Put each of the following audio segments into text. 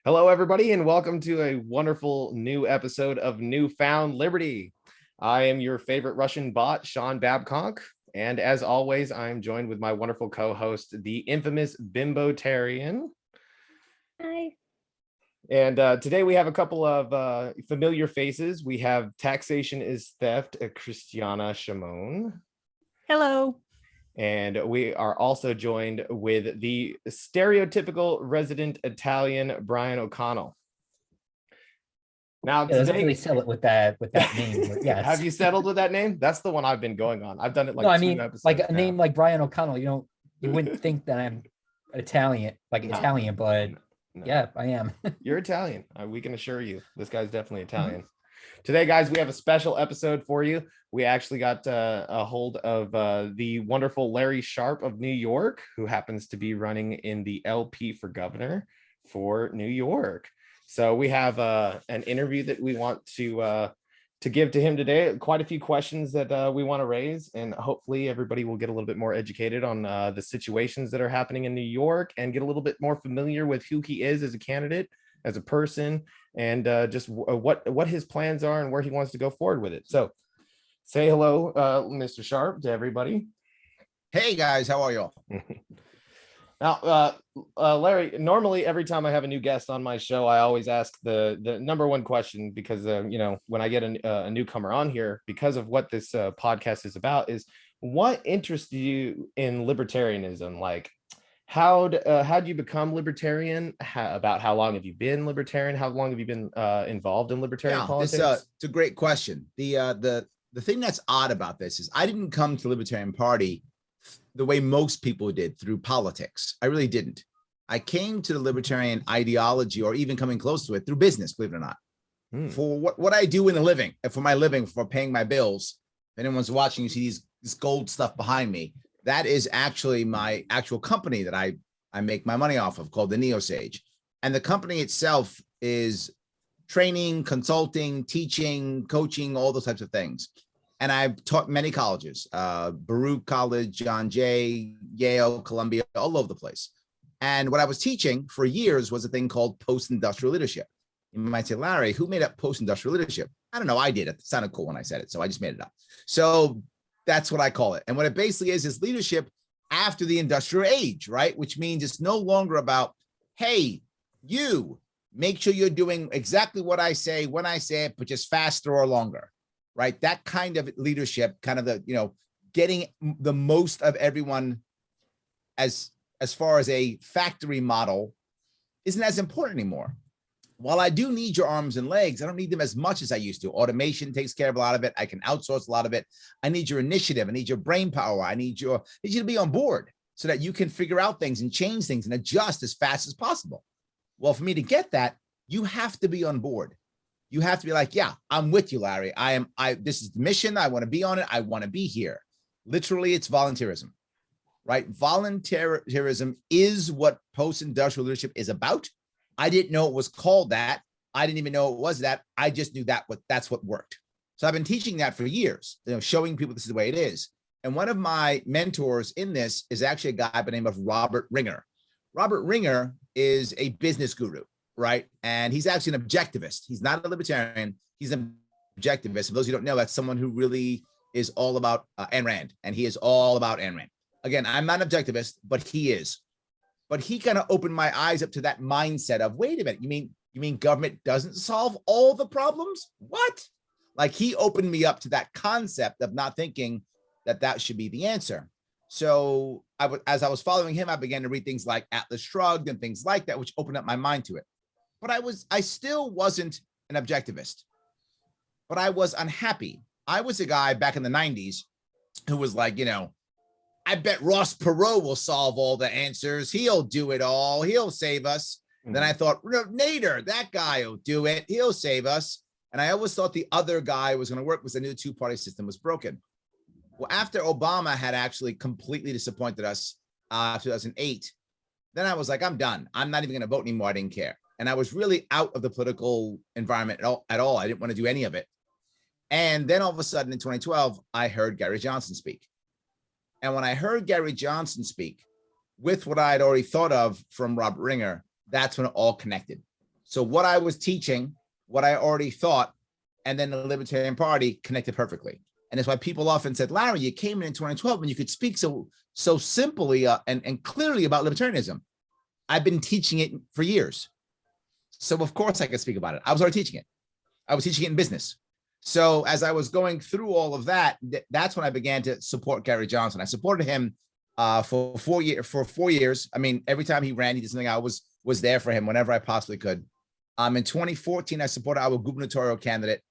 Hello, everybody, and welcome to a wonderful new episode of Newfound Liberty. I am your favorite Russian bot, Sean Babcock, and as always, I'm joined with my wonderful co-host, the infamous Bimbotarian. Hi. And today we have a couple of familiar faces. We have Taxation is Theft, Christiana Chamon. Hello. And we are also joined with the stereotypical resident Italian, Brian O'Connell. Now, doesn't really sell it with that name. Yes. Have you settled with that name? That's the one I've been going on. I've done it like no, I two mean, episodes like a now. name like Brian O'Connell. You wouldn't think that I'm Italian, but No. yeah, I am. You're Italian. We can assure you, this guy's definitely Italian. Today, guys, we have a special episode for you. We actually got a hold of the wonderful Larry Sharpe of New York, who happens to be running in the LP for governor for New York. So we have an interview that we want to give to him today. Quite a few questions that we want to raise, and hopefully everybody will get a little bit more educated on the situations that are happening in New York and get a little bit more familiar with who he is as a candidate, as a person, and just what his plans are and where he wants to go forward with it. So say hello, Mr. Sharpe, to everybody. Hey guys, how are y'all? Now, Larry, normally every time I have a new guest on my show, I always ask the number one question, because when I get a newcomer on here, because of what this podcast is about, is what interests you in libertarianism? Like, how do you become libertarian? About how long have you been libertarian? How long have you been involved in libertarian politics? It's a great question. The thing that's odd about this is I didn't come to the Libertarian Party the way most people did, through politics. I really didn't. I came to the libertarian ideology, or even coming close to it, through business, believe it or not. For what I do in a living, for my living, for paying my bills. If anyone's watching, you see this gold stuff behind me. That is actually my actual company that I make my money off of, called the Neosage. And the company itself is training, consulting, teaching, coaching, all those types of things. And I've taught many colleges, Baruch College, John Jay, Yale, Columbia, all over the place. And what I was teaching for years was a thing called post-industrial leadership. You might say, Larry, who made up post-industrial leadership? I don't know, I did. It sounded cool when I said it, so I just made it up. So that's what I call it. And what it basically is leadership after the industrial age, right? Which means it's no longer about, hey, you make sure you're doing exactly what I say when I say it, but just faster or longer. Right, that kind of leadership, kind of getting the most of everyone as far as a factory model, isn't as important anymore. While I do need your arms and legs, I don't need them as much as I used to. Automation takes care of a lot of it. I can outsource a lot of it. I need your initiative. I need your brain power. I need you to be on board so that you can figure out things and change things and adjust as fast as possible. Well, for me to get that, you have to be on board. You have to be like, yeah, I'm with you, Larry. This is the mission. I want to be on it. I want to be here. Literally, it's volunteerism, right? Volunteerism is what post-industrial leadership is about. I didn't know it was called that. I didn't even know it was that. I just knew that's what worked. So I've been teaching that for years, showing people this is the way it is. And one of my mentors in this is actually a guy by the name of Robert Ringer. Robert Ringer is a business guru. Right. And he's actually an objectivist. He's not a libertarian. He's an objectivist. For those who don't know, that's someone who really is all about Ayn Rand. And he is all about Ayn Rand. Again, I'm not an objectivist, but he is. But he kind of opened my eyes up to that mindset of, wait a minute, you mean government doesn't solve all the problems? What? Like, he opened me up to that concept of not thinking that should be the answer. So as I was following him, I began to read things like Atlas Shrugged and things like that, which opened up my mind to it. But I still wasn't an objectivist, but I was unhappy. I was a guy back in the 90s who was like, I bet Ross Perot will solve all the answers. He'll do it all. He'll save us. Then I thought, Nader, that guy will do it. He'll save us. And I always thought the other guy was going to work because I knew the two-party system was broken. Well, after Obama had actually completely disappointed us, 2008, then I was like, I'm done. I'm not even going to vote anymore. I didn't care. And I was really out of the political environment at all. I didn't want to do any of it. And then all of a sudden in 2012, I heard Gary Johnson speak. And when I heard Gary Johnson speak with what I had already thought of from Robert Ringer, that's when it all connected. So what I was teaching, what I already thought, and then the Libertarian Party connected perfectly. And that's why people often said, Larry, you came in 2012 and you could speak so simply and clearly about libertarianism. I've been teaching it for years. So of course I could speak about it. I was already teaching it. I was teaching it in business. So as I was going through all of that, that's when I began to support Gary Johnson. I supported him for 4 years. I mean, every time he ran, he did something. I was there for him whenever I possibly could. In 2014, I supported our gubernatorial candidate,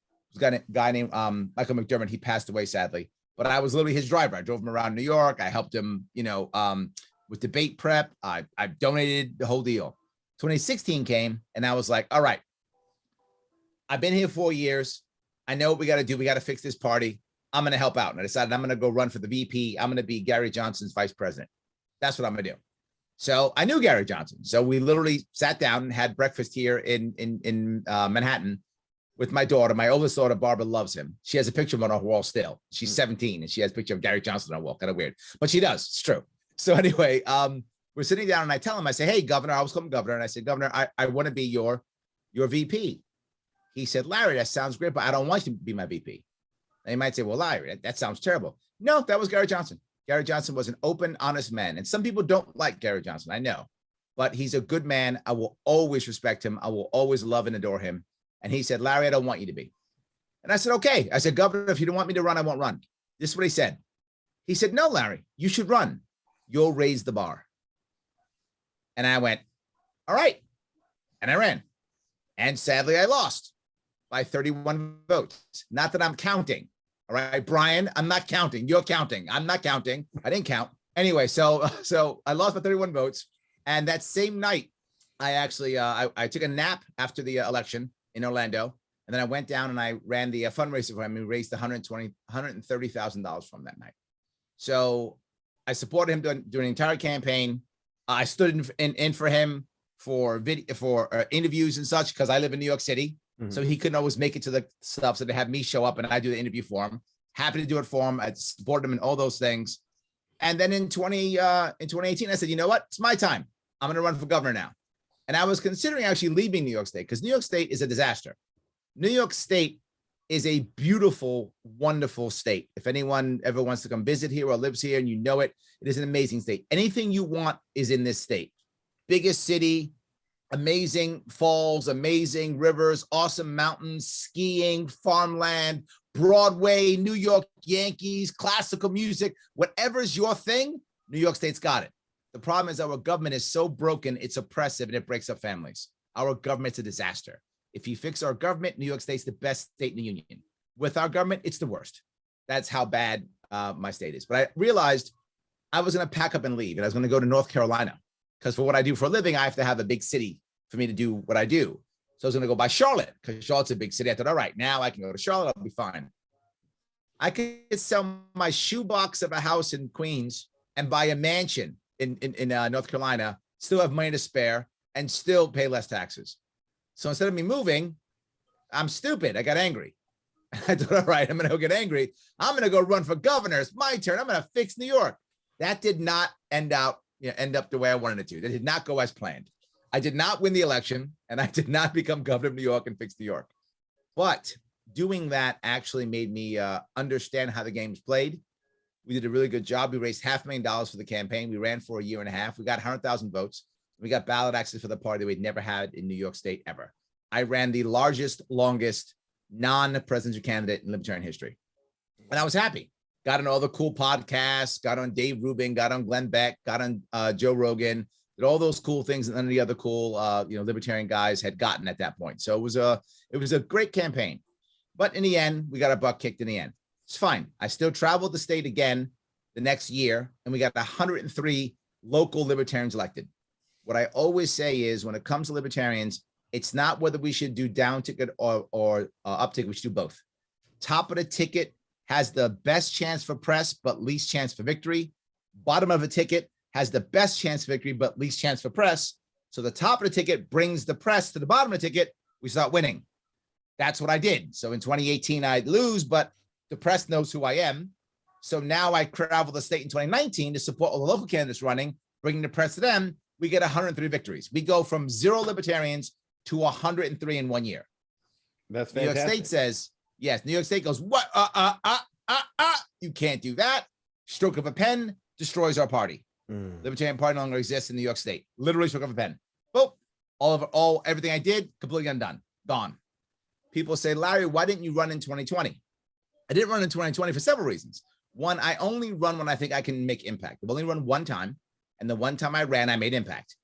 a guy named Michael McDermott. He passed away, sadly, but I was literally his driver. I drove him around New York. I helped him, with debate prep. I donated the whole deal. 2016 came, and I was like, all right, I've been here 4 years. I know what we got to do. We got to fix this party. I'm going to help out. And I decided I'm going to go run for the VP. I'm going to be Gary Johnson's vice president. That's what I'm going to do. So I knew Gary Johnson. So we literally sat down and had breakfast here in Manhattan with my daughter. My oldest daughter, Barbara, loves him. She has a picture of him on her wall still. She's 17 and she has a picture of Gary Johnson on her wall. Kind of weird, but she does. It's true. So anyway, we're sitting down and I tell him, I say, hey, Governor, I was calling Governor. And I said, Governor, I want to be your VP. He said, Larry, that sounds great, but I don't want you to be my VP. And you might say, well, Larry, that sounds terrible. No, that was Gary Johnson. Gary Johnson was an open, honest man. And some people don't like Gary Johnson, I know, but he's a good man. I will always respect him. I will always love and adore him. And he said, Larry, I don't want you to be. And I said, okay. I said, Governor, if you don't want me to run, I won't run. This is what he said. He said, no, Larry, you should run. You'll raise the bar. And I went, all right. And I ran. And sadly, I lost by 31 votes. Not that I'm counting. All right, Brian, I'm not counting. You're counting. I'm not counting. I didn't count. Anyway, so I lost by 31 votes. And that same night, I actually, I took a nap after the election in Orlando. And then I went down and I ran the fundraiser for him. We raised $130,000 from that night. So I supported him during the entire campaign. I stood in for him for interviews and such, because I live in New York City. Mm-hmm. So he couldn't always make it to the stuff. So they have me show up and I do the interview for him. Happy to do it for him. I support him in all those things. And then in 2018, I said, you know what? It's my time. I'm going to run for governor now. And I was considering actually leaving New York State because New York State is a disaster. New York State is a beautiful, wonderful state. If anyone ever wants to come visit here or lives here and you know it, it is an amazing state. Anything you want is in this state. Biggest city, amazing falls, amazing rivers, awesome mountains, skiing, farmland, Broadway, New York Yankees, classical music, whatever's your thing, New York State's got it. The problem is our government is so broken, it's oppressive and it breaks up families. Our government's a disaster. If you fix our government, New York State's the best state in the union. With our government, it's the worst. That's how bad my state is. But I realized I was going to pack up and leave, and I was going to go to North Carolina. Because for what I do for a living, I have to have a big city for me to do what I do. So I was going to go by Charlotte because Charlotte's a big city. I thought, all right, now I can go to Charlotte. I'll be fine. I could sell my shoebox of a house in Queens and buy a mansion in North Carolina, still have money to spare, and still pay less taxes. So instead of me moving, I'm stupid. I got angry. I thought, all right, I'm going to go get angry. I'm going to go run for governor. It's my turn. I'm going to fix New York. That did not end up the way I wanted it to. That did not go as planned. I did not win the election, and I did not become governor of New York and fix New York. But doing that actually made me understand how the game's played. We did a really good job. We raised $500,000 for the campaign. We ran for a year and a half. We got 100,000 votes. We got ballot access for the party we'd never had in New York State ever. I ran the largest, longest non-presidential candidate in Libertarian history. And I was happy. Got on all the cool podcasts, got on Dave Rubin, got on Glenn Beck, got on Joe Rogan, did all those cool things that none of the other cool Libertarian guys had gotten at that point. So it was a great campaign. But in the end, we got our butt kicked in the end. It's fine. I still traveled the state again the next year, and we got 103 local Libertarians elected. What I always say is when it comes to Libertarians, it's not whether we should do down ticket or up ticket. We should do both. Top of the ticket has the best chance for press, but least chance for victory. Bottom of the ticket has the best chance for victory, but least chance for press. So the top of the ticket brings the press to the bottom of the ticket. We start winning. That's what I did. So in 2018, I'd lose, but the press knows who I am. So now I travel the state in 2019 to support all the local candidates running, bringing the press to them. We get 103 victories. We go from 0 Libertarians to 103 in 1 year. That's New York fantastic. State says, yes, New York State goes, what? You can't do that. Stroke of a pen destroys our party. Libertarian Party no longer exists in New York State. Literally stroke of a pen. Boop. Everything I did, completely undone. Gone. People say, Larry, why didn't you run in 2020? I didn't run in 2020 for several reasons. One, I only run when I think I can make impact. I've only run one time, and the one time I ran, I made impact.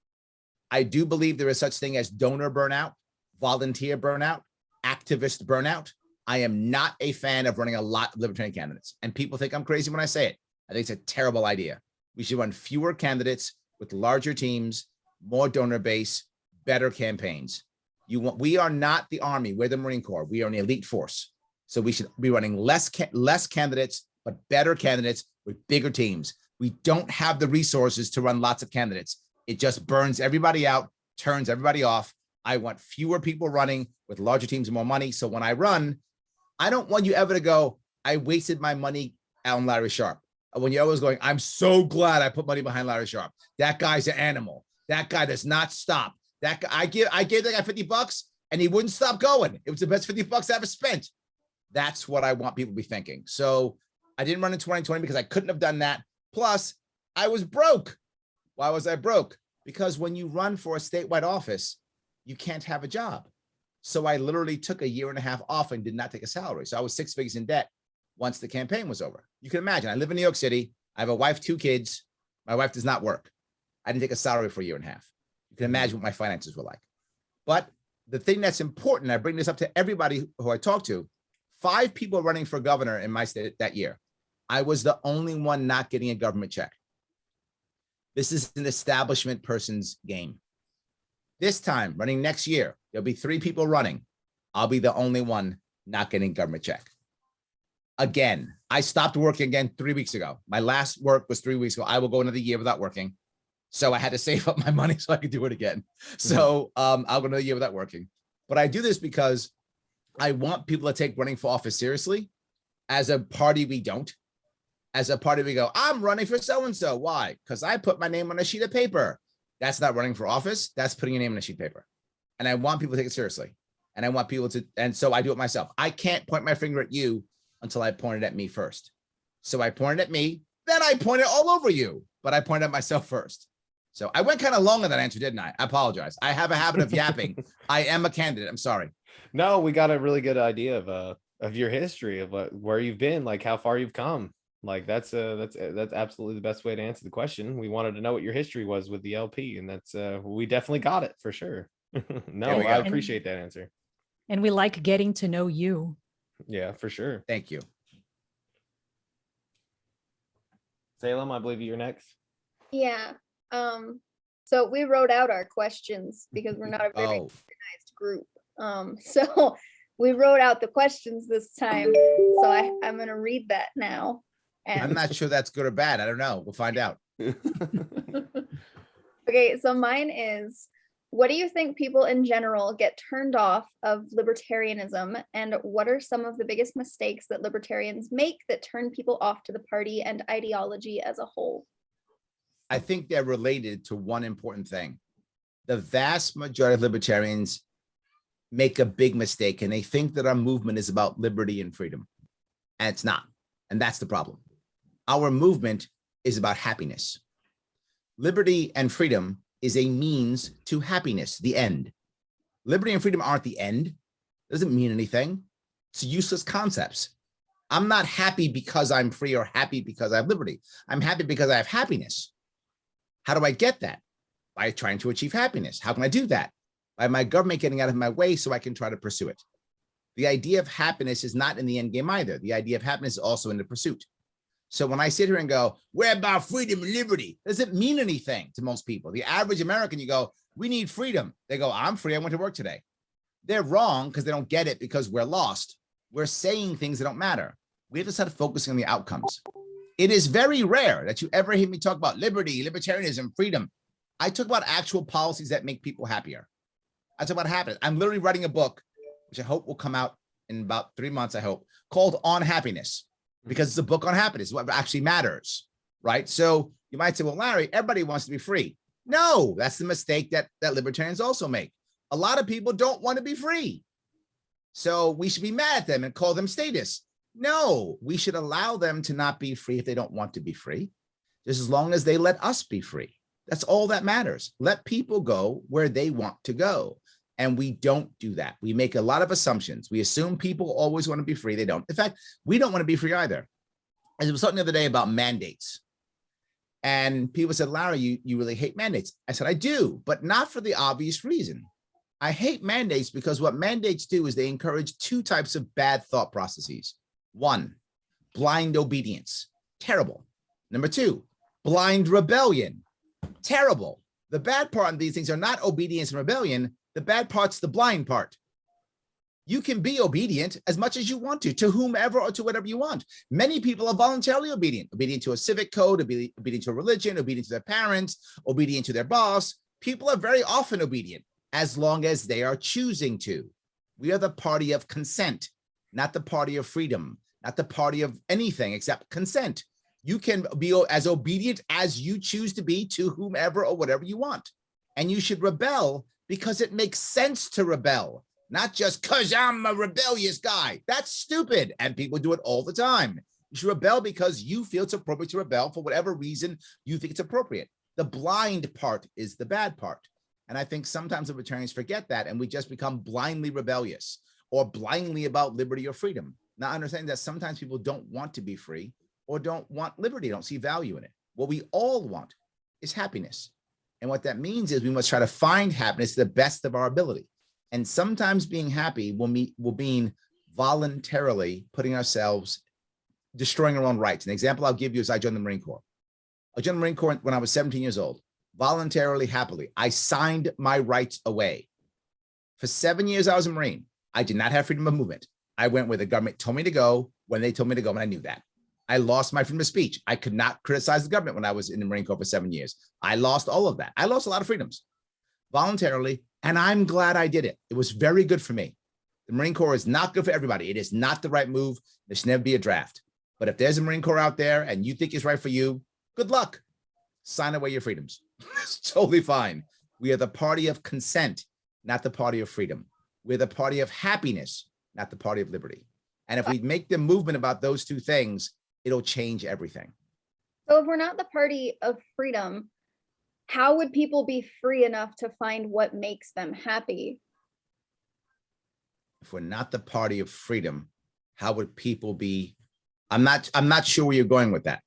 I do believe there is such thing as donor burnout, volunteer burnout, activist burnout. I am not a fan of running a lot of Libertarian candidates, and people think I'm crazy when I say it. I think it's a terrible idea. We should run fewer candidates with larger teams, more donor base, better campaigns. We are not the Army. We're the Marine Corps. We are an elite force. So we should be running less candidates, but better candidates with bigger teams. We don't have the resources to run lots of candidates. It just burns everybody out, turns everybody off. I want fewer people running with larger teams and more money. So when I run, I don't want you ever to go, I wasted my money on Larry Sharpe. When you're always going, I'm so glad I put money behind Larry Sharpe. That guy's an animal. That guy does not stop. That guy, I gave that guy $50 and he wouldn't stop going. It was the best $50 I ever spent. That's what I want people to be thinking. So I didn't run in 2020 because I couldn't have done that. Plus, I was broke. Why was I broke? Because when you run for a statewide office, you can't have a job. So I literally took a year and a half off and did not take a salary. So I was 6 figures in debt once the campaign was over. You can imagine, I live in New York City. I have a wife, 2 kids. My wife does not work. I didn't take a salary for a year and a half. You can imagine what my finances were like. But the thing that's important, I bring this up to everybody who I talk to, 5 people running for governor in my state that year. I was the only one not getting a government check. This is an establishment person's game. This time, running next year, there'll be 3 people running. I'll be the only one not getting a government check. Again, I stopped working again 3 weeks ago. My last work was 3 weeks ago. I will go another year without working. So I had to save up my money so I could do it again. So I'll go another year without working. But I do this because I want people to take running for office seriously. As a party, we don't. As a party, we go, I'm running for so-and-so. Why? Because I put my name on a sheet of paper. That's not running for office. That's putting your name on a sheet of paper. And I want people to take it seriously. And I want people to, and so I do it myself. I can't point my finger at you until I pointed at me first. So I pointed at me, then I pointed all over you, but I pointed at myself first. So I went kind of long on that answer, didn't I? I apologize. I have a habit of yapping. I am a candidate. I'm sorry. No, we got a really good idea of your history, of where you've been, like how far you've come. Like that's absolutely the best way to answer the question. We wanted to know what your history was with the LP, and that's we definitely got it for sure. No, I appreciate that answer. And we like getting to know you. Yeah, for sure. Thank you. Salem, I believe you're next. Yeah. So we wrote out our questions because we're not a very organized group. So we wrote out the questions this time. So I'm going to read that now. And I'm not sure that's good or bad. I don't know. We'll find out. okay, so mine is, what do you think people in general get turned off of libertarianism? And what are some of the biggest mistakes that libertarians make that turn people off to the party and ideology as a whole? I think they're related to one important thing. The vast majority of libertarians make a big mistake, and they think that our movement is about liberty and freedom. And it's not. And that's the problem. Our movement is about happiness. Liberty and freedom is a means to happiness, the end. Liberty and freedom aren't the end. It doesn't mean anything. It's useless concepts. I'm not happy because I'm free or happy because I have liberty. I'm happy because I have happiness. How do I get that? By trying to achieve happiness. How can I do that? By my government getting out of my way so I can try to pursue it. The idea of happiness is not in the end game either. The idea of happiness is also in the pursuit. So when I sit here and go, we're about freedom and liberty, doesn't mean anything to most people. The average American, you go, we need freedom. They go, I'm free. I went to work today. They're wrong because they don't get it because we're lost. We're saying things that don't matter. We have to start focusing on the outcomes. It is very rare that you ever hear me talk about liberty, libertarianism, freedom. I talk about actual policies that make people happier. I talk about happiness. I'm literally writing a book, which I hope will come out in about 3 months, I hope, called On Happiness, because it's a book on happiness, what actually matters, right? So you might say, well, Larry, everybody wants to be free. No, that's the mistake that libertarians also make. A lot of people don't want to be free. So we should be mad at them and call them statists. No, we should allow them to not be free if they don't want to be free, just as long as they let us be free. That's all that matters. Let people go where they want to go. And we don't do that. We make a lot of assumptions. We assume people always want to be free. They don't. In fact, we don't want to be free either. And there was something the other day about mandates. And people said, Larry, you really hate mandates. I said, I do, but not for the obvious reason. I hate mandates because what mandates do is they encourage two types of bad thought processes. One, blind obedience, terrible. Number two, blind rebellion, terrible. The bad part of these things are not obedience and rebellion. The bad part's the blind part. You can be obedient as much as you want to whomever or to whatever you want. Many people are voluntarily obedient to a civic code, obedient to a religion, obedient to their parents, obedient to their boss. People are very often obedient as long as they are choosing to. We are the party of consent, not the party of freedom, not the party of anything except consent. You can be as obedient as you choose to be to whomever or whatever you want. And you should rebel because it makes sense to rebel, not just because I'm a rebellious guy. That's stupid. And people do it all the time. You should rebel because you feel it's appropriate to rebel for whatever reason you think it's appropriate. The blind part is the bad part. And I think sometimes libertarians forget that and we just become blindly rebellious or blindly about liberty or freedom. Not understanding that sometimes people don't want to be free or don't want liberty, don't see value in it. What we all want is happiness. And what that means is we must try to find happiness to the best of our ability. And sometimes being happy will mean voluntarily putting ourselves, destroying our own rights. An example I'll give you is I joined the Marine Corps. I joined the Marine Corps when I was 17 years old, voluntarily, happily. I signed my rights away. For 7 years, I was a Marine. I did not have freedom of movement. I went where the government told me to go when they told me to go, and I knew that. I lost my freedom of speech. I could not criticize the government when I was in the Marine Corps for 7 years. I lost all of that. I lost a lot of freedoms voluntarily, and I'm glad I did it. It was very good for me. The Marine Corps is not good for everybody. It is not the right move. There should never be a draft. But if there's a Marine Corps out there and you think it's right for you, good luck. Sign away your freedoms. It's totally fine. We are the party of consent, not the party of freedom. We're the party of happiness, not the party of liberty. And if we make the movement about those two things, it'll change everything. So if we're not the party of freedom, how would people be free enough to find what makes them happy? If we're not the party of freedom, how would people be? I'm not sure where you're going with that.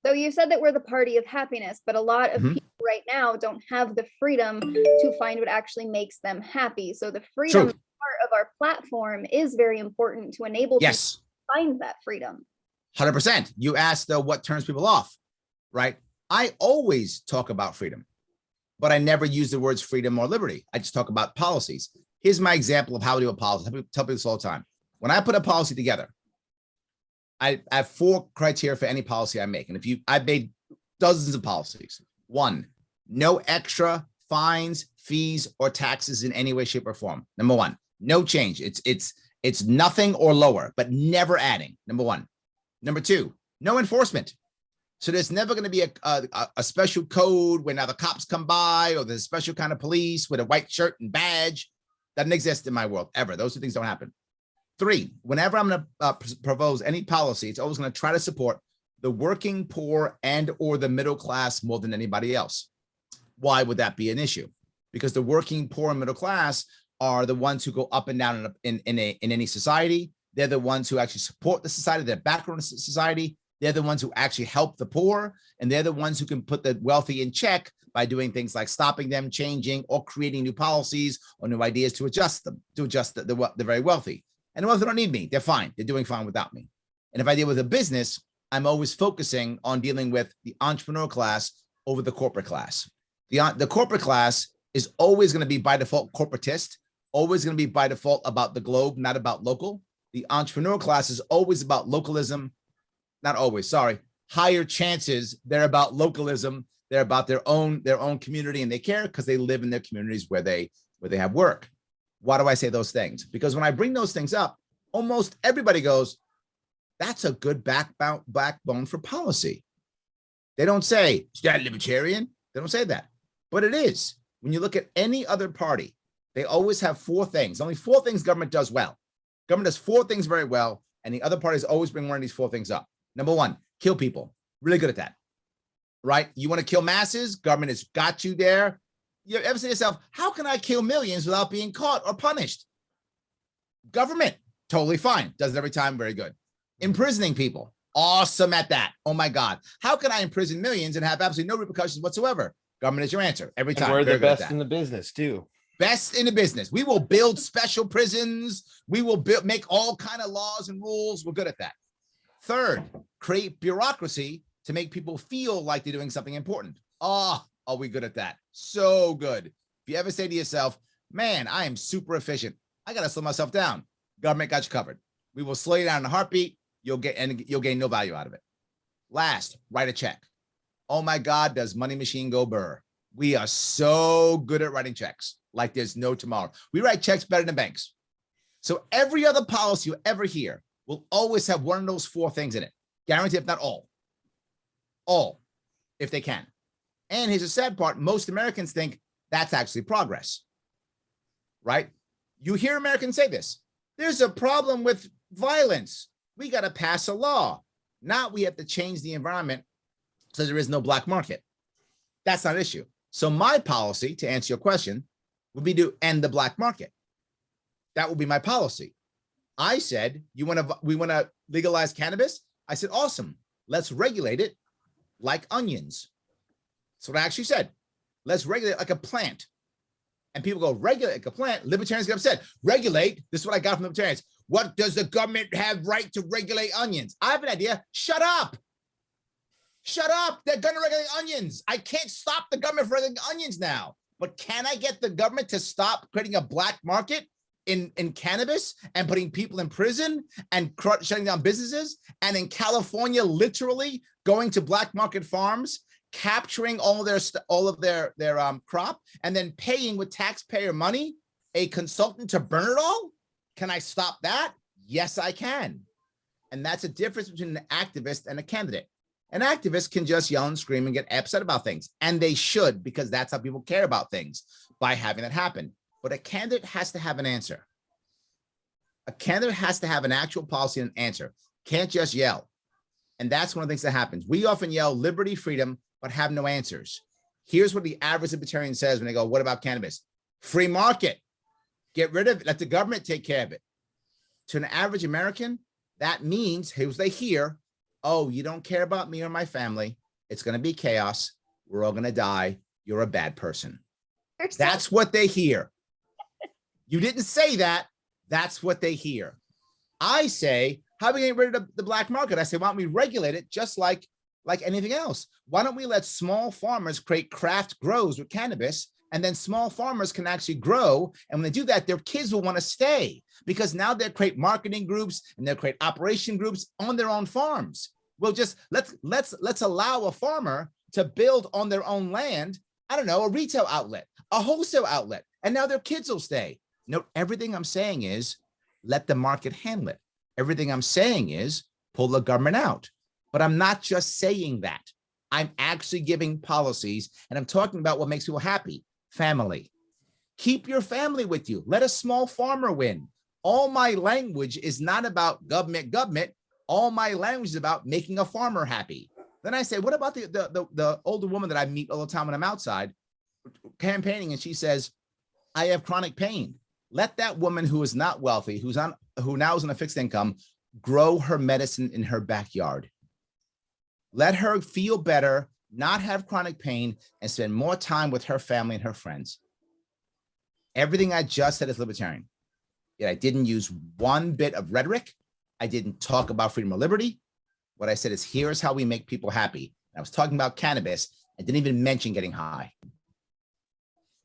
So you said that we're the party of happiness, but a lot of people right now don't have the freedom to find what actually makes them happy. So the freedom part of our platform is very important to enable people to find that freedom. 100%. You asked though, what turns people off, right? I always talk about freedom, but I never use the words freedom or liberty. I just talk about policies. Here's my example of how to do a policy. I tell people this all the time. When I put a policy together, I have 4 criteria for any policy I make. And I've made dozens of policies. 1, no extra fines, fees, or taxes in any way, shape, or form. Number 1, no change. It's nothing or lower, but never adding. Number 1. Number 2, no enforcement. So there's never going to be a special code where now the cops come by, or there's a special kind of police with a white shirt and badge. Doesn't exist in my world ever. Those 2 things don't happen. 3, whenever I'm going to propose any policy, it's always going to try to support the working poor and or the middle class more than anybody else. Why would that be an issue? Because the working poor and middle class are the ones who go up and down in any society. They're the ones who actually support the society, their background in society. They're the ones who actually help the poor, and they're the ones who can put the wealthy in check by doing things like stopping them, changing, or creating new policies or new ideas to adjust them, to adjust the very wealthy. And the wealthy don't need me. They're fine. They're doing fine without me. And if I deal with a business, I'm always focusing on dealing with the entrepreneur class over the corporate class. The corporate class is always going to be by default corporatist, always going to be by default about the globe, not about local. The entrepreneur class is always about localism. Not always, sorry. Higher chances they're about localism. They're about their own community, and they care because they live in their communities where they have work. Why do I say those things? Because when I bring those things up, almost everybody goes, that's a good backbone for policy. They don't say, is that libertarian? They don't say that, but it is. When you look at any other party They always have four things. Only four things government does well. Government does four things very well, and the other parties always bring one of these four things up. Number one, kill people. Really good at that, right? You want to kill masses? Government has got you there. You ever say to yourself, how can I kill millions without being caught or punished? Government, totally fine. Does it every time. Very good. Imprisoning people. Awesome at that. Oh my God. How can I imprison millions and have absolutely no repercussions whatsoever? Government is your answer every time. And we're the Very good at best that. in the business too. Best in the business. We will build special prisons. We will make all kind of laws and rules. We're good at that. Third, create bureaucracy to make people feel like they're doing something important. Oh, are we good at that? So good. If you ever say to yourself, man, I am super efficient, I got to slow myself down. Government got you covered. We will slow you down in a heartbeat. You'll gain no value out of it. Last, write a check. Oh my God, does Money Machine go burr? We are so good at writing checks like there's no tomorrow. We write checks better than banks. So every other policy you ever hear will always have one of those four things in it. Guaranteed, if not all. All, if they can. And here's the sad part. Most Americans think that's actually progress, right? You hear Americans say this. There's a problem with violence. We got to pass a law. Not we have to change the environment so there is no black market. That's not an issue. So my policy, to answer your question, would be to end the black market. That would be my policy. I said, we want to legalize cannabis? I said, awesome. Let's regulate it like onions. That's what I actually said. Let's regulate it like a plant. And people go, regulate like a plant. Libertarians get upset. Regulate. This is what I got from libertarians. What does the government have right to regulate onions? I have an idea. Shut up. Shut up. They're going to regulate onions. I can't stop the government from regulating onions now. But can I get the government to stop creating a black market in cannabis and putting people in prison and shutting down businesses? And in California, literally going to black market farms, capturing all of their crop, and then paying with taxpayer money a consultant to burn it all? Can I stop that? Yes, I can. And that's a difference between an activist and a candidate. An activist can just yell and scream and get upset about things. And they should, because that's how people care about things, by having that happen. But a candidate has to have an answer. A candidate has to have an actual policy and an answer. Can't just yell. And that's one of the things that happens. We often yell liberty, freedom, but have no answers. Here's what the average libertarian says when they go, what about cannabis? Free market. Get rid of it. Let the government take care of it. To an average American, that means, here's what they hear. Oh, you don't care about me or my family. It's going to be chaos. We're all going to die. You're a bad person. That's what they hear. You didn't say that. That's what they hear. I say, how are we getting rid of the black market? I say, why don't we regulate it just like anything else? Why don't we let small farmers create craft grows with cannabis, and then small farmers can actually grow. And when they do that, their kids will want to stay, because now they'll create marketing groups and they'll create operation groups on their own farms. We'll just let's allow a farmer to build on their own land, I don't know, a retail outlet, a wholesale outlet, and now their kids will stay. No, everything I'm saying is let the market handle it. Everything I'm saying is pull the government out. But I'm not just saying that. I'm actually giving policies, and I'm talking about what makes people happy. Family. Keep your family with you. Let a small farmer win. All my language is not about government. All my language is about making a farmer happy. Then I say, what about the older woman that I meet all the time when I'm outside campaigning, and she says, I have chronic pain. Let that woman who is not wealthy, who now is on a fixed income, grow her medicine in her backyard. Let her feel better, not have chronic pain, and spend more time with her family and her friends. Everything I just said is libertarian. Yet I didn't use one bit of rhetoric. I didn't talk about freedom or liberty. What I said is, here's how we make people happy. I was talking about cannabis. I didn't even mention getting high.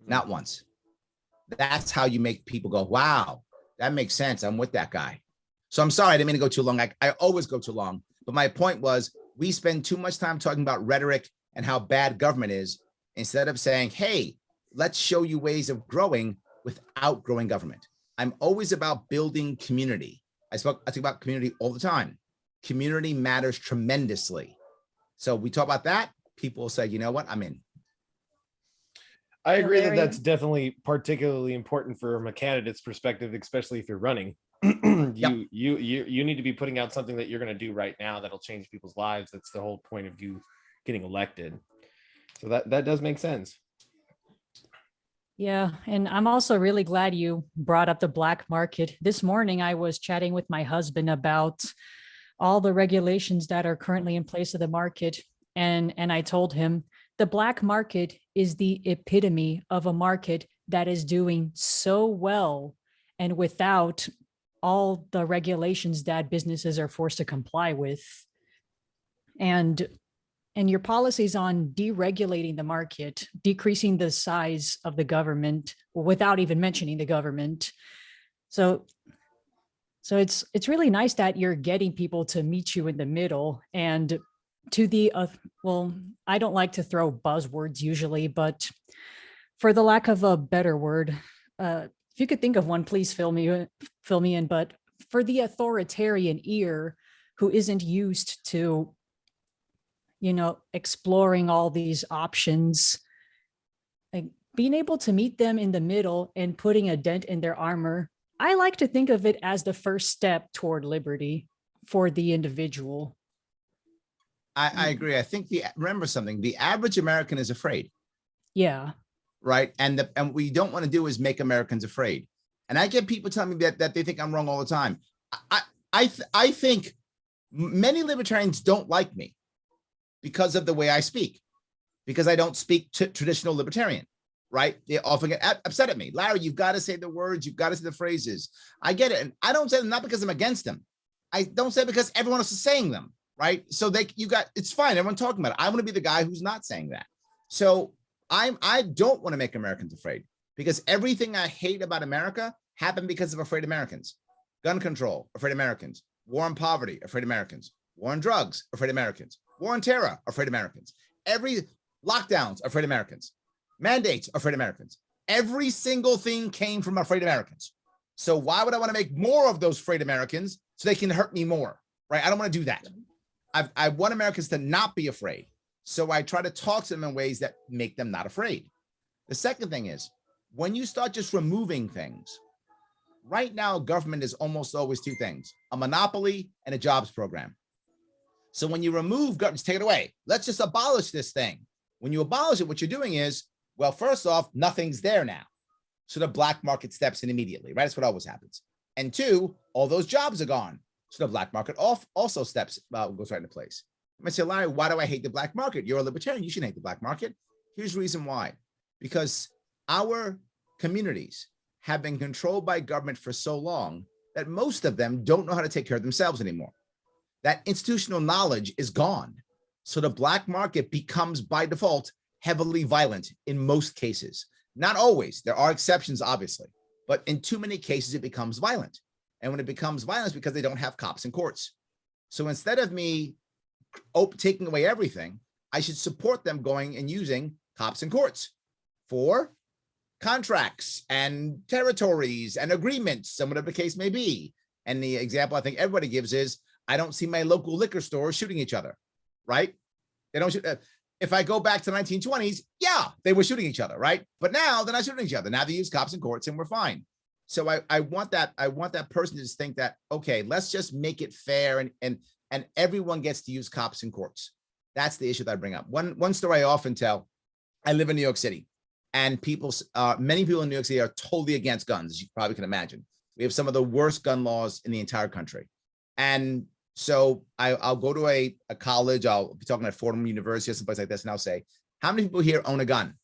Not once. That's how you make people go, wow, that makes sense. I'm with that guy. So I'm sorry, I didn't mean to go too long. I always go too long. But my point was, we spend too much time talking about rhetoric and how bad government is, instead of saying, hey, let's show you ways of growing without growing government. I'm always about building community. I talk about community all the time. Community matters tremendously. So we talk about that. People will say, you know what, I'm in. I agree that Larry? that's definitely particularly important from a candidate's perspective, especially if you're running. You need to be putting out something that you're going to do right now that'll change people's lives. That's the whole point of you getting elected. So that does make sense. Yeah, and I'm also really glad you brought up the black market. This morning, I was chatting with my husband about all the regulations that are currently in place of the market, and I told him the black market is the epitome of a market that is doing so well, and without all the regulations that businesses are forced to comply with. And your policies on deregulating the market, decreasing the size of the government without even mentioning the government. So it's really nice that you're getting people to meet you in the middle. And to the well, I don't like to throw buzzwords usually, but for the lack of a better word, if you could think of one, please fill me in. But for the authoritarian ear who isn't used to, exploring all these options, like being able to meet them in the middle and putting a dent in their armor, I like to think of it as the first step toward liberty for the individual. I agree. I think remember something, the average American is afraid. Yeah. Right. And what we don't want to do is make Americans afraid. And I get people telling me that they think I'm wrong all the time. I think many libertarians don't like me because of the way I speak, because I don't speak traditional libertarian, right? They often get upset at me. Larry, you've got to say the words, you've got to say the phrases. I get it. And I don't say them not because I'm against them. I don't say it because everyone else is saying them, right? So it's fine. Everyone talking about it. I want to be the guy who's not saying that. So I don't want to make Americans afraid, because everything I hate about America happened because of afraid Americans. Gun control, afraid Americans. War on poverty, afraid Americans. War on drugs, afraid Americans. War on terror, afraid Americans. Every lockdowns, afraid Americans. Mandates, afraid Americans. Every single thing came from afraid Americans. So why would I want to make more of those afraid Americans so they can hurt me more, right? I don't want to do that. I want Americans to not be afraid. So I try to talk to them in ways that make them not afraid. The second thing is, when you start just removing things, right now, government is almost always two things: a monopoly and a jobs program. So when you remove government, take it away. Let's just abolish this thing. When you abolish it, what you're doing is, well, first off, nothing's there now. So the black market steps in immediately, right? That's what always happens. And two, all those jobs are gone. So the black market also goes right into place. I might say, Larry, why do I hate the black market? You're a libertarian. You shouldn't hate the black market. Here's the reason why. Because our communities have been controlled by government for so long that most of them don't know how to take care of themselves anymore. That institutional knowledge is gone. So the black market becomes, by default, heavily violent in most cases. Not always. There are exceptions, obviously. But in too many cases, it becomes violent. And when it becomes violent, it's because they don't have cops and courts. So instead of me taking away everything, I should support them going and using cops and courts for contracts and territories and agreements, and whatever the case may be. And the example I think everybody gives is, I don't see my local liquor stores shooting each other, right? They don't shoot. If I go back to the 1920s, yeah, they were shooting each other, right? But now they're not shooting each other. Now they use cops and courts and we're fine. So I want that person to just think that, okay, let's just make it fair and everyone gets to use cops and courts. That's the issue that I bring up. One story I often tell, I live in New York City, and many people in New York City are totally against guns, as you probably can imagine. We have some of the worst gun laws in the entire country. And so I'll go to a college, I'll be talking at Fordham University or someplace like this, and I'll say, how many people here own a gun?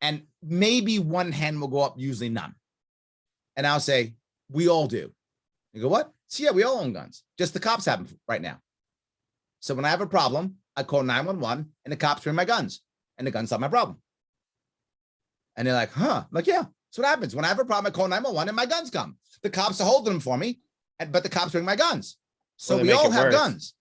And maybe one hand will go up, usually none. And I'll say, we all do. You go, what? So yeah, we all own guns. Just the cops have them right now. So when I have a problem, I call 911 and the cops bring my guns and the guns solve my problem. And they're like, huh? I'm like, yeah, that's what happens. When I have a problem, I call 911 and my guns come. The cops are holding them for me, but the cops bring my guns. So we all have guns.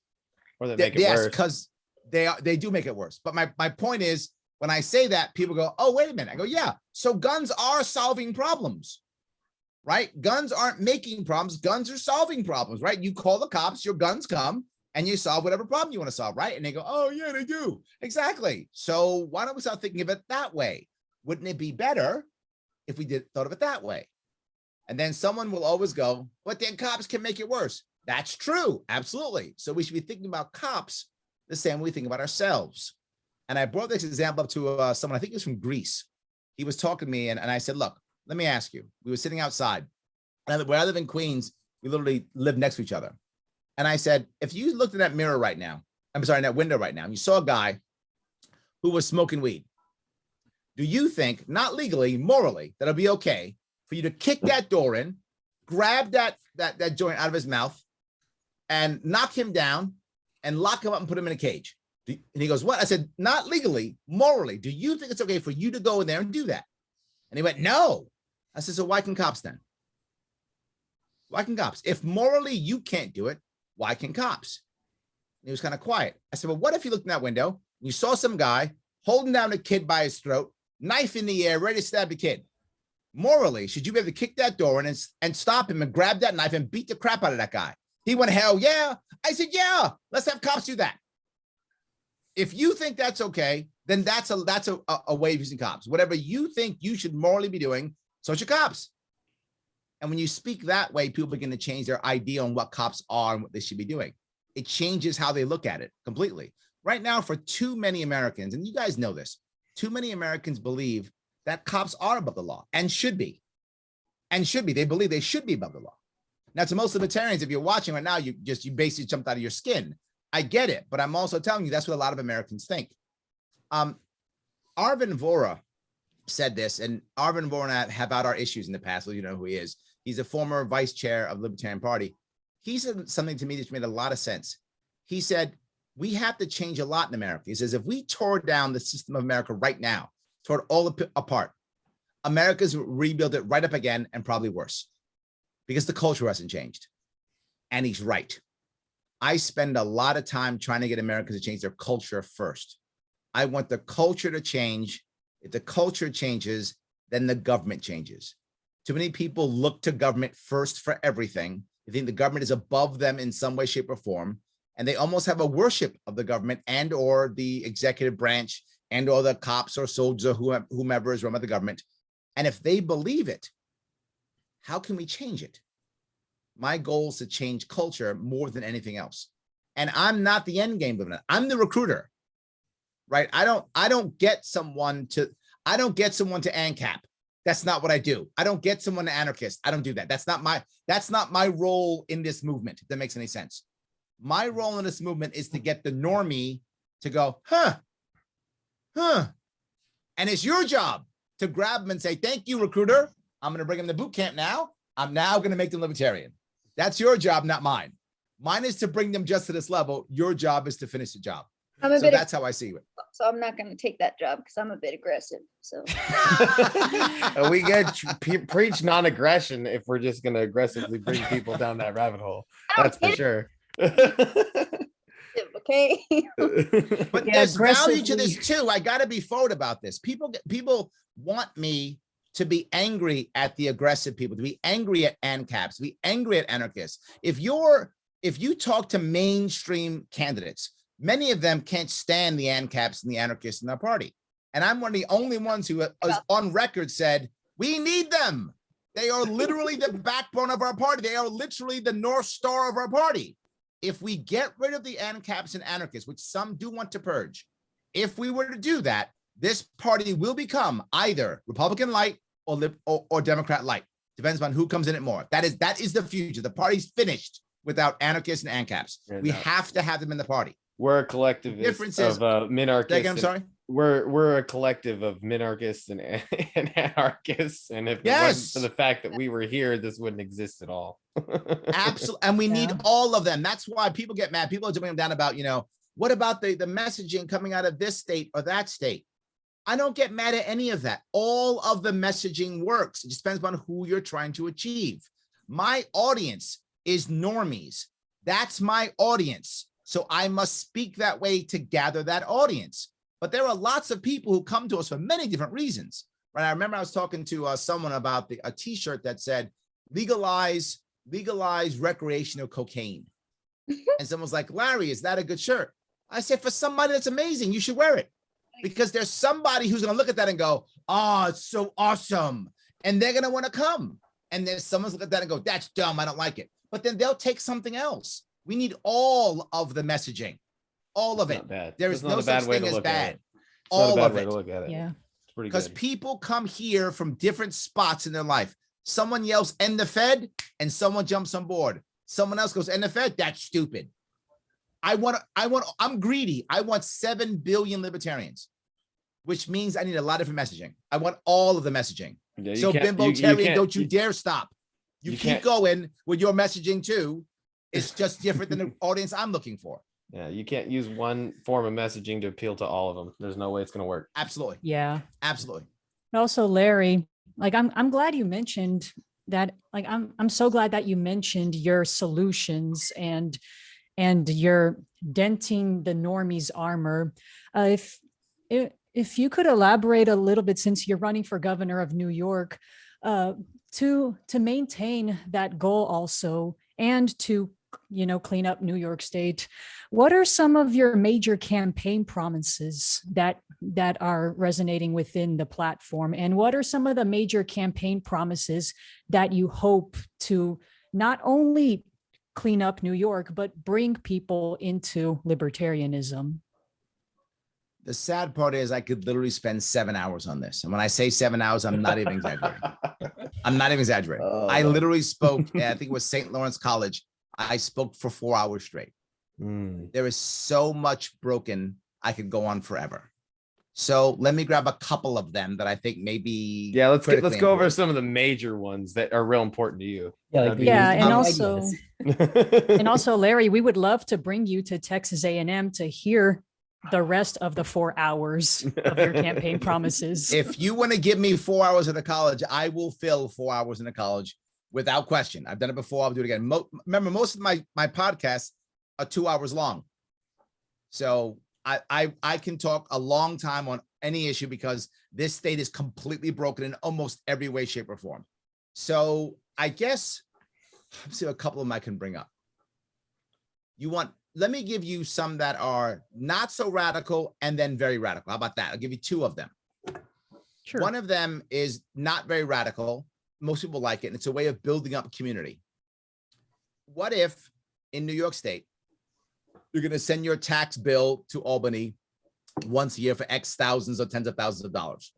Or they make it worse. Yes, because they do make it worse. But my point is, when I say that, people go, oh, wait a minute. I go, yeah. So guns are solving problems, right? Guns aren't making problems. Guns are solving problems, right? You call the cops, your guns come, and you solve whatever problem you want to solve, right? And they go, oh, yeah, they do. Exactly. So why don't we start thinking of it that way? Wouldn't it be better if we thought of it that way? And then someone will always go, but then cops can make it worse. That's true. Absolutely. So we should be thinking about cops the same way we think about ourselves. And I brought this example up to someone, I think it was from Greece. He was talking to me and I said, look, let me ask you. We were sitting outside. And where I live in Queens, we literally live next to each other. And I said, if you looked in that mirror right now, I'm sorry, in that window right now, and you saw a guy who was smoking weed, do you think, not legally, morally, that it'll be okay for you to kick that door in, grab that joint out of his mouth, and knock him down and lock him up and put him in a cage? And he goes, what? I said, not legally, morally, do you think it's okay for you to go in there and do that? And he went, no. I said, so why can cops then? Why can cops? If morally you can't do it, why can cops? And he was kind of quiet. I said, well, what if you looked in that window and you saw some guy holding down a kid by his throat, knife in the air, ready to stab the kid? Morally, should you be able to kick that door in and stop him and grab that knife and beat the crap out of that guy? He went, hell yeah. I said, yeah, let's have cops do that. If you think that's okay, then that's a way of using cops. Whatever you think you should morally be doing, so should cops. And when you speak that way, people begin to change their idea on what cops are and what they should be doing. It changes how they look at it completely. Right now, for too many Americans, and you guys know this, too many Americans believe that cops are above the law and should be. And should be. They believe they should be above the law. Now, to most libertarians, if you're watching right now, you basically jumped out of your skin. I get it, but I'm also telling you that's what a lot of Americans think. Arvin Vohra said this, and Arvin Vohra and I have had our issues in the past. Well, you know who he is. He's a former vice chair of the Libertarian Party. He said something to me that made a lot of sense. He said, we have to change a lot in America. He says, if we tore down the system of America right now, tore it all apart, America's rebuild it right up again and probably worse because the culture hasn't changed. And he's right. I spend a lot of time trying to get Americans to change their culture first. I want the culture to change. If the culture changes, then the government changes. Too many people look to government first for everything. They think the government is above them in some way, shape, or form. And they almost have a worship of the government and or the executive branch and or the cops or soldiers or whomever is run by the government. And if they believe it, how can we change it? My goal is to change culture more than anything else. And I'm not the end game of it. I'm the recruiter, right? I don't get someone to ANCAP. That's not what I do. I don't get someone to anarchist. I don't do that. That's not my role in this movement, if that makes any sense. My role in this movement is to get the normie to go, huh. And it's your job to grab them and say, thank you, recruiter. I'm going to bring them to boot camp now. I'm now going to make them libertarian. That's your job, not mine. Mine is to bring them just to this level. Your job is to finish the job. So that's how I see it. So I'm not going to take that job because I'm a bit aggressive. So we get preach non-aggression if we're just going to aggressively bring people down that rabbit hole. That's for sure. Okay. But there's value to this too. I got to be forward about this. People want me to be angry at the aggressive people, to be angry at ANCAPs, to be angry at anarchists. If you talk to mainstream candidates, many of them can't stand the ANCAPs and the anarchists in their party. And I'm one of the only ones who has on record said, we need them. They are literally the backbone of our party. They are literally the North Star of our party. If we get rid of the ANCAPs and anarchists, which some do want to purge, if we were to do that, this party will become either Republican light or Democrat light. Depends on who comes in it more. That is the future. The party's finished without anarchists and ANCAPs. We have to have them in the party. We're a collective of minarchists. I'm sorry. We're a collective of minarchists and anarchists. And if it wasn't for the fact that we were here, this wouldn't exist at all. Absolutely. And we need all of them. That's why people get mad. People are jumping them down about, what about the messaging coming out of this state or that state? I don't get mad at any of that. All of the messaging works. It just depends on who you're trying to achieve. My audience is normies. That's my audience. So I must speak that way to gather that audience. But there are lots of people who come to us for many different reasons. Right? I remember I was talking to someone about a t-shirt that said, legalize recreational cocaine. And someone was like, Larry, is that a good shirt? I said, for somebody that's amazing, you should wear it. because there's somebody who's going to look at that and go, oh, it's so awesome. And they're going to want to come. And then someone's look at that and go, that's dumb. I don't like it. But then they'll take something else. We need all of the messaging, all of It's it. not bad. There It's is not no a bad such way thing to as look at bad. it. It's not a All bad of way it. to look at it. Yeah. It's pretty Because good. people come here from different spots in their life. Someone yells, end the Fed, and someone jumps on board. Someone else goes, end the Fed, that's stupid. I'm greedy. I want 7 billion libertarians, which means I need a lot of different messaging. I want all of the messaging. Yeah, you So can't- Bimbotarian, can't- don't you dare stop. You you keep can't- going with your messaging too. It's just different than the audience I'm looking for. Yeah, you can't use one form of messaging to appeal to all of them. There's no way it's going to work. Absolutely. Yeah. Absolutely. And also, Larry, like I'm glad you mentioned that. Like I'm so glad that you mentioned your solutions and you're denting the normies armor. If you could elaborate a little bit, since you're running for governor of New York, to maintain that goal also, and to clean up New York State, what are some of your major campaign promises that are resonating within the platform, and what are some of the major campaign promises that you hope to not only clean up New York, but bring people into libertarianism? The sad part is I could literally spend 7 hours on this. And when I say 7 hours, I'm not even exaggerating. I'm not even exaggerating. I Oh. literally spoke, I think it was St. Lawrence College. I spoke for 4 hours straight. Mm. There is so much broken. I could go on forever. So let me grab a couple of them that I think maybe. Yeah, let's go critically over important. some of the major ones that are real important to you. Yeah, That'd be Yeah, easy. and ideas. and also, Larry, we would love to bring you to Texas A&M to hear the rest of the 4 hours of your campaign promises. If you want to give me 4 hours at the college, I will fill 4 hours in the college without question. I've done it before. I'll do it again. Remember, most of my podcasts are 2 hours long. So I can talk a long time on any issue because this state is completely broken in almost every way, shape, or form. So I guess, let's see a couple of them I can bring up. Let me give you some that are not so radical and then very radical. How about that? I'll give you 2 of them. Sure. One of them is not very radical. Most people like it. And it's a way of building up community. What if in New York State, you're going to send your tax bill to Albany once a year for X thousands or tens of thousands of dollars?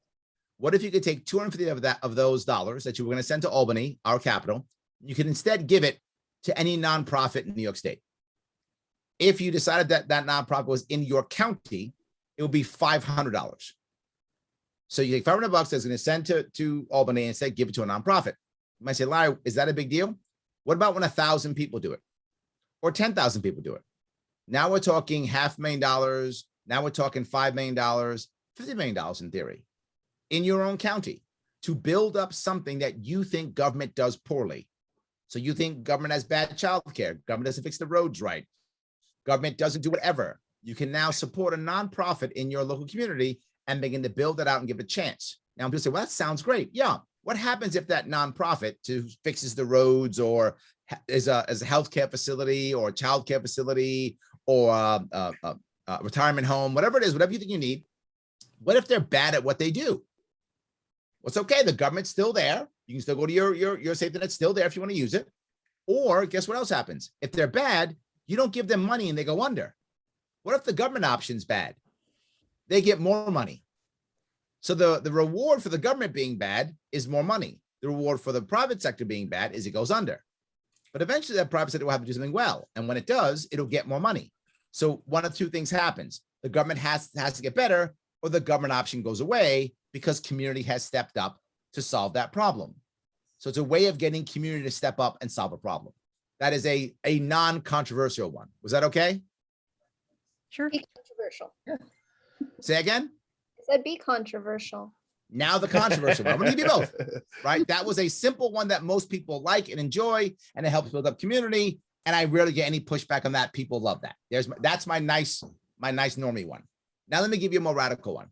What if you could take 250 of those dollars that you were going to send to Albany, our capital, you could instead give it to any nonprofit in New York State? If you decided that that nonprofit was in your county, it would be $500. So you take $500 that's going to send to Albany and say, give it to a nonprofit. You might say, Larry, is that a big deal? What about when 1,000 people do it? Or 10,000 people do it? Now we're talking $500,000. Now we're talking $5 million, $50 million in theory, in your own county, to build up something that you think government does poorly. So you think government has bad childcare, government doesn't fix the roads right, government doesn't do whatever. You can now support a nonprofit in your local community and begin to build that out and give it a chance. Now people say, well, that sounds great. Yeah. What happens if that nonprofit fixes the roads or is a healthcare facility or a childcare facility or a retirement home, whatever it is, whatever you think you need? What if they're bad at what they do? Well, it's okay. The government's still there. You can still go to your safety net's still there if you want to use it. Or guess what else happens? If they're bad, you don't give them money and they go under. What if the government option's bad? They get more money. So the reward for the government being bad is more money. The reward for the private sector being bad is it goes under. But eventually that private sector will have to do something well. And when it does, it'll get more money. So one of 2 things happens. The government has to get better, or the government option goes away because community has stepped up to solve that problem. So it's a way of getting community to step up and solve a problem. That is a non-controversial one. Was that okay? Sure. Be controversial. Say again? I said be controversial. Now the controversial one. I'm going to give you both, right? That was a simple one that most people like and enjoy, and it helps build up community. And I rarely get any pushback on that. People love that. That's my nice normie one. Now let me give you a more radical one.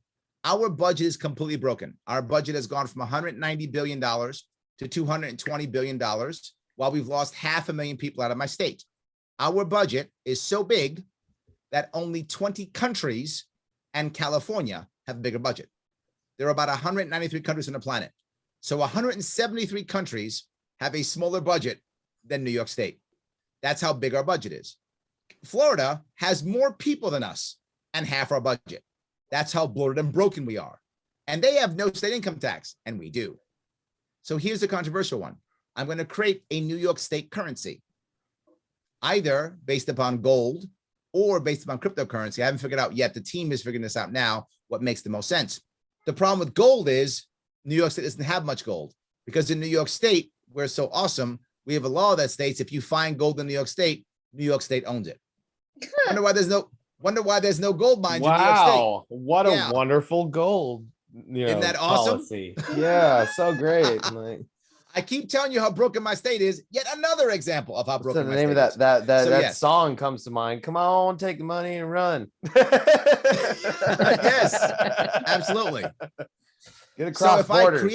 Our budget is completely broken. Our budget has gone from $190 billion to $220 billion, while we've lost 500,000 people out of my state. Our budget is so big that only 20 countries and California have a bigger budget. There are about 193 countries on the planet. So 173 countries have a smaller budget than New York State. That's how big our budget is. Florida has more people than us and half our budget. That's how bloated and broken we are. And they have no state income tax, and we do. So here's the controversial one. I'm going to create a New York State currency, either based upon gold or based upon cryptocurrency. I haven't figured out yet. The team is figuring this out now, what makes the most sense. The problem with gold is New York State doesn't have much gold, because in New York State, we're so awesome. We have a law that states if you find gold in New York State owns it. Wonder why there's no gold mines in New York State. Wow, what a wonderful gold, Isn't that awesome? policy. Yeah, so great. Like, I keep telling you how broken my state is. Yet another example of how so broken the my name state of is. that So, that yes. song comes to mind. Come on, take the money and run. Yes, absolutely. Get So across if I borders.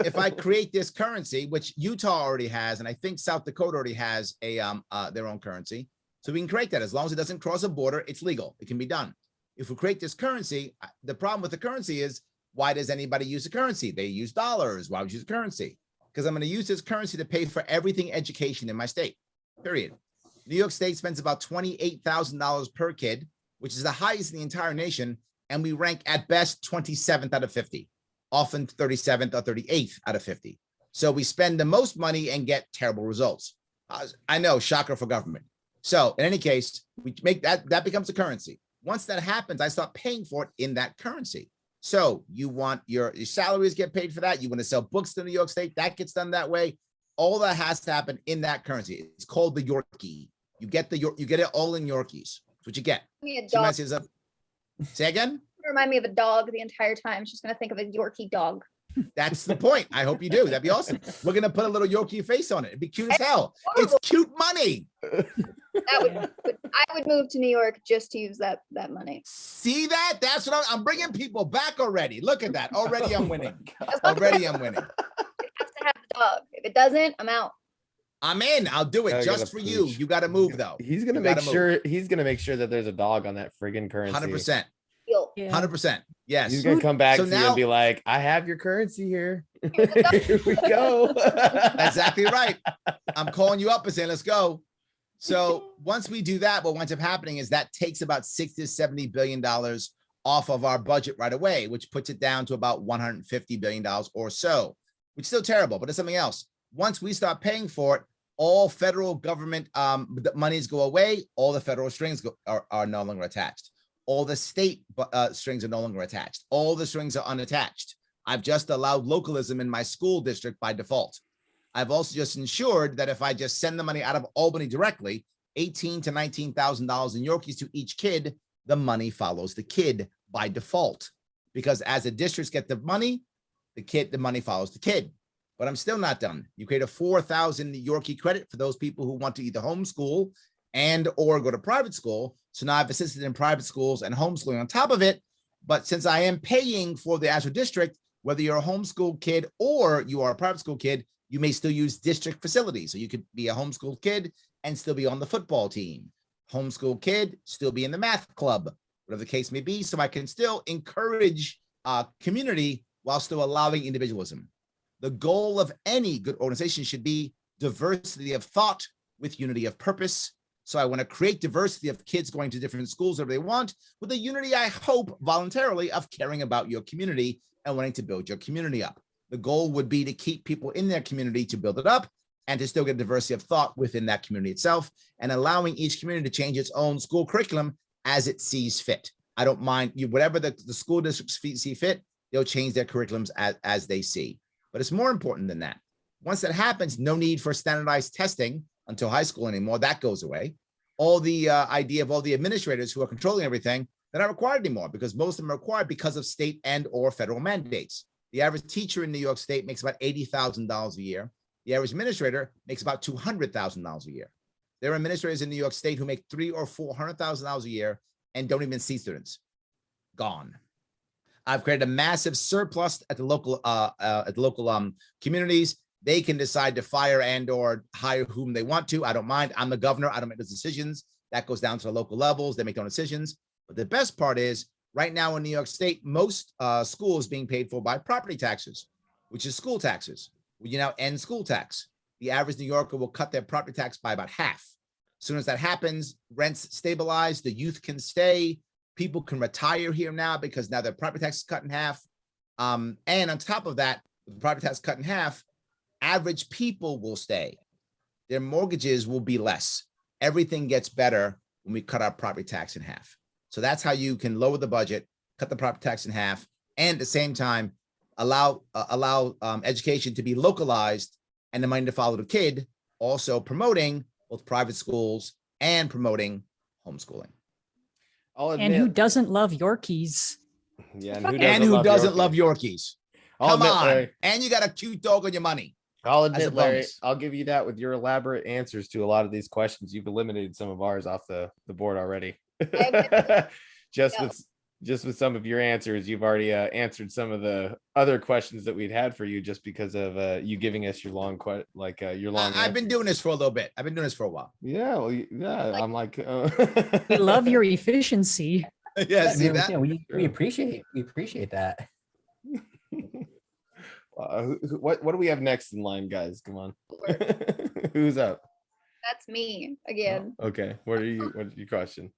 if I create this currency, which Utah already has, and I think South Dakota already has their own currency, so we can create that as long as it doesn't cross a border. It's legal. It can be done. If we create this currency, the problem with the currency is, why does anybody use the currency? They use dollars. Why would you use currency? Because I'm going to use this currency to pay for everything education in my state. Period. New York State spends about $28,000 per kid, which is the highest in the entire nation, and we rank at best 27th out of 50. Often 37th or 38th out of 50. So we spend the most money and get terrible results. I know, shocker for government. So in any case, we make that becomes a currency. Once that happens, I start paying for it in that currency. So you want your salaries get paid for that. You want to sell books to New York State, that gets done that way. All that has to happen in that currency. It's called the Yorkie. You get it all in Yorkies. That's what you get. Me a So you might dog. say again? Remind me of a dog the entire time. She's gonna think of a Yorkie dog. That's the point. I hope you do. That'd be awesome. We're gonna put a little Yorkie face on it. It'd be cute as hell. It's cute money. That would I would move to New York just to use that money. See that? That's what I'm bringing people back already. Look at that. Already I'm winning. As long as Already I'm winning. it has to have the dog. If it doesn't, I'm out. I'm in. I'll do it I just gotta for you. push. You got to move though. He's gonna You make gotta move. sure that there's a dog on that friggin' currency. 100%. Deal. Yeah. 100%. Yes. He's gonna come back So to you now- and be like, I have your currency here. Here's the dog. Here we go. Exactly right. I'm calling you up and saying, let's go. So once we do that, what winds up happening is that takes about 60 to 70 billion dollars off of our budget right away, which puts it down to about 150 billion dollars or so, which is still terrible, but it's something else. Once we start paying for it, all federal government monies go away. All the federal strings are no longer attached. All the state strings are no longer attached. All the strings are unattached. I've just allowed localism in my school district by default. I've also just ensured that if I just send the money out of Albany directly, $18,000 to $19,000 in Yorkies to each kid, the money follows the kid by default. Because as the districts get the money, the money follows the kid. But I'm still not done. You create a 4,000 Yorkie credit for those people who want to either homeschool and or go to private school. So now I've assisted in private schools and homeschooling on top of it. But since I am paying for the actual district, whether you're a homeschool kid or you are a private school kid, you may still use district facilities. So you could be a homeschool kid and still be on the football team. Homeschool kid, still be in the math club, whatever the case may be. So I can still encourage community while still allowing individualism. The goal of any good organization should be diversity of thought with unity of purpose. So I want to create diversity of kids going to different schools if they want, with a unity, I hope, voluntarily, of caring about your community and wanting to build your community up. The goal would be to keep people in their community to build it up and to still get diversity of thought within that community itself, and allowing each community to change its own school curriculum as it sees fit. I don't mind whatever the school districts see fit, they'll change their curriculums as they see. But it's more important than that. Once that happens, no need for standardized testing until high school anymore. That goes away. All the idea of all the administrators who are controlling everything, they're not required anymore, because most of them are required because of state and or federal mandates. The average teacher in New York State makes about $80,000 a year. The average administrator makes about $200,000 a year. There are administrators in New York State who make $300,000 or $400,000 a year and don't even see students. Gone. I've created a massive surplus at the local communities. They can decide to fire and or hire whom they want to. I don't mind. I'm the governor. I don't make those decisions. That goes down to the local levels. They make their own decisions. But the best part is Right now in New York State, most schools being paid for by property taxes, which is school taxes. When you now end school tax, the average New Yorker will cut their property tax by about half. As soon as that happens, rents stabilize, the youth can stay, people can retire here now because now their property tax is cut in half. And on top of that, with the property tax cut in half, average people will stay. Their mortgages will be less. Everything gets better when we cut our property tax in half. So that's how you can lower the budget, cut the property tax in half, and at the same time, allow education to be localized and the money to follow the kid, also promoting both private schools and promoting homeschooling. I'll And who admit, doesn't love Yorkies? yeah, And who doesn't love Yorkies? Yorkies? I'll Come admit, on. Larry, And you got a cute dog on your money. I'll as a admit, Larry, bonus. I'll give you that with your elaborate answers to a lot of these questions. You've eliminated some of ours off the board already. Just with some of your answers, you've already answered some of the other questions that we'd had for you just because of you giving us your long your long. I've been answers. doing this for a little bit. I've been doing this for a while. Yeah, well, yeah. I'm like, We love your efficiency. Yeah, see You know, that? we appreciate that. What do we have next in line, guys? Come on. Who's up? That's me again. Okay. What is your question?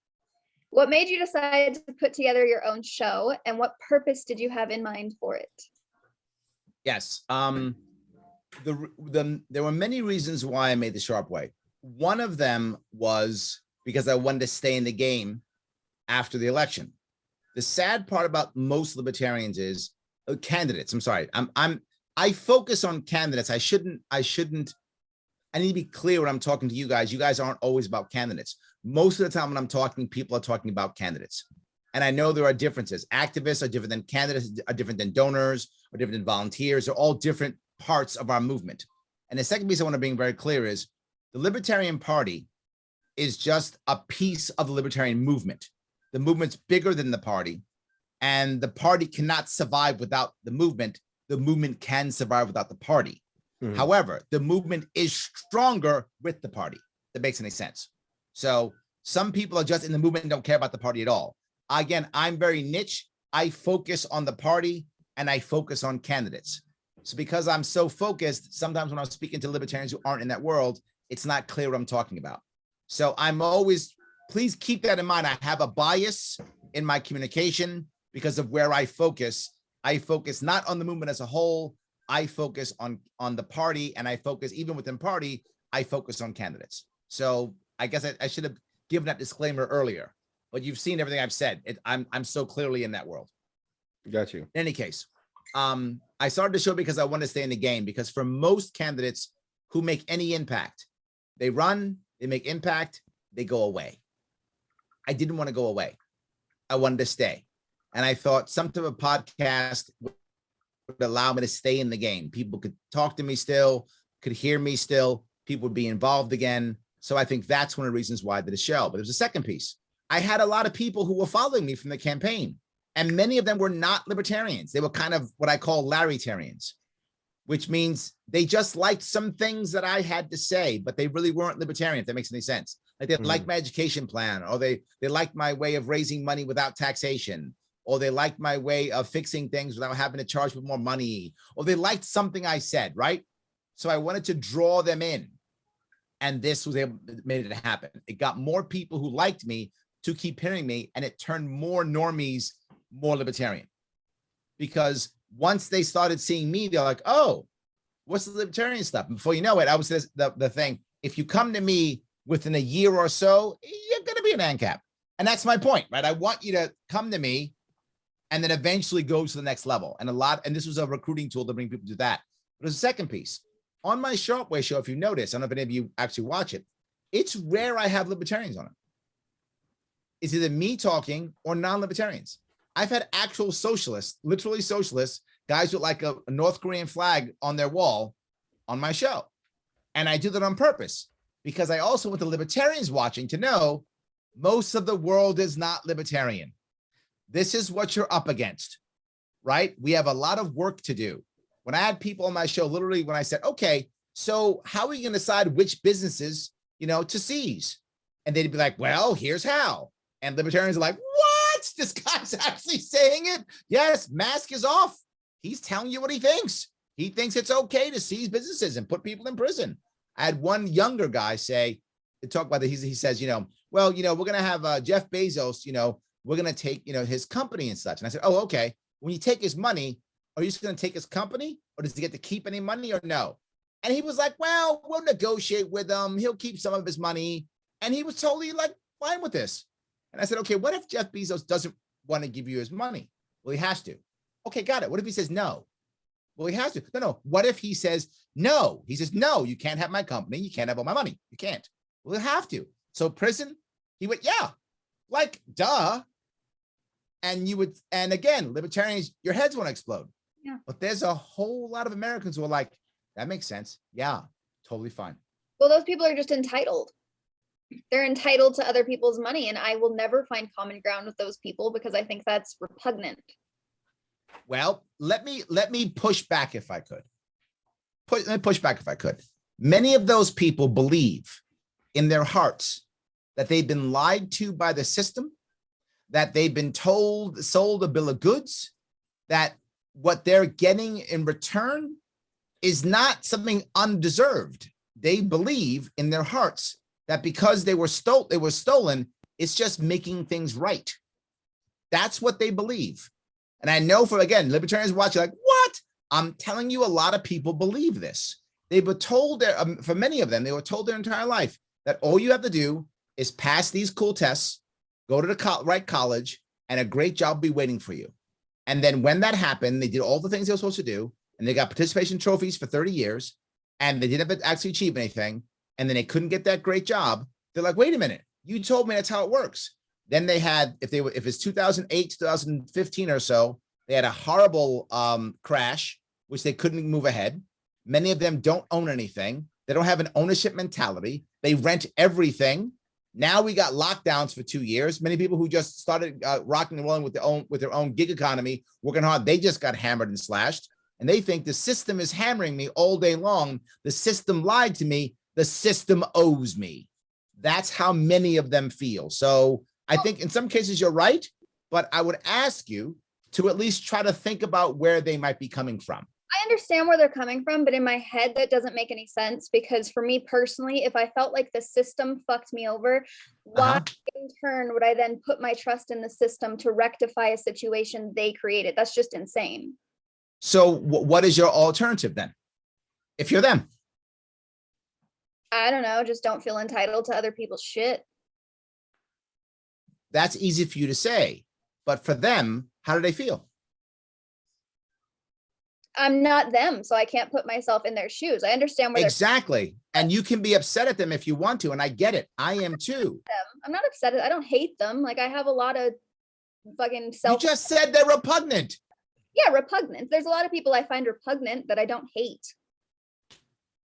What made you decide to put together your own show, and what purpose did you have in mind for it? Yes. There were many reasons why I made the Sharpe way. One of them was because I wanted to stay in the game after the election. The sad part about most libertarians is candidates. I'm sorry. I focus on candidates. I need to be clear when I'm talking to you guys. You guys aren't always about candidates. Most of the time when I'm talking, people are talking about candidates. And I know there are differences. Activists are different than candidates, are different than donors, are different than volunteers. They're all different parts of our movement. And the second piece I want to bring very clear is the Libertarian Party is just a piece of the libertarian movement. The movement's bigger than the party, and the party cannot survive without the movement. The movement can survive without the party. Mhm. However, the movement is stronger with the party. That makes any sense. So some people are just in the movement and don't care about the party at all. Again, I'm very niche. I focus on the party and I focus on candidates. So because I'm so focused, sometimes when I'm speaking to libertarians who aren't in that world, it's not clear what I'm talking about. So I'm always, please keep that in mind. I have a bias in my communication because of where I focus. I focus not on the movement as a whole. I focus on the party, and I focus even within party, I focus on candidates. So I guess I should have given that disclaimer earlier, but you've seen everything I've said. I'm so clearly in that world. Got you. In any case, I started the show because I want to stay in the game, because for most candidates who make any impact, they run, they make impact, they go away. I didn't want to go away. I wanted to stay. And I thought some type of podcast would allow me to stay in the game. People could talk to me still, could hear me still, people would be involved again. So I think that's one of the reasons why I did a show. But there's a second piece. I had a lot of people who were following me from the campaign, and many of them were not libertarians. They were kind of what I call Larrytarians, which means they just liked some things that I had to say, but they really weren't libertarian, if that makes any sense. Like they liked my education plan, or they liked my way of raising money without taxation, or they liked my way of fixing things without having to charge with more money, or they liked something I said, right? So I wanted to draw them in, and this was able, made it happen. It got more people who liked me to keep hearing me, and it turned more normies more libertarian. Because once they started seeing me, they're like, oh, what's the libertarian stuff? And before you know it, I was the thing, if you come to me within a year or so, you're going to be an ANCAP. And that's my point, right? I want you to come to me and then eventually go to the next level. And this was a recruiting tool to bring people to that. But there's a second piece. On my Sharpe Way show, if you notice, I don't know if any of you actually watch it, it's rare I have libertarians on it. It's either me talking or non-libertarians. I've had actual socialists, literally socialists, guys with like a North Korean flag on their wall on my show. And I do that on purpose because I also want the libertarians watching to know most of the world is not libertarian. This is what you're up against, right? We have a lot of work to do. When I had people on my show, literally when I said, okay, so how are you going to decide which businesses, to seize? And they'd be like, well, here's how. And libertarians are like, what? This guy's actually saying it. Yes, mask is off. He's telling you what he thinks. He thinks it's okay to seize businesses and put people in prison. I had one younger guy say, talk about that. He says, well, we're going to have Jeff Bezos, we're going to take, his company and such. And I said, oh, okay. When you take his money, are you just going to take his company, or does he get to keep any money or no? And he was like, well, we'll negotiate with him. He'll keep some of his money. And he was totally like, fine with this. And I said, okay, what if Jeff Bezos doesn't want to give you his money? Well, he has to. Okay, got it. What if he says no? Well, he has to. No. What if he says no? He says, no, you can't have my company. You can't have all my money. You can't. Well, he'll have to. So prison, he went, yeah, like, duh. And and again, libertarians, your heads won't explode. Yeah. But there's a whole lot of Americans who are like, that makes sense. Yeah, totally fine. Well, those people are just entitled. They're entitled to other people's money, and I will never find common ground with those people because I think that's repugnant. Well, let me push back if I could. Let me push back if I could. Many of those people believe in their hearts that they've been lied to by the system, that they've been sold a bill of goods, that what they're getting in return is not something undeserved. They believe in their hearts that because they were stolen, it's just making things right. That's what they believe. And I know again, libertarians watching like, what? I'm telling you, a lot of people believe this. They were told, for many of them, they were told their entire life that all you have to do is pass these cool tests, go to the right college, and a great job will be waiting for you. And then when that happened, they did all the things they were supposed to do, and they got participation trophies for 30 years, and they didn't actually achieve anything, and then they couldn't get that great job. They're like, wait a minute, you told me that's how it works. Then they had, if it's 2008, 2015 or so, they had a horrible crash, which they couldn't move ahead. Many of them don't own anything. They don't have an ownership mentality. They rent everything. Now we got lockdowns for 2 years. Many people who just started rocking and rolling with their own gig economy, working hard, they just got hammered and slashed. And they think the system is hammering me all day long. The system lied to me. The system owes me. That's how many of them feel. So I think in some cases you're right, but I would ask you to at least try to think about where they might be coming from. I understand where they're coming from, but in my head, that doesn't make any sense because for me personally, if I felt like the system fucked me over, why in turn would I then put my trust in the system to rectify a situation they created? That's just insane. So what is your alternative then? If you're them? I don't know, just don't feel entitled to other people's shit. That's easy for you to say, but for them, how do they feel? I'm not them, so I can't put myself in their shoes. I understand where exactly. And you can be upset at them if you want to, and I get it. I am too. I'm not upset. I don't hate them. Like I have a lot of fucking You just said they're repugnant. Yeah, repugnant. There's a lot of people I find repugnant that I don't hate.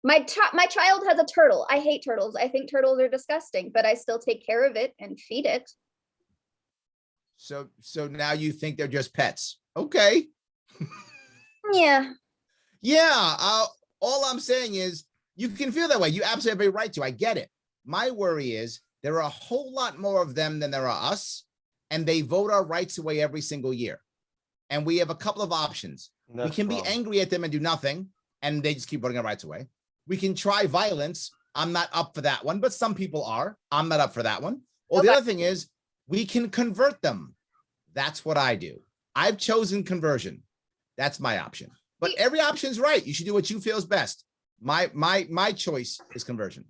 My child has a turtle. I hate turtles. I think turtles are disgusting, but I still take care of it and feed it. So now you think they're just pets. Okay. Yeah. Yeah. All I'm saying is you can feel that way. You absolutely have every right to. I get it. My worry is there are a whole lot more of them than there are us, and they vote our rights away every single year. And we have a couple of options. We can be angry at them and do nothing, and they just keep voting our rights away. We can try violence. I'm not up for that one, but some people are. I'm not up for that one. Or the other thing is we can convert them. That's what I do. I've chosen conversion. That's my option. But every option is right. You should do what you feel is best. My choice is conversion.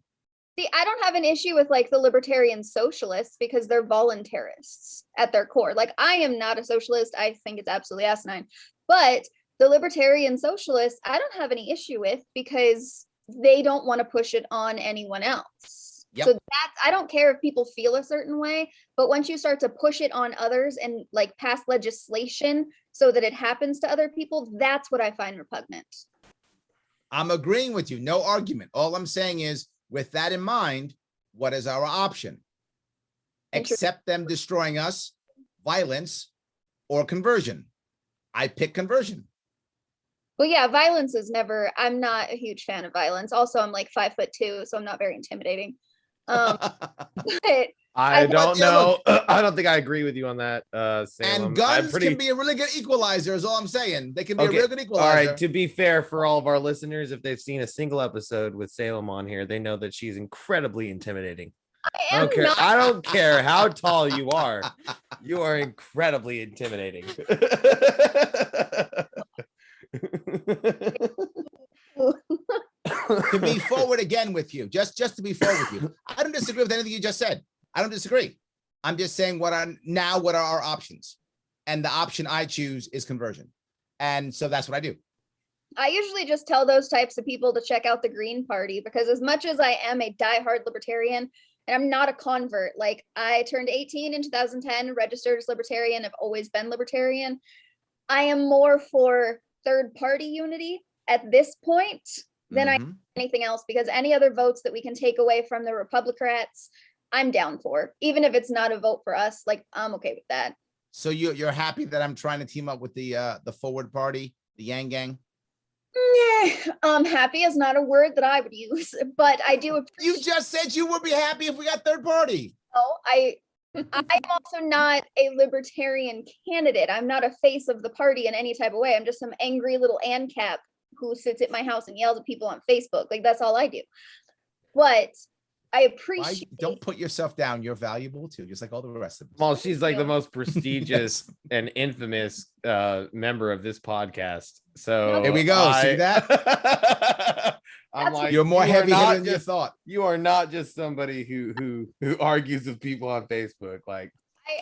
See, I don't have an issue with like the libertarian socialists because they're voluntarists at their core. Like I am not a socialist. I think it's absolutely asinine. But the libertarian socialists, I don't have any issue with because they don't want to push it on anyone else. Yep. So I don't care if people feel a certain way, but once you start to push it on others and like pass legislation so that it happens to other people, that's what I find repugnant. I'm agreeing with you. No argument. All I'm saying is with that in mind, what is our option? Accept them destroying us, violence, or conversion. I pick conversion. Well, yeah, violence is never, I'm not a huge fan of violence. Also, I'm like 5'2", so I'm not very intimidating. But I don't yeah, know. look. I don't think I agree with you on that, Salem. And I'm guns pretty... can be a really good equalizer, is all I'm saying. They can be Okay. a real good All equalizer. right. To be fair, for all of our listeners, if they've seen a single episode with Salem on here, they know that she's incredibly intimidating. I am not. I don't care how tall you are. You are incredibly intimidating. To be forward again with you, just to be forward with you. I don't disagree with anything you just said. I don't disagree. I'm just saying what are our options? And the option I choose is conversion. And so that's what I do. I usually just tell those types of people to check out the Green Party, because as much as I am a diehard libertarian, and I'm not a convert, like I turned 18 in 2010, registered as libertarian, I've always been libertarian. I am more for third party unity at this point than I am anything else, because any other votes that we can take away from the Republicrats, I'm down for. Even if it's not a vote for us, like I'm okay with that. So you're happy that I'm trying to team up with the forward party, the Yang Gang? Happy is not a word that I would use, but I do appreciate. You just said you would be happy if we got third party. Oh, I'm also not a libertarian candidate. I'm not a face of the party in any type of way. I'm just some angry little ANCAP who sits at my house and yells at people on Facebook. Like, that's all I do. But I appreciate. Don't put yourself down. You're valuable too, just like all the rest of us. Well, she's like the most prestigious and infamous member of this podcast. So here we go. See that? I'm like, you're more heavy than you just thought. You are not just somebody who argues with people on Facebook. Like,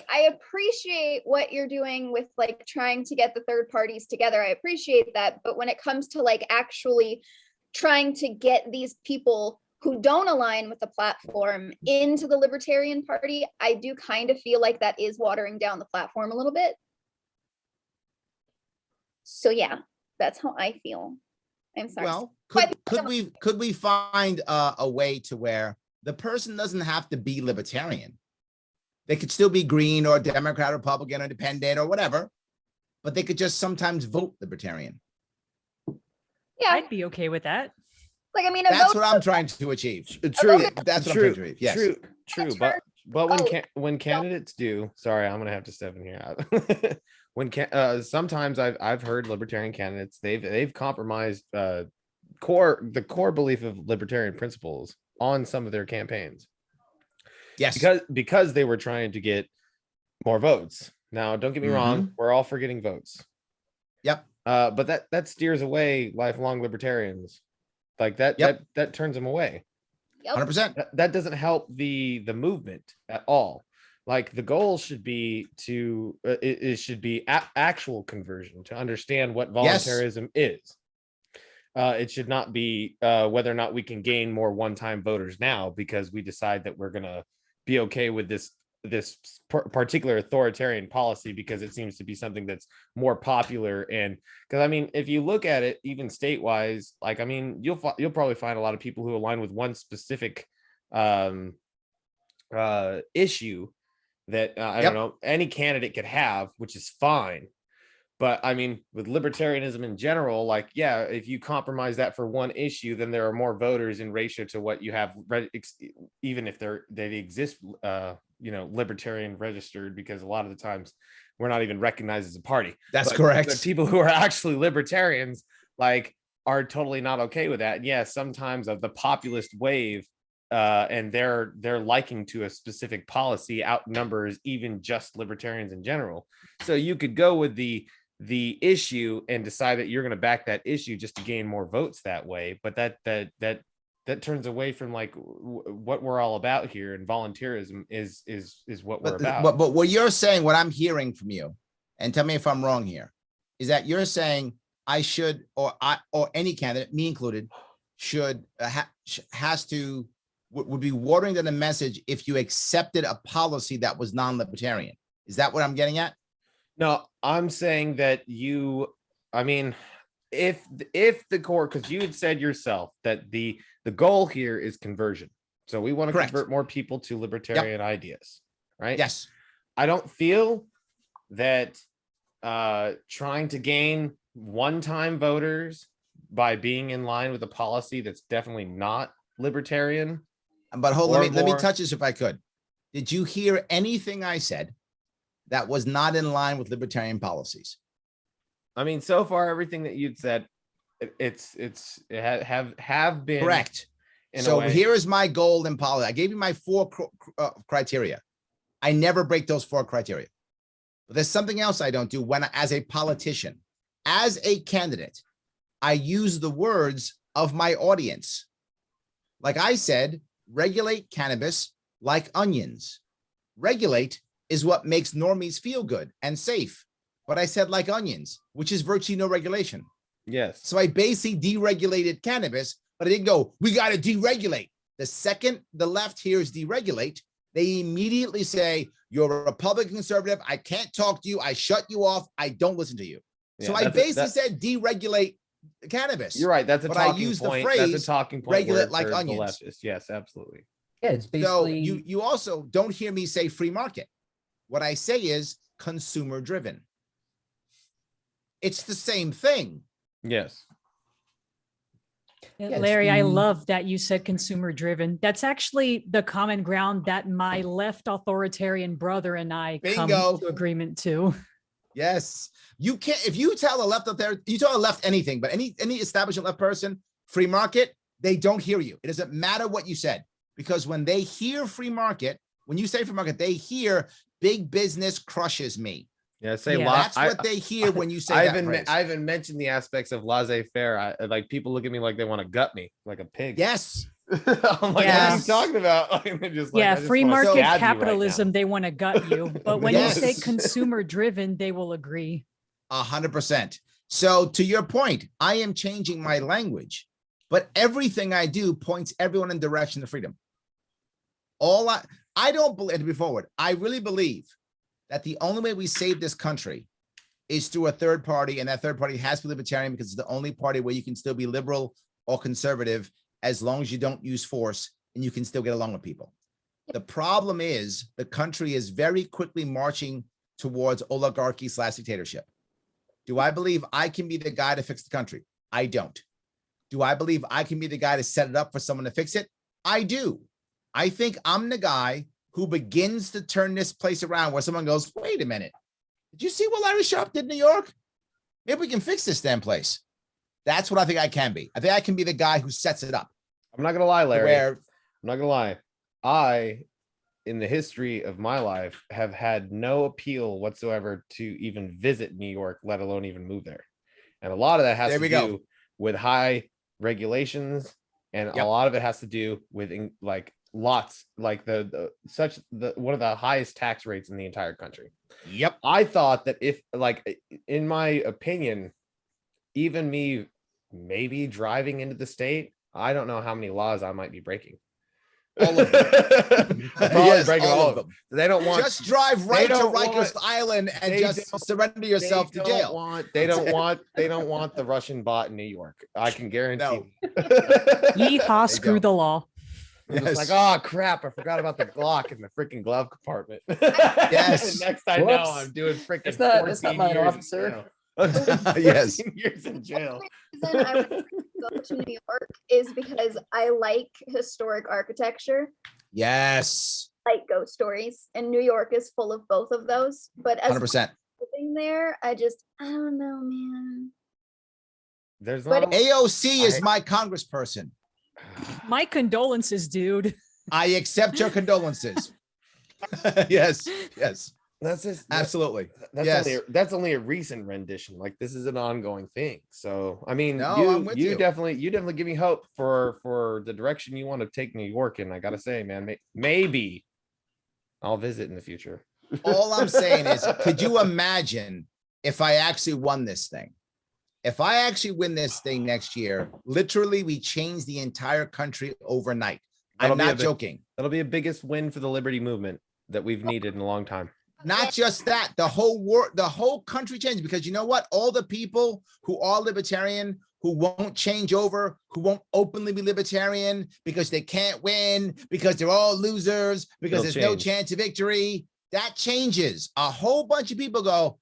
I appreciate what you're doing with like trying to get the third parties together. I appreciate that. But when it comes to like actually trying to get these people who don't align with the platform into the Libertarian Party, I do kind of feel like that is watering down the platform a little bit. So yeah, that's how I feel. I'm sorry. Well, could we find a way to where the person doesn't have to be libertarian? They could still be green or Democrat, Republican, or independent or whatever, but they could just sometimes vote libertarian. Yeah, I'd be okay with that. like I mean, That's what I'm trying to achieve. true, That's what true, I'm trying to achieve. Yes. true. But when candidates do, sorry, I'm gonna have to step in here. Sometimes I've heard libertarian candidates, they've compromised the core belief of libertarian principles on some of their campaigns. Yes. Because they were trying to get more votes. Now, don't get me wrong, we're all for getting votes. Yep. But that steers away lifelong libertarians. Like that turns them away. 100%. That doesn't help the movement at all. Like the goal should be it should be actual conversion, to understand what voluntarism is. It should not be whether or not we can gain more one-time voters now because we decide that we're gonna be okay with this particular authoritarian policy because it seems to be something that's more popular. And because I mean, if you look at it even state-wise, like I mean, you'll probably find a lot of people who align with one specific issue that I don't know, any candidate could have, which is fine. But I mean, with libertarianism in general, like, yeah, if you compromise that for one issue, then there are more voters in ratio to what you have, even if they exist, libertarian registered, because a lot of the times we're not even recognized as a party. That's correct. But people who are actually libertarians, like, are totally not okay with that. And yeah, sometimes of the populist wave, and their liking to a specific policy outnumbers even just libertarians in general. So you could go with the issue and decide that you're going to back that issue just to gain more votes that way, but that turns away from like what we're all about here, and volunteerism is what we're about. But what you're saying, what I'm hearing from you, and tell me if I'm wrong here, is that you're saying I should, or any candidate, me included, would be watering down the message if you accepted a policy that was non-libertarian. Is that what I'm getting at? No, I'm saying that if the core, because you had said yourself that the goal here is conversion. So we want to convert more people to libertarian ideas, right? Yes. I don't feel that trying to gain one-time voters by being in line with a policy that's definitely not libertarian. But let me touch this if I could. Did you hear anything I said that was not in line with libertarian policies? I mean, so far everything that you'd said, have been Correct. in a So way. here is my goal in policy. I gave you my 4 criteria. I never break those 4 criteria. But there's something else I don't do when, as a politician, as a candidate, I use the words of my audience. Like I said, regulate cannabis like onions. Regulate is what makes normies feel good and safe. But I said like onions, which is virtually no regulation. Yes. So I basically deregulated cannabis, but I didn't go, we got to deregulate. The second the left hears deregulate, they immediately say, you're a Republican conservative. I can't talk to you. I shut you off. I don't listen to you. So I basically said deregulate cannabis. You're right. That's a But I talking use the point. phrase, That's a talking point. regulate word like for the onions. leftists. Yes, absolutely. Yeah, it's So basically you also don't hear me say free market. What I say is consumer driven. It's the same thing. Yes. Yeah, it's Larry, I the- love that you said consumer driven. That's actually the common ground that my left authoritarian brother and I come Bingo. to agreement to. Yes. You can't, if you tell a left up there, you tell a left anything, but any establishment left person, free market, they don't hear you. It doesn't matter what you said, because when they hear free market, when you say free market, they hear big business crushes me. Yeah. Say Yeah. lots. That's what they hear when you say I that even phrase. I even mentioned the aspects of laissez-faire. Like people look at me like they want to gut me like a pig. Yes. I'm like, what are you Yes. talking about? Like, they're just like, Yeah, I just free wanna market stab you right now. capitalism, they want to gut you. But when you say Yes. consumer driven, they will agree. 100%. So to your point, I am changing my language, but everything I do points everyone in direction of freedom. I don't believe, to be forward, I really believe that the only way we save this country is through a third party, and that third party has to be libertarian, because it's the only party where you can still be liberal or conservative as long as you don't use force and you can still get along with people. The problem is the country is very quickly marching towards oligarchy / dictatorship. Do I believe I can be the guy to fix the country? I don't. Do I believe I can be the guy to set it up for someone to fix it? I do. I think I'm the guy who begins to turn this place around, where someone goes, wait a minute. Did you see what Larry Sharpe did in New York? Maybe we can fix this damn place. That's what I think I can be. I think I can be the guy who sets it up. I'm not gonna lie, Larry. Where I'm not gonna lie. I, in the history of my life, have had no appeal whatsoever to even visit New York, let alone even move there. And a lot of that has There to we do go. with high regulations, and Yep. a lot of it has to do with like lots, like the one of the highest tax rates in the entire country. Yep. I thought that if, like, in my opinion, even me maybe driving into the state, I don't know how many laws I might be breaking. All of them. Probably Yes, breaking all all of of them. They don't want Just drive right to don't Rikers want- Island and they just don't- surrender yourself to jail. They don't want the Russian bot in New York. I can guarantee. No. Yeehaw, screw don't. the law. It's Yes. like, oh crap, I forgot about the Glock in the freaking glove compartment. Yes. Next I know, Whoops. I'm doing freaking. That's not 14 mine, years in officer. jail. Yes. 14 years in jail. The reason I would go to New York is because I like historic architecture, Yes. like ghost stories, and New York is full of both of those. But as 100%. living there, I don't know, man. There's But not. AOC is I- my congressperson. My condolences, dude. I accept your condolences. Yes. Yes. That's just Absolutely. That's Yes. that's only a recent rendition. Like, this is an ongoing thing. So I mean, No, you I'm with you. definitely give me hope for the direction you want to take New York. And I gotta say, man, maybe I'll visit in the future. All I'm saying is, could you imagine if I actually won this thing? If I actually win this thing next year, literally we change the entire country overnight. That'll I'm be a not big- joking. That'll be the biggest win for the liberty movement that we've needed in a long time. Not just that, the whole world, the whole country changed, because you know what? All the people who are libertarian, who won't change over, who won't openly be libertarian because they can't win, because they're all losers, because They'll there's no change. chance of victory. That changes. A whole bunch of people go,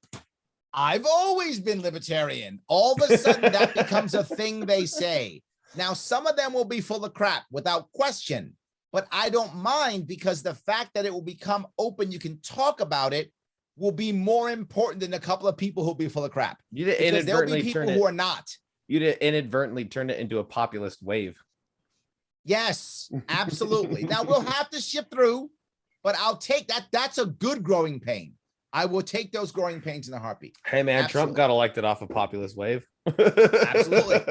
I've always been libertarian. All of a sudden that becomes a thing they say. Now, some of them will be full of crap without question, but I don't mind because the fact that it will become open, you can talk about it, will be more important than a couple of people who'll be full of crap. You Because there'll be inadvertently people turn who it. are not. You inadvertently turned it into a populist wave. Yes, absolutely. Now we'll have to shift through, but I'll take that. That's a good growing pain. I will take those growing pains in a heartbeat. Hey man, Trump Absolutely. got elected off a populist wave. Absolutely.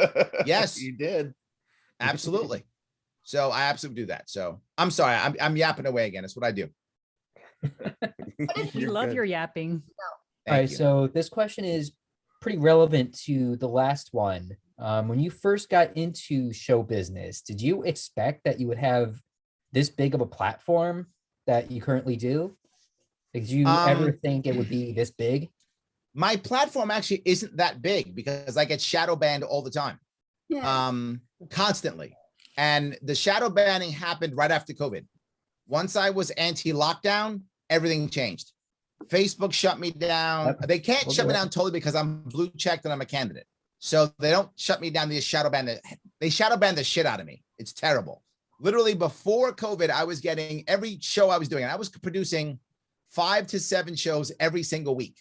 Yes. he did. Absolutely. So I absolutely do that. So I'm sorry. I'm yapping away again. That's what I do. We You're love good. your yapping. All right, Thank you. so this question is pretty relevant to the last one. When you first got into show business, did you expect that you would have this big of a platform that you currently do? Did you ever think it would be this big? My platform actually isn't that big because I get shadow banned all the time, Yeah. constantly. And the shadow banning happened right after COVID. Once I was anti-lockdown, everything changed. Facebook shut me down. Yep. They can't We'll shut do me it. down totally because I'm blue checked and I'm a candidate. So they don't shut me down. They shadow ban they shadow ban the shit out of me. It's terrible. Literally before COVID, I was getting every show I was doing. I was producing 5 to 7 shows every single week.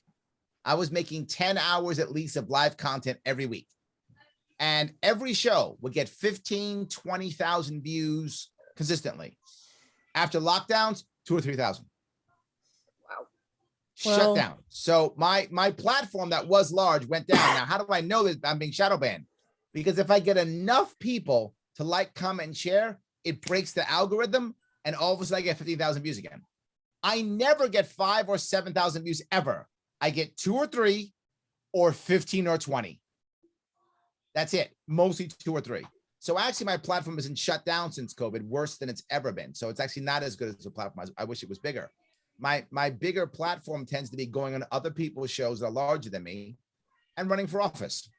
I was making 10 hours at least of live content every week. And every show would get 15, 20,000 views consistently. After lockdowns, 2 or 3,000. Wow. Shut Well- down. So my platform that was large went down. Now, how do I know that I'm being shadow banned? Because if I get enough people to like, comment, and share, it breaks the algorithm, and all of a sudden I get 50,000 views again. I never get 5 or 7,000 views ever. I get 2 or 3 or 15 or 20. That's it. Mostly 2 or 3. So actually my platform isn't shut down since COVID, worse than it's ever been. So it's actually not as good as a platform. I wish it was bigger. My bigger platform tends to be going on other people's shows that are larger than me and running for office.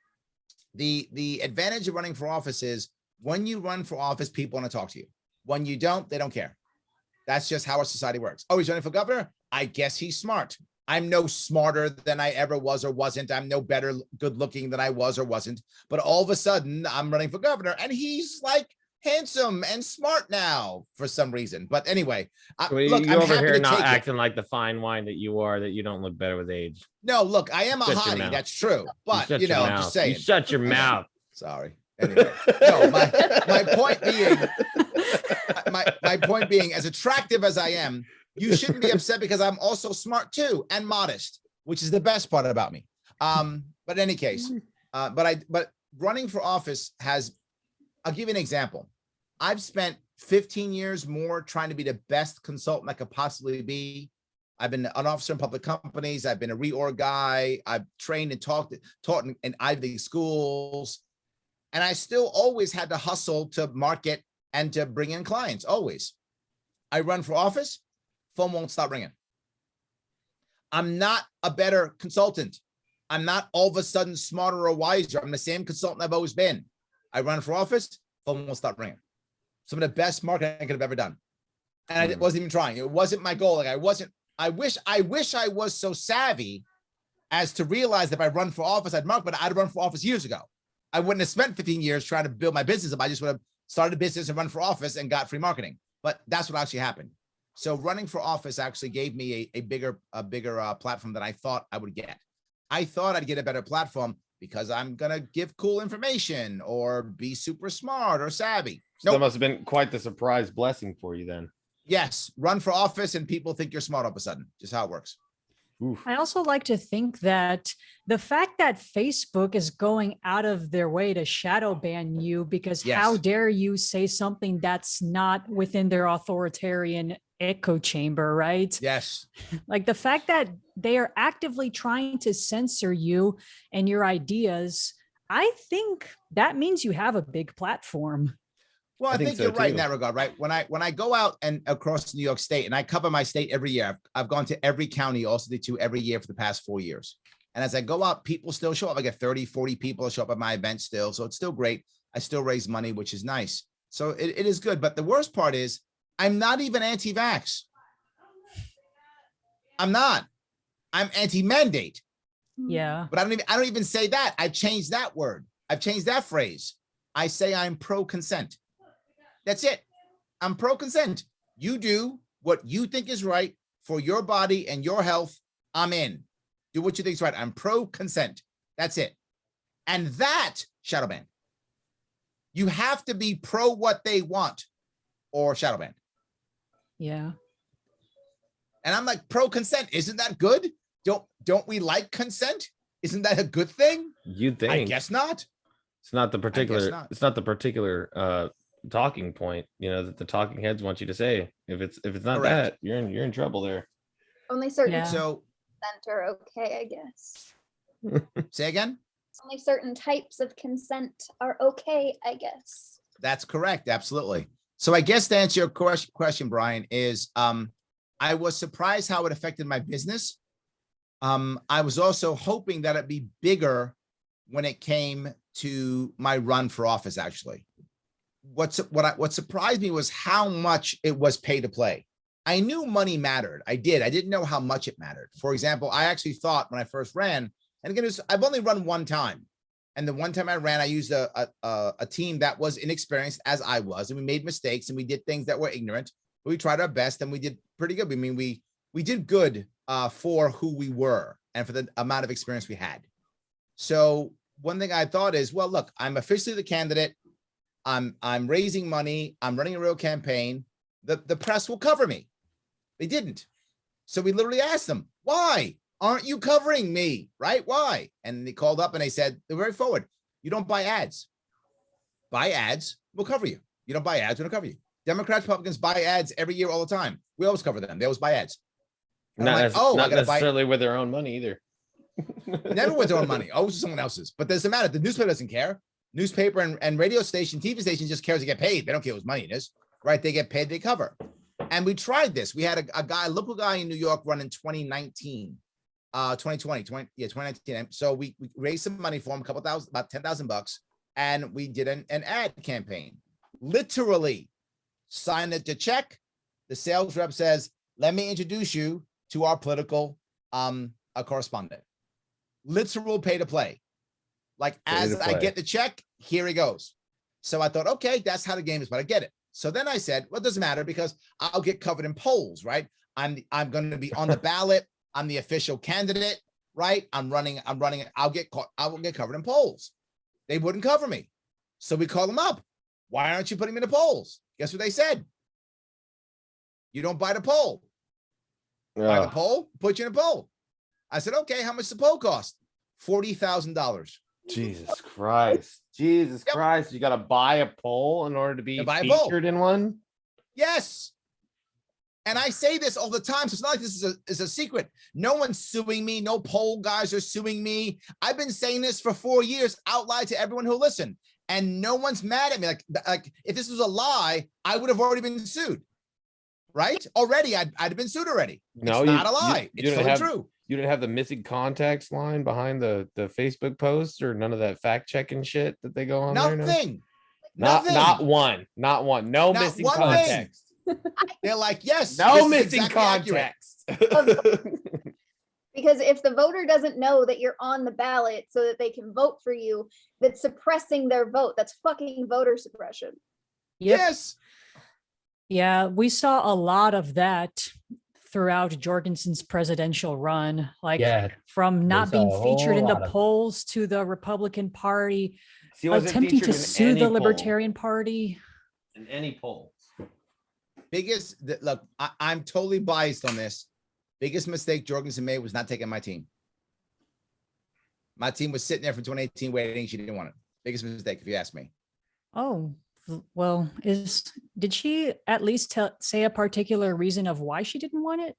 The advantage of running for office is when you run for office, people want to talk to you. When you don't, they don't care. That's just how our society works. Oh, he's running for governor? I guess he's smart. I'm no smarter than I ever was or wasn't. I'm no better good looking than I was or wasn't. But all of a sudden, I'm running for governor, and he's like handsome and smart now for some reason. But anyway, look, you I'm over happy here to not take it. acting like the fine wine that you are, that you don't look better with age. No, look, I am a Shut your hottie. mouth. That's true. But shut you know, your I'm mouth. just saying. You shut your I know. mouth. Sorry. Anyway, no, my point being, my point being, as attractive as I am, you shouldn't be upset because I'm also smart too and modest, which is the best part about me. But in any case, but running for office has, I'll give you an example. I've spent 15 years more trying to be the best consultant I could possibly be. I've been an officer in public companies. I've been a reorg guy. I've trained and taught in Ivy League schools. And I still always had to hustle to market and to bring in clients, always. I run for office, phone won't stop ringing. I'm not a better consultant. I'm not all of a sudden smarter or wiser. I'm the same consultant I've always been. I run for office, phone won't stop ringing. Some of the best marketing I could have ever done. And I wasn't even trying. It wasn't my goal. Like I wish I was so savvy as to realize that if I run for office, I'd market, but I'd run for office years ago. I wouldn't have spent 15 years trying to build my business up. I just would have started a business and run for office and got free marketing. But that's what actually happened. So running for office actually gave me a bigger platform than I thought I would get. I thought I'd get a better platform because I'm going to give cool information or be super smart or savvy. So that Nope. must have been quite the surprise blessing for you then. Yes, run for office and people think you're smart all of a sudden. Just how it works. Oof. I also like to think that the fact that Facebook is going out of their way to shadow ban you because Yes. how dare you say something that's not within their authoritarian echo chamber, right? Yes. Like the fact that they are actively trying to censor you and your ideas, I think that means you have a big platform. Well, I I think think so, you're right in too. that regard, right? When I go out and across New York State, and I cover my state every year, I've gone to every county, also did two every year for the past 4 years. And as I go out, people still show up. I get 30, 40 people show up at my event still. So it's still great. I still raise money, which is nice. So it is good. But the worst part is I'm not even anti-vax. I'm not. I'm anti-mandate. Yeah. But I don't even say that. I've changed that word. I've changed that phrase. I say I'm pro-consent. That's it. I'm pro consent. You do what you think is right for your body and your health. I'm in. Do what you think is right. I'm pro consent. That's it. And that, shadow ban. You have to be pro what they want or shadow ban. Yeah. And I'm like, pro consent. Isn't that good? Don't we like consent? Isn't that a good thing? You'd think. I guess not. It's not the particular. not. It's not the particular talking point. You know that the talking heads want you to say. If it's not Correct. that, you're in trouble there. Only certain Yeah. So consent are okay, I guess. say again. Only certain types of consent are okay, I guess. That's correct. Absolutely. So I guess to answer your question, Brian, is I was surprised how it affected my business. I was also hoping that it'd be bigger when it came to my run for office, actually. What surprised me was how much it was pay to play. I knew money mattered. I didn't know how much it mattered. For example, I actually thought when I first ran, and again, I've only run one time. And the one time I ran, I used a team that was inexperienced as I was, and we made mistakes and we did things that were ignorant, but we tried our best and we did pretty good. I mean, we did good for who we were and for the amount of experience we had. So one thing I thought is, well, look, I'm officially the candidate. I'm raising money. I'm running a real campaign. The press will cover me. They didn't. So we literally asked them, why aren't you covering me? Right? Why? And they called up and they said, they're very forward. You don't buy ads. Buy ads, we'll cover you. You don't buy ads, we don't cover you. Democrats, Republicans buy ads every year all the time. We always cover them. They always buy ads. And I'm like, oh, not I gotta buy necessarily with their own money either. never with their own money, always with someone else's. But doesn't matter. The newspaper doesn't care. Newspaper and radio station, TV station just cares to get paid. They don't care whose money it is, right? They get paid, they cover. And we tried this. We had a local guy in New York run in 2019, 2019. So we raised some money for him, about $10,000, and we did an ad campaign. Literally signed it to check. The sales rep says, let me introduce you to our political correspondent. Literal pay to play. Like as I get the check, here he goes. So I thought, okay, that's how the game is, but I get it. So then I said, well, it doesn't matter because I'll get covered in polls, right? I'm going to be on the ballot. I'm the official candidate, right? I'm running. I will get covered in polls. They wouldn't cover me. So we called them up. Why aren't you putting me in the polls? Guess what they said? You don't buy the poll. Buy the poll, put you in a poll. I said, okay, how much does the poll cost? $40,000. Jesus Christ. Jesus Christ. You got to buy a poll in order to be featured in one? Yes. And I say this all the time. So it's not like this is a secret. No one's suing me. No poll guys are suing me. I've been saying this for 4 years out loud to everyone who listen. And no one's mad at me. Like if this was a lie, I would have already been sued. Right? Already, I'd have been sued already. No, it's not a lie. It's totally true. You didn't have the missing contacts line behind the Facebook post or none of that fact checking shit that they go on there? Nothing. Not one. No Not missing one context. They're like, yes. No missing context. Because if the voter doesn't know that you're on the ballot so that they can vote for you, that's suppressing their vote. That's fucking voter suppression. Yep. Yes. Yeah, we saw a lot of that throughout Jorgensen's presidential run, like from not being featured in the polls to the Republican Party, attempting to sue the Libertarian Party. In any poll. Look, I'm totally biased on this. Biggest mistake Jorgensen made was not taking my team. My team was sitting there for 2018 waiting. She didn't want it. Biggest mistake, if you ask me. Oh, well, did she at least say a particular reason of why she didn't want it?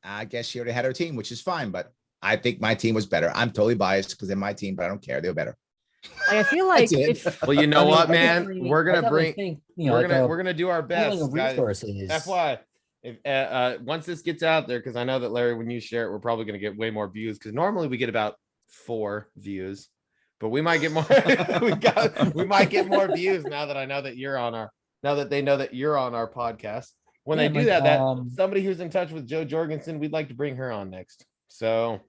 I guess she already had her team, which is fine, but I think my team was better. I'm totally biased because they're my team, but I don't care. They're better. I feel like well, you know what, man, we're I gonna bring, think, we're gonna do our best, guys. Resources. FYI, if once this gets out there, because I know that Larry, when you share it, we're probably gonna get way more views because normally we get about 4 views. But we might get more. we might get more views now that I know that you're on our. Now that they know that you're on our podcast. When they do that somebody who's in touch with Joe Jorgensen, we'd like to bring her on next. So,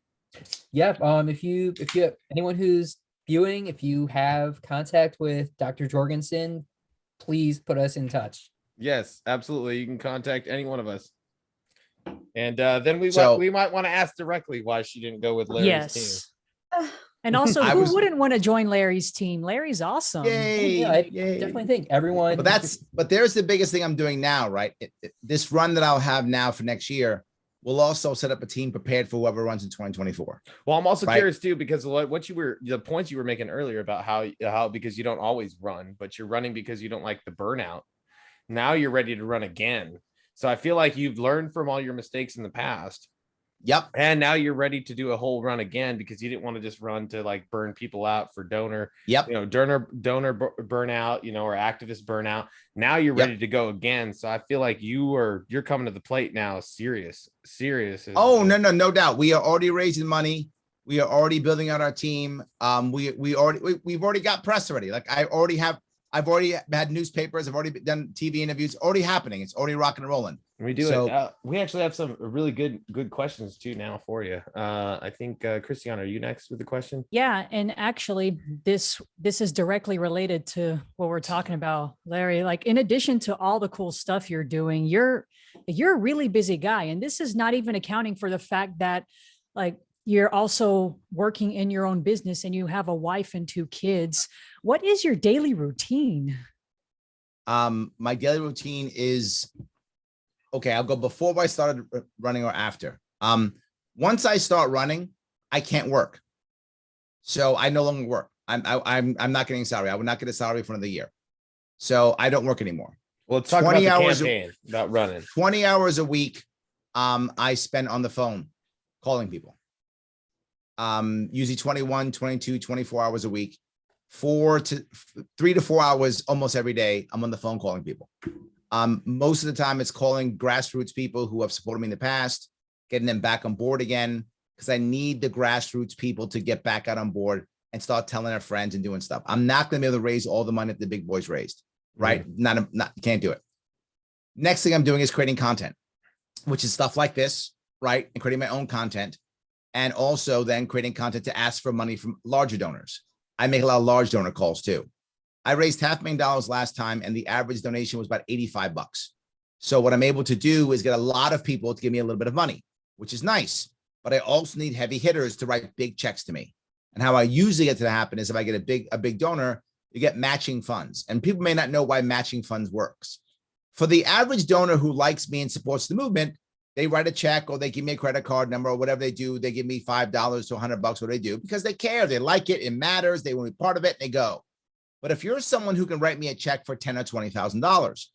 yeah. If you anyone who's viewing, if you have contact with Dr. Jorgensen, please put us in touch. Yes, absolutely. You can contact any one of us. And then So- we might want to ask directly why she didn't go with Larry's team. Yes. And also, I who was- wouldn't want to join Larry's team? Larry's awesome. Yay! Yeah, I yay. definitely think everyone. But there's the biggest thing I'm doing now, right? This run that I'll have now for next year will also set up a team prepared for whoever runs in 2024. Well, I'm also Right. curious too, because the points you were making earlier about how because you don't always run, but you're running because you don't like the burnout. Now you're ready to run again. So I feel like you've learned from all your mistakes in the past. Yep. And now you're ready to do a whole run again because you didn't want to just run to like burn people out for donor, Yep. donor burnout, or activist burnout. Now you're Yep. ready to go again. So I feel like you're coming to the plate now. Serious. Oh, no doubt. We are already raising money. We are already building out our team. We've already got press already. Like I've already had newspapers. I've already done TV interviews. Already happening. It's already rocking and rolling. We do So- it. We actually have some really good questions too now for you. I think Christiana, are you next with the question? Yeah, and actually, this is directly related to what we're talking about, Larry. Like, in addition to all the cool stuff you're doing, you're a really busy guy, and this is not even accounting for the fact that, like, you're also working in your own business and you have a wife and 2 kids. What is your daily routine? My daily routine is, okay, I'll go before I started running or after. Once I start running, I can't work. So I no longer work. I'm not getting a salary. I would not get a salary for another year. So I don't work anymore. Well, let's talk about 20 the hours campaign, about running. 20 hours a week, I spend on the phone calling people. Usually 21, 22, 24 hours a week, 3 to 4 hours almost every day. I'm on the phone calling people. Most of the time it's calling grassroots people who have supported me in the past, getting them back on board again, because I need the grassroots people to get back out on board and start telling their friends and doing stuff. I'm not going to be able to raise all the money that the big boys raised, right? Not can't do it. Next thing I'm doing is creating content, which is stuff like this, right? And creating my own content, and also then creating content to ask for money from larger donors. I make a lot of large donor calls too. I raised $500,000 last time, and the average donation was about $85. So what I'm able to do is get a lot of people to give me a little bit of money, which is nice. But I also need heavy hitters to write big checks to me. And how I usually get to happen is if I get a big donor, you get matching funds. And people may not know why matching funds works. For the average donor who likes me and supports the movement, they write a check or they give me a credit card number or whatever they do. They give me $5 to $100, what they do, because they care, they like it, it matters, they want to be part of it, and they go. But if you're someone who can write me a check for $10,000 or $20,000,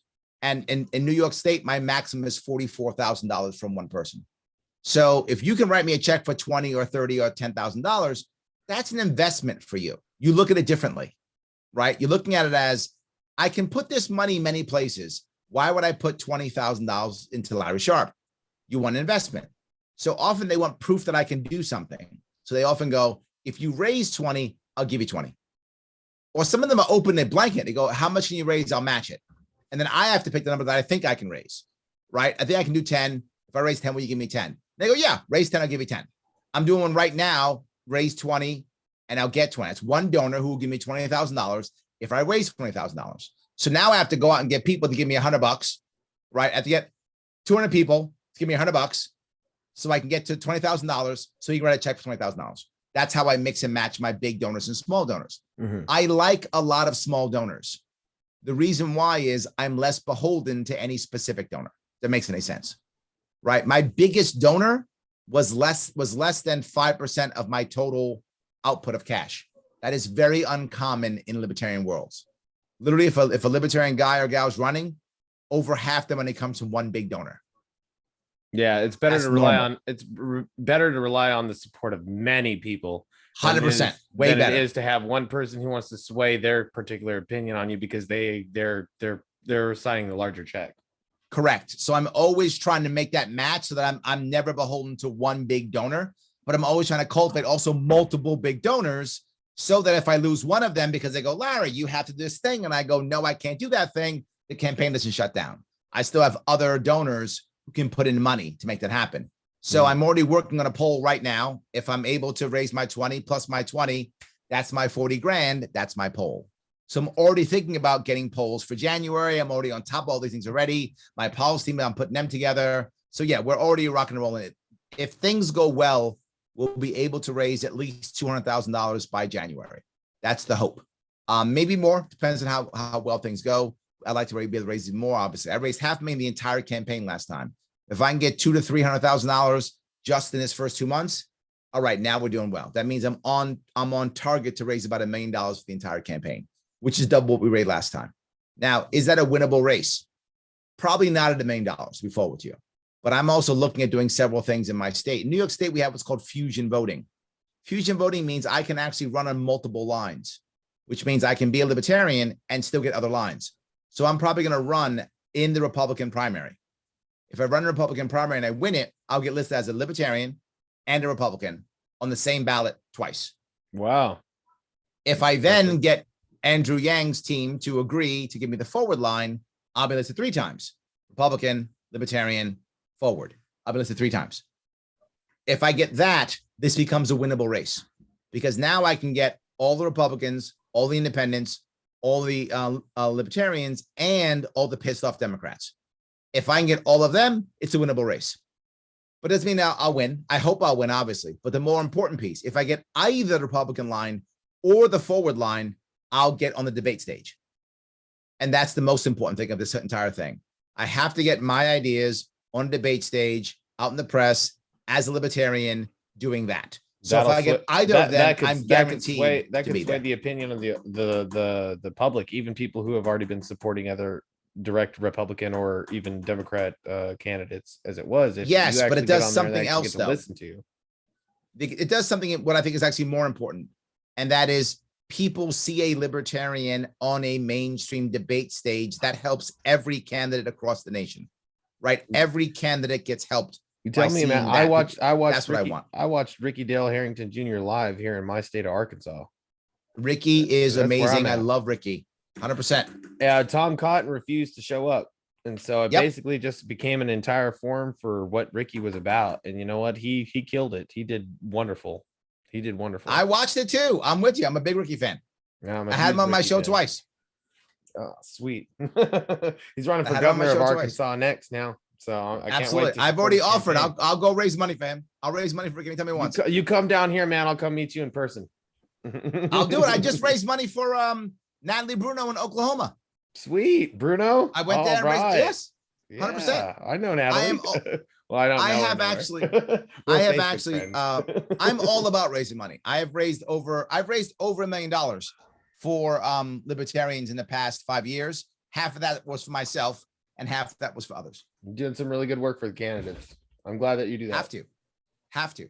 and in New York State, my maximum is $44,000 from one person. So if you can write me a check for $20,000 or $30,000 or $10,000, that's an investment for you. You look at it differently, right? You're looking at it as, I can put this money many places. Why would I put $20,000 into Larry Sharpe? You want an investment. So often they want proof that I can do something. So they often go, if you raise 20, I'll give you 20. Or some of them are open, they blanket. They go, how much can you raise? I'll match it. And then I have to pick the number that I think I can raise, right? I think I can do 10. If I raise 10, will you give me 10? They go, yeah, raise 10, I'll give you 10. I'm doing one right now, raise 20, and I'll get 20. It's one donor who will give me $20,000 if I raise $20,000. So now I have to go out and get people to give me $100, right? I have to get 200 people to give me $100 so I can get to $20,000 so you can write a check for $20,000. That's how I mix and match my big donors and small donors. I like a lot of small donors. The reason why is I'm less beholden to any specific donor. That makes any sense, right? My biggest donor was less than 5% of my total output of cash. That is very uncommon in libertarian worlds. Literally, if a libertarian guy or gal is running, over half the money comes from one big donor. Yeah, it's better That's to rely normal. on better to rely on the support of many people. 100%, way than better. it is to have one person who wants to sway their particular opinion on you because they're signing the larger check. Correct. So I'm always trying to make that match so that I'm never beholden to one big donor, but I'm always trying to cultivate also multiple big donors so that if I lose one of them because they go, Larry, you have to do this thing, and I go, no, I can't do that thing, the campaign doesn't shut down. I still have other donors who can put in money to make that happen. So I'm already working on a poll right now. If I'm able to raise my 20 plus my 20, that's my 40 grand. That's my poll. So I'm already thinking about getting polls for January. I'm already on top of all these things already. My policy team, I'm putting them together. So yeah, we're already rocking and rolling it. If things go well, we'll be able to raise at least $200,000 by January. That's the hope. Maybe more, depends on how well things go. I'd like to be able to raise more, obviously. I raised $500,000 the entire campaign last time. If I can get $200,000 to $300,000 just in this first 2 months, all right, now we're doing well. That means I'm on target to raise about $1 million for the entire campaign, which is double what we raised last time. Now, is that a winnable race? Probably not at $1 million, to be forward with you. But I'm also looking at doing several things in my state. In New York State, we have what's called fusion voting. Fusion voting means I can actually run on multiple lines, which means I can be a libertarian and still get other lines. So I'm probably going to run in the Republican primary. If I run a Republican primary and I win it, I'll get listed as a libertarian and a Republican on the same ballot twice. Wow. If I then get Andrew Yang's team to agree to give me the forward line, I'll be listed 3 times. Republican, Libertarian, forward. I'll be listed 3 times. If I get that, this becomes a winnable race because now I can get all the Republicans, all the independents, all the Libertarians, and all the pissed off Democrats. If I can get all of them, it's a winnable race. But it doesn't mean I'll win. I hope I'll win, obviously. But the more important piece, if I get either the Republican line or the forward line, I'll get on the debate stage. And that's the most important thing of this entire thing. I have to get my ideas on a debate stage, out in the press, as a libertarian, doing that. So if I get either of them, I'm guaranteed that could sway the opinion of the public, even people who have already been supporting other direct Republican or even Democrat candidates, as it was. Yes, but it does something else though. Listen to. It does something what I think is actually more important, and that is people see a libertarian on a mainstream debate stage. That helps every candidate across the nation, right? Every candidate gets helped. You tell me, man. I watched. That's what I Ricky, want. I watched Ricky Dale Harrington Jr. live here in my state of Arkansas. Ricky is That's where amazing. I'm I at. love Ricky, 100%. Yeah, Tom Cotton refused to show up, and so it Yep. basically just became an entire forum for what Ricky was about. And you know what? He killed it. He did wonderful. He did wonderful. I watched it too. I'm with you. I'm a big Ricky fan. Yeah, I'm a I had him huge on my Ricky show fan. twice. Oh, sweet. He's running I for had him on my governor of show twice. Arkansas next now. So I can't Absolutely. wait. To I've support already his offered. campaign. I'll go raise money, fam. I'll raise money for Ricky anytime he wants. You come down here, man. I'll come meet you in person. I'll do it. I just raised money for Natalie Bruno in Oklahoma. Sweet, Bruno. I went there and raised, yes. 100%. Yeah, I know Natalie. I am. Well, I don't. I know her have nowhere. actually- We're I have Facebook actually. friends. I'm all about raising money. I've raised over $1 million for libertarians in the past 5 years. Half of that was for myself, and half of that was for others. You're doing some really good work for the candidates. I'm glad that you do that. Have to.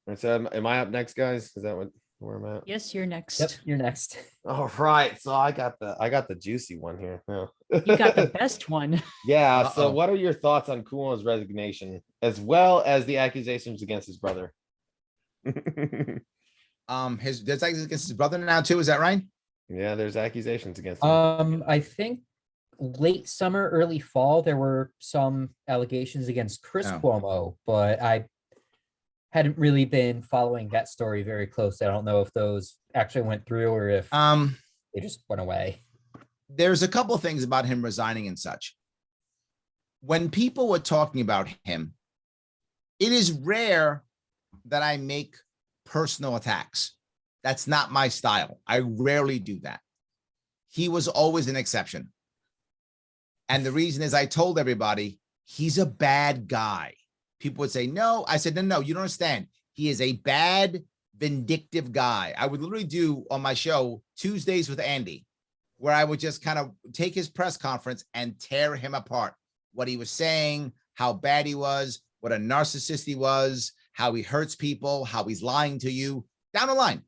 And so, am I up next, guys? Is that where I'm at? Yes, you're next. Yep, you're next. All right. So I got the juicy one here. Yeah. You got the best one. Yeah. So Uh-oh. what are your thoughts on Cuomo's resignation, as well as the accusations against his brother? There's accusations against his brother now too. Is that right? Yeah, there's accusations against him. I think late summer, early fall, there were some allegations against Chris Oh. Cuomo, but I hadn't really been following that story very closely. I don't know if those actually went through or if they just went away. There's a couple of things about him resigning and such. When people were talking about him, it is rare that I make personal attacks. That's not my style. I rarely do that. He was always an exception. And the reason is I told everybody he's a bad guy. People would say, no. I said, no, you don't understand. He is a bad, vindictive guy. I would literally do on my show Tuesdays with Andy, where I would just kind of take his press conference and tear him apart. What he was saying, how bad he was, what a narcissist he was, how he hurts people, how he's lying to you, down the line.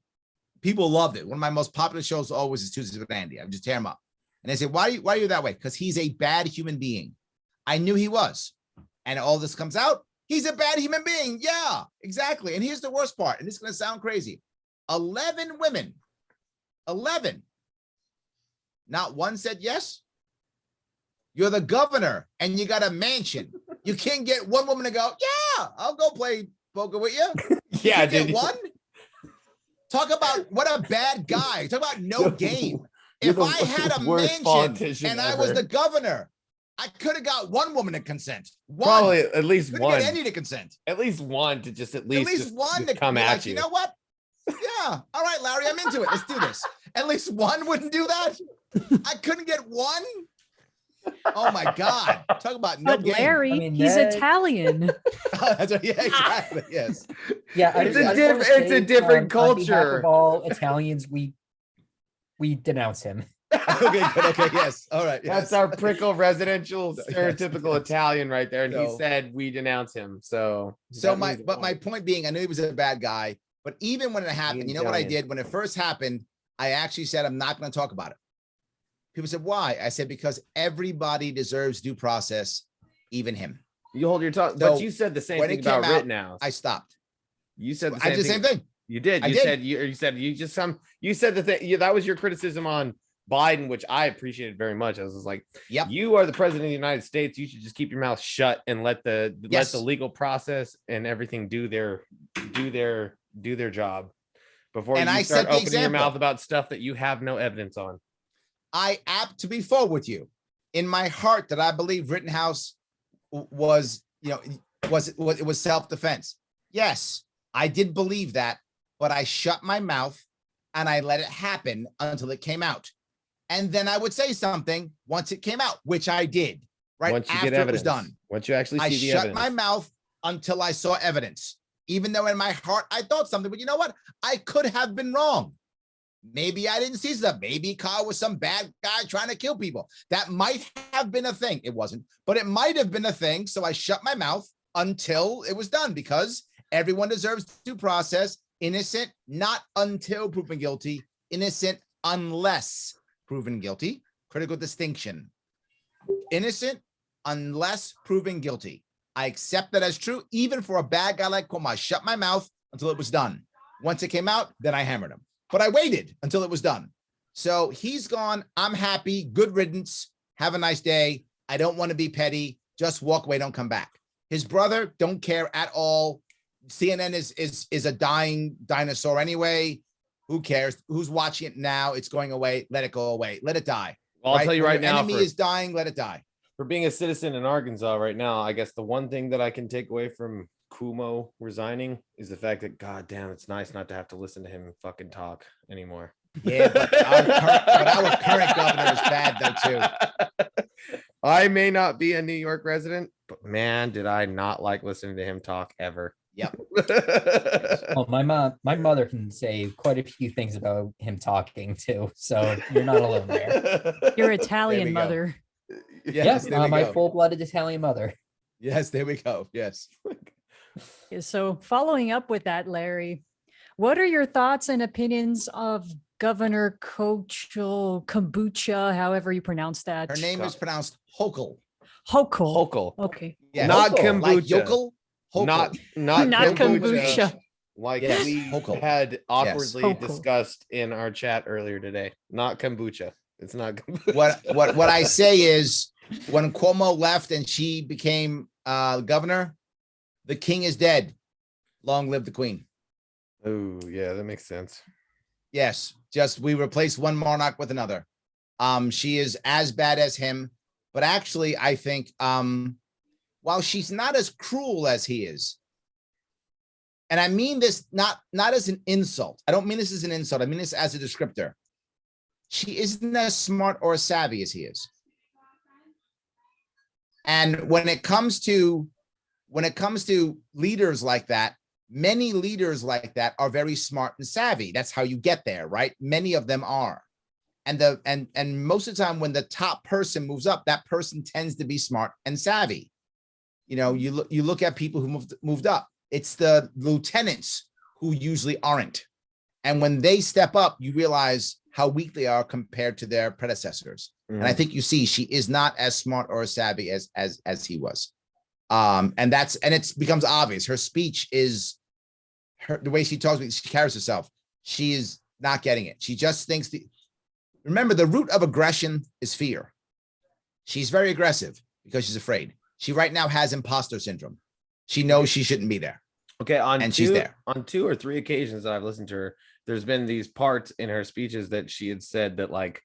People loved it. One of my most popular shows always is Tuesdays with Andy. I would just tear him up. And they say, why are you that way? Because he's a bad human being. I knew he was. And all this comes out. He's a bad human being. Yeah, exactly. And here's the worst part. And this is going to sound crazy. 11 women. 11. Not one said yes. You're the governor and you got a mansion. You can't get one woman to go, yeah, I'll go play poker with you. Yeah, You get dude. one. Talk about what a bad guy. Talk about no game. If I had a worst mansion politician and I was ever. the governor, I could have got one woman to consent. One. Probably at least Couldn't one. get any to consent. At least one to just At least just one to come be at like, you. you know what? Yeah. All right, Larry, I'm into it. Let's do this. At least one wouldn't do that. I couldn't get one. Oh my God. Talk about no But game. Larry, I mean, he's that- Italian. That's right. Yeah, exactly. Yes. Yeah, It's a I just wanna it's a say, different on behalf culture. of all Italians, we denounce him. Okay, good. Okay, yes. All right. Yes. That's our Prickle residential Yes, stereotypical yes. Italian right there. And he So- said we denounce him. So So that means my point being, I knew he was a bad guy, but even when it happened, you know what I Italian. did? When it first happened, I actually said, I'm not going to talk about it. People said, why? I said, because everybody deserves due process, even him. you hold your tongue. So, But you said the same when thing it came about out, Rittenhouse. I stopped. You said the I same did the thing. same thing. You did. I You did. said you said you just you said the thing. That was your criticism on Biden, which I appreciated very much. I was just like, Yep. you are the president of the United States. You should just keep your mouth shut and let the Yes. legal process and everything do their job before And you I start set the opening your example. mouth about stuff that you have no evidence on. I apt to be full with you in my heart that I believe Rittenhouse was, it was self-defense. Yes, I did believe that, but I shut my mouth and I let it happen until it came out. And then I would say something once it came out, which I did right Once you after get it evidence, was done. once you actually see I the shut evidence. my mouth until I saw evidence, even though in my heart I thought something, but you know what? I could have been wrong. Maybe I didn't see stuff. Maybe Kyle was some bad guy trying to kill people. That might have been a thing. It wasn't, but it might have been a thing. So I shut my mouth until it was done because everyone deserves due process. Innocent, not until proven guilty. Innocent unless proven guilty. Critical distinction. Innocent unless proven guilty. I accept that as true, even for a bad guy like Cuomo. I shut my mouth until it was done. Once it came out, then I hammered him. But I waited until it was done. So he's gone. I'm happy. Good riddance. Have a nice day. I don't want to be petty. Just walk away. Don't come back. His brother, don't care at all. CNN is a dying dinosaur anyway. Who cares? Who's watching it now? It's going away. Let it go away. Let it die. Well, I'll tell you When right your now, enemy is dying. Let it die. for being a citizen in Arkansas right now, I guess the one thing that I can take away from Cuomo resigning is the fact that, God damn, it's nice not to have to listen to him fucking talk anymore. Yeah, but our current governor is bad though too. I may not be a New York resident, but man, did I not like listening to him talk ever. Yep. Well, my mother can say quite a few things about him talking too, so you're not alone there. Your we Italian go. mother. Yes, there we my go. full-blooded Italian mother. Yes, there we go. Yes. So following up with that, Larry, what are your thoughts and opinions of Governor Kochel Kombucha, however you pronounce that? Her name is pronounced Hochul. Hochul. Hochul. Okay. Yeah, Not Hochul, like kombucha. yokel. Hochul. Not Not kombucha. Like Yes, we Hochul. had awkwardly Hochul. discussed in our chat earlier today. Not kombucha. It's not kombucha. What I say is when Cuomo left and she became governor, the king is dead. Long live the queen. Oh, yeah, that makes sense. Yes, just we replace one monarch with another. She is as bad as him, but actually, I think while she's not as cruel as he is, and I mean this not as an insult. I don't mean this as an insult. I mean this as a descriptor. She isn't as smart or as savvy as he is. And when it comes to leaders like that, many leaders like that are very smart and savvy. That's how you get there, right? Many of them are. And most of the time when the top person moves up, that person tends to be smart and savvy. You know, you look at people who moved up. It's the lieutenants who usually aren't. And when they step up, you realize how weak they are compared to their predecessors. And I think you see she is not as smart or as savvy as he was. And it becomes obvious. Her speech is the way she talks, she carries herself. She is not getting it. She just thinks remember, the root of aggression is fear. She's very aggressive because she's afraid. She right now has imposter syndrome. She knows she shouldn't be there. Okay, she's there. On 2 or 3 occasions that I've listened to her, there's been these parts in her speeches that she had said that, like,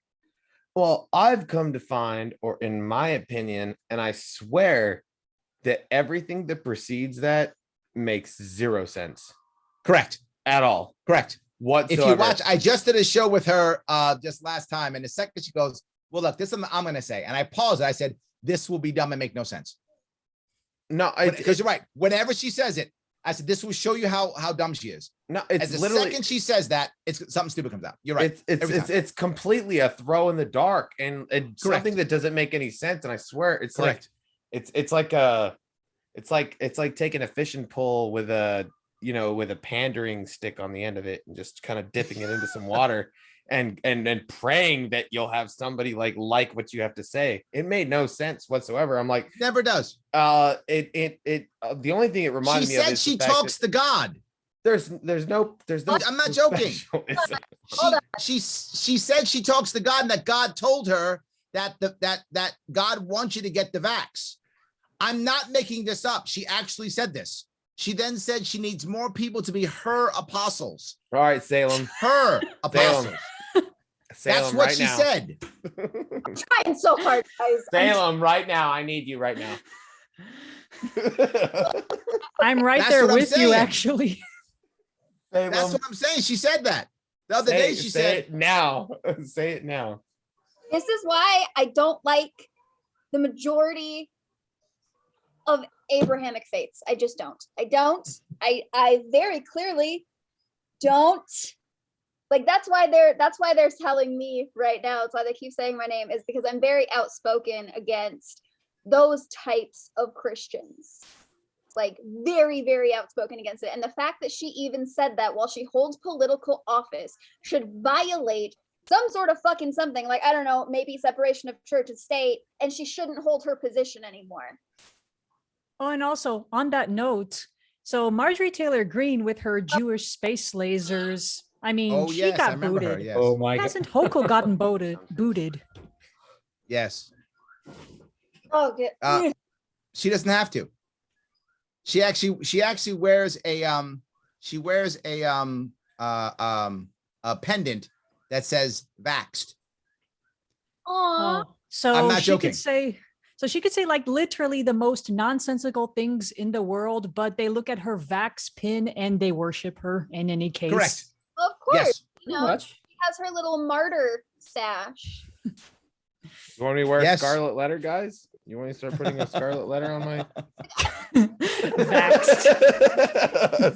Well, I've come to find, or in my opinion, and I swear that everything that precedes that makes zero sense Correct. at all Correct. whatsoever. If you watch, I just did a show with her just last time, and the second she goes, well, look, this is what I'm going to say. And I paused. I said, this will be dumb and make no sense. No, Because you're right. Whenever she says it, I said, this will show you how dumb she is. no, As it's the literally second she says that, it's something stupid comes out. You're right. Every time. it's completely a throw in the dark and Correct. something that doesn't make any sense. And I swear it's Correct. like it's like taking a fishing pole with a with a pandering stick on the end of it and just kind of dipping it into some water and praying that you'll have somebody like what you have to say. It made no sense whatsoever. I'm like, Never does. the only thing it reminded She me of said is she the fact talks that to God. there's no I'm not joking. specialism. She said she talks to God and that God told her that that God wants you to get the vax. I'm not making this up. She actually said this. She then said she needs more people to be her apostles. All right, Salem. Her apostles. That's Salem what right she now. said. Trying so hard, guys. Salem right now. I need you right now. I'm right That's there what I'm with you, saying. actually. That's Salem, what I'm saying. She said that. The other day she say said, it now. Say it now. This is why I don't like the majority of Abrahamic faiths. I just don't. I very clearly don't. Like that's why they're telling me right now. That's why they keep saying my name, is because I'm very outspoken against those types of Christians. Like very, very outspoken against it. And the fact that she even said that while she holds political office should violate some sort of fucking something, like, I don't know, maybe separation of church and state, and she shouldn't hold her position anymore. Oh, and also on that note, so Marjorie Taylor Greene with her Jewish space lasers. I mean, oh she yes, I got remember her. booted. Yes. Oh my god. Hasn't Hochul gotten booted? Yes. Oh, good. She doesn't have to. She actually wears a pendant that says vaxxed. Aw. Oh, so I'm not she joking. could say like literally the most nonsensical things in the world, but they look at her vax pin and they worship her in any case. Correct. Of course. Yes. You Pretty know, much. she has her little martyr stash. You want me to wear Yes. a scarlet letter, guys? You want me to start putting a scarlet letter on my Vaxxed.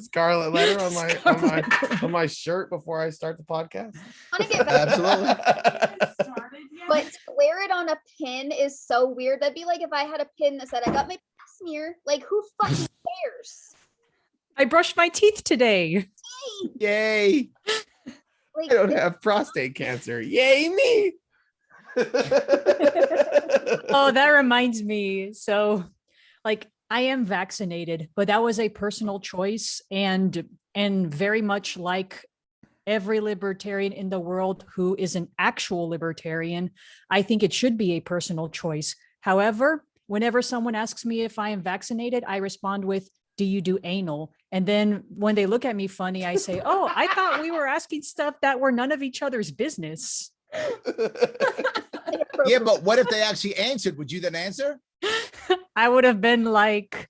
scarlet letter on my shirt before I start the podcast? I want to get back, Absolutely. but to wear it on a pin is so weird. That'd be like if I had a pin that said I got my smear. Like, who fucking cares? I brushed my teeth today. Yay. Like, I don't have prostate cancer. Yay me. Oh, that reminds me. So, like, I am vaccinated, but that was a personal choice, and very much like every libertarian in the world who is an actual libertarian, I think it should be a personal choice. However, whenever someone asks me if I am vaccinated, I respond with, "Do you do anal?" And then when they look at me funny, I say, "Oh, I thought we were asking stuff that were none of each other's business." Yeah, but what if they actually answered? Would you then answer? I would have been like,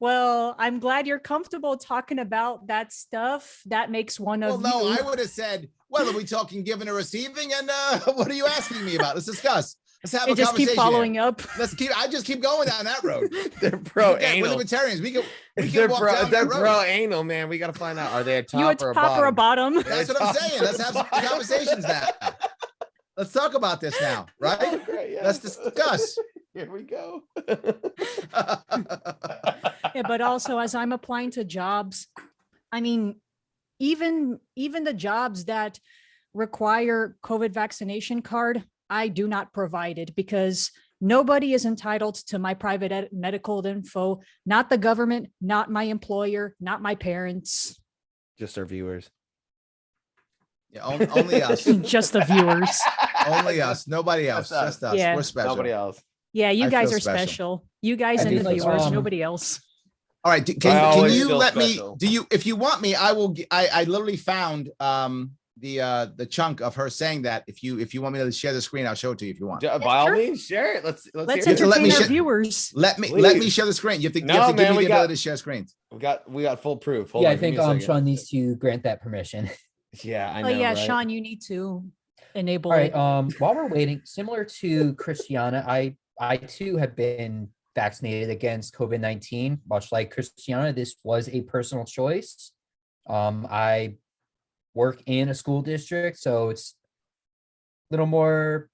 well, I'm glad you're comfortable talking about that stuff. That makes one Well, of no, you. I would have said, well, are we talking giving or receiving? And what are you asking me about? Let's discuss. Let's have They a just keep conversation. following up. I just keep going down that road. They're pro Yeah, we're anal. libertarians. We can They're walk down they're that road. pro anal, man. We gotta find out. Are they a top You a or a top or a bottom? bottom? That's what I'm saying. Let's have some conversations now. Let's talk about this now, right? Great, yeah. Let's discuss. Here we go. Yeah, but also as I'm applying to jobs, I mean, even the jobs that require COVID vaccination card, I do not provide it because nobody is entitled to my private medical info, not the government, not my employer, not my parents, Just our viewers. Yeah, only us. just the viewers. Only us. Nobody else. Just us. Just us. Yeah. We're special. Nobody else. Yeah, you I guys feel are special. special. You guys I and do the feel viewers, special. nobody else. All right. I Can always you feel let special. me? Do you? If you want me, I will. I literally found the chunk of her saying that. If you want me to share the screen, I'll show it to you if you want. By all sure. means, share it. Let's Let's hear it. entertain entertain me our share- viewers. Let me Please. share the screen. You have to, No, you have to give man, me we the got- ability to share screens. We got full proof. Hold Yeah, on, I give me think a second. Sean needs to grant that permission. Yeah, I know. Oh yeah, right? Sean, you need to enable All right. it. While we're waiting, similar to Christiana, I too have been vaccinated against COVID-19. Much like Christiana, this was a personal choice. I work in a school district, so it's a little more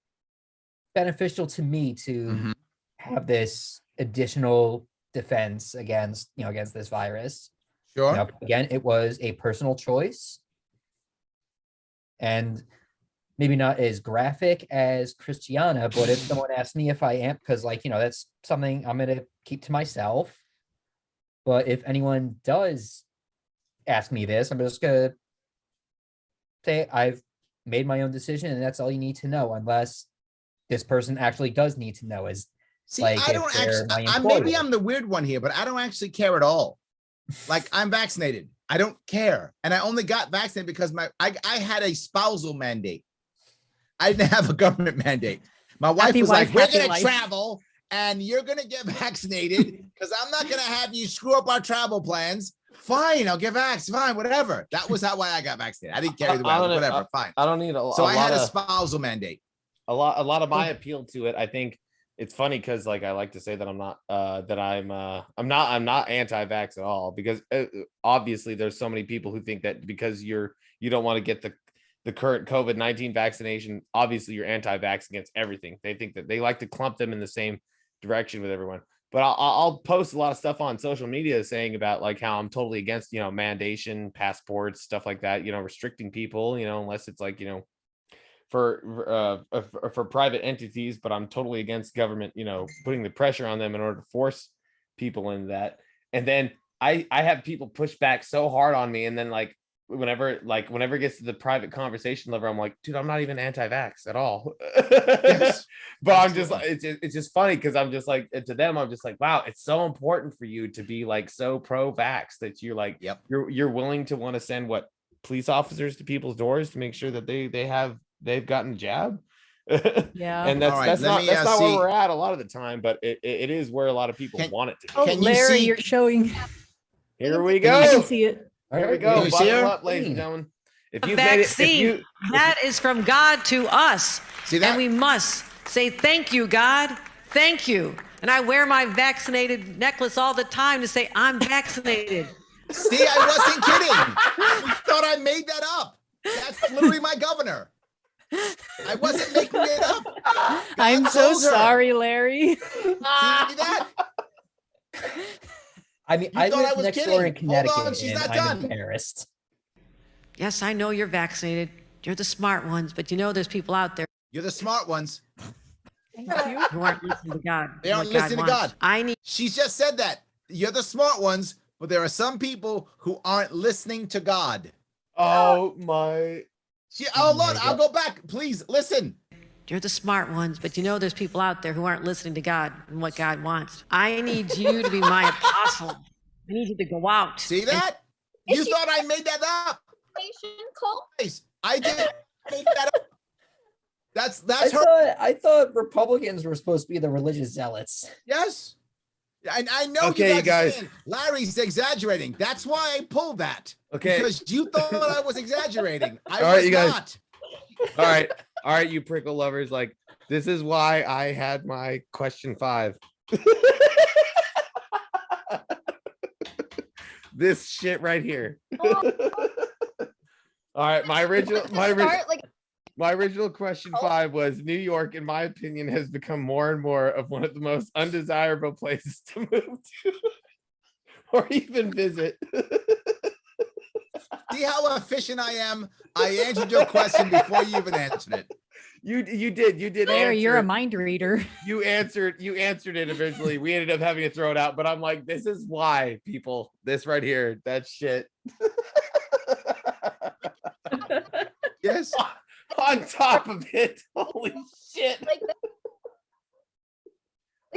beneficial to me to Mhm. have this additional defense against this virus. Sure. Now, again, it was a personal choice, and maybe not as graphic as Christiana, but if someone asks me if I am, because that's something I'm gonna keep to myself. But if anyone does ask me this, I'm just gonna say I've made my own decision, and that's all you need to know, unless this person actually does need to know. Is See, like I if don't they're actually. my Maybe employer. I'm the weird one here, but I don't actually care at all. Like, I'm vaccinated. I don't care, and I only got vaccinated because I had a spousal mandate. I didn't have a government mandate. My wife Happy was wife, like, "We're happy gonna life." travel, and you're gonna get vaccinated because I'm not gonna have you screw up our travel plans." Fine, I'll get vaxxed. Fine, whatever. That was why I got vaccinated. I didn't care either way. I don't know, Whatever, fine. I don't need So I had lot a of spousal mandate. a lot of my appeal to it. I think it's funny because like I like to say that I'm not I'm not anti-vax at all, because obviously there's so many people who think that because you don't want to get the current COVID-19 vaccination, obviously you're anti-vax against everything. They think that they like to clump them in the same direction with everyone. But I'll post a lot of stuff on social media saying about like how I'm totally against, mandation, passports, stuff like that, restricting people, unless it's like, for private entities, but I'm totally against government, putting the pressure on them in order to force people into that. And then I have people push back so hard on me, and then whenever it gets to the private conversation level, I'm like, dude, I'm not even anti-vax at all. Yes, but I'm just absolutely. it's just funny because I'm just like, to them, I'm just like, wow, it's so important for you to be like so pro-vax that you're like, Yep. you're willing to want to send police officers to people's doors to make sure that they've gotten the jab. Yeah. And All right, that's let not me, that's not where see. we're at a lot of the time, but it is where a lot of people want it to be. Oh, Can you Larry, see- you're showing. Here we Can I you go. can see it. All Here we right, go. Can you see Buckle her? up, ladies and Clean. gentlemen. If A you made it, if vaccine. you That is from God to us. See that? And we must say, thank you, God. Thank you. And I wear my vaccinated necklace all the time to say, I'm vaccinated. See, I wasn't kidding. You thought I made that up. That's literally my governor. I wasn't making it up. God I'm so told her. sorry, Larry. See that? I mean, You I thought I live was next door in kidding. Hold on, Connecticut, she's and not I'm done. embarrassed. Yes, I know you're vaccinated. You're the smart ones, but there's people out there You're the smart ones. Thank you. who aren't listening to God. They and aren't what God listening to wants. God. I need She's just said that. You're the smart ones, but there are some people who aren't listening to God. oh my Oh, Oh my Lord, I'll God. go back. Please listen. You're the smart ones, but there's people out there who aren't listening to God and what God wants. I need you to be my apostle. I need you to go out. See and that? You Is she- thought I made that up. Nation cult? Guys, I didn't make that up. That's her. I thought Republicans were supposed to be the religious zealots. Yes. And I know Okay, you you guys, guys. are saying Larry's exaggerating. That's why I pulled that. Okay. Because you thought I was exaggerating. I All right, was you guys. not. all right, you prickle lovers. Like, this is why I had my question 5. This shit right here. Oh. All right, my original Start, original question 5 was, New York, in my opinion, has become more and more of one of the most undesirable places to move to or even visit. See how efficient I am? I answered your question before you even answered it. You did Larry, you're a answer. mind reader. You answered it eventually. We ended up having to throw it out, but I'm like, this is why, people. This right here, that shit. Yes. On top of it, holy shit!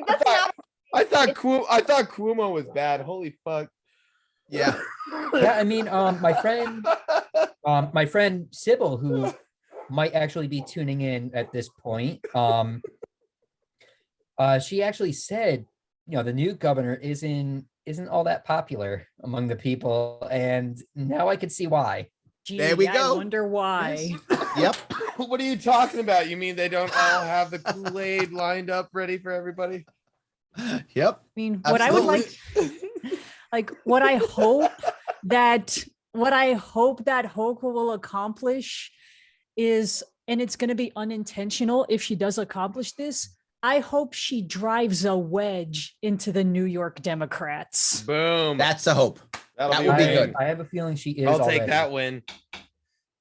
that's not I thought Cuomo was bad. Holy fuck! Yeah. Yeah, I mean, my friend My friend Sybil, who might actually be tuning in at this point, she actually said, the new governor isn't all that popular among the people, and now I could see why. Gee, There we go. I wonder why. Yep. What are you talking about? You mean they don't all have the Kool-Aid lined up ready for everybody? Yep. I mean, what I would like, what I hope that Hoke will accomplish is, and it's going to be unintentional if she does accomplish this, I hope she drives a wedge into the New York Democrats. Boom. That's the hope. That'll that be would be winning. good. I have a feeling she is. I'll take already. that win.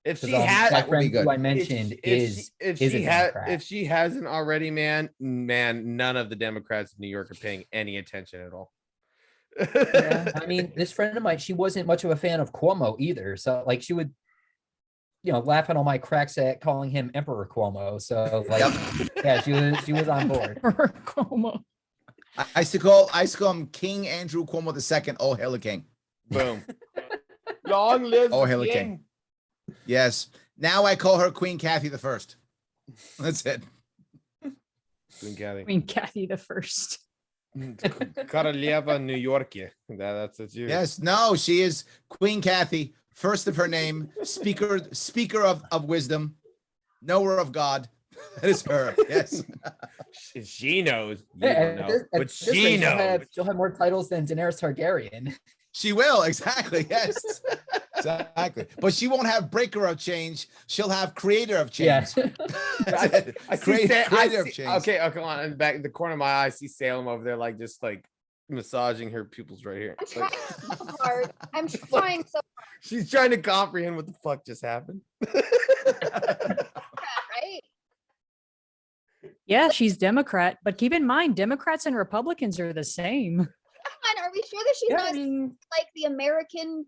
If she 'Cause, had, my that would be friend who good. I mentioned is a Democrat. if she hasn't already, man, none of the Democrats in New York are paying any attention at all. Yeah, I mean, this friend of mine, she wasn't much of a fan of Cuomo either. So like she would, laugh at all my cracks at calling him Emperor Cuomo. So like, yeah, she was on board. Cuomo. I used to call him King Andrew Cuomo II. Oh, hell, king. Boom. Long live Oh, the Hillary King. Yes. Now I call her Queen Kathy the First. That's it. Queen Kathy. Queen Kathy the First. Королева New York. That's it. Yes. No, she is Queen Kathy, first of her name, speaker of wisdom, knower of God. That is her. Yes. She knows. You Yeah, don't know, but this she rate, knows. she'll have more titles than Daenerys Targaryen. She will. Exactly. Yes. Exactly. But she won't have breaker of change. She'll have creator of change. Yeah. I see Creator of change. Okay, come on. In the back in the corner of my eye, I see Salem over there, like just like massaging her pupils right here. I'm Like, trying so hard. I'm trying so she's trying to comprehend what the fuck just happened. hard, right? Yeah, she's Democrat, but keep in mind, Democrats and Republicans are the same. Come on, are we sure that she's Yeah, not I mean, like the American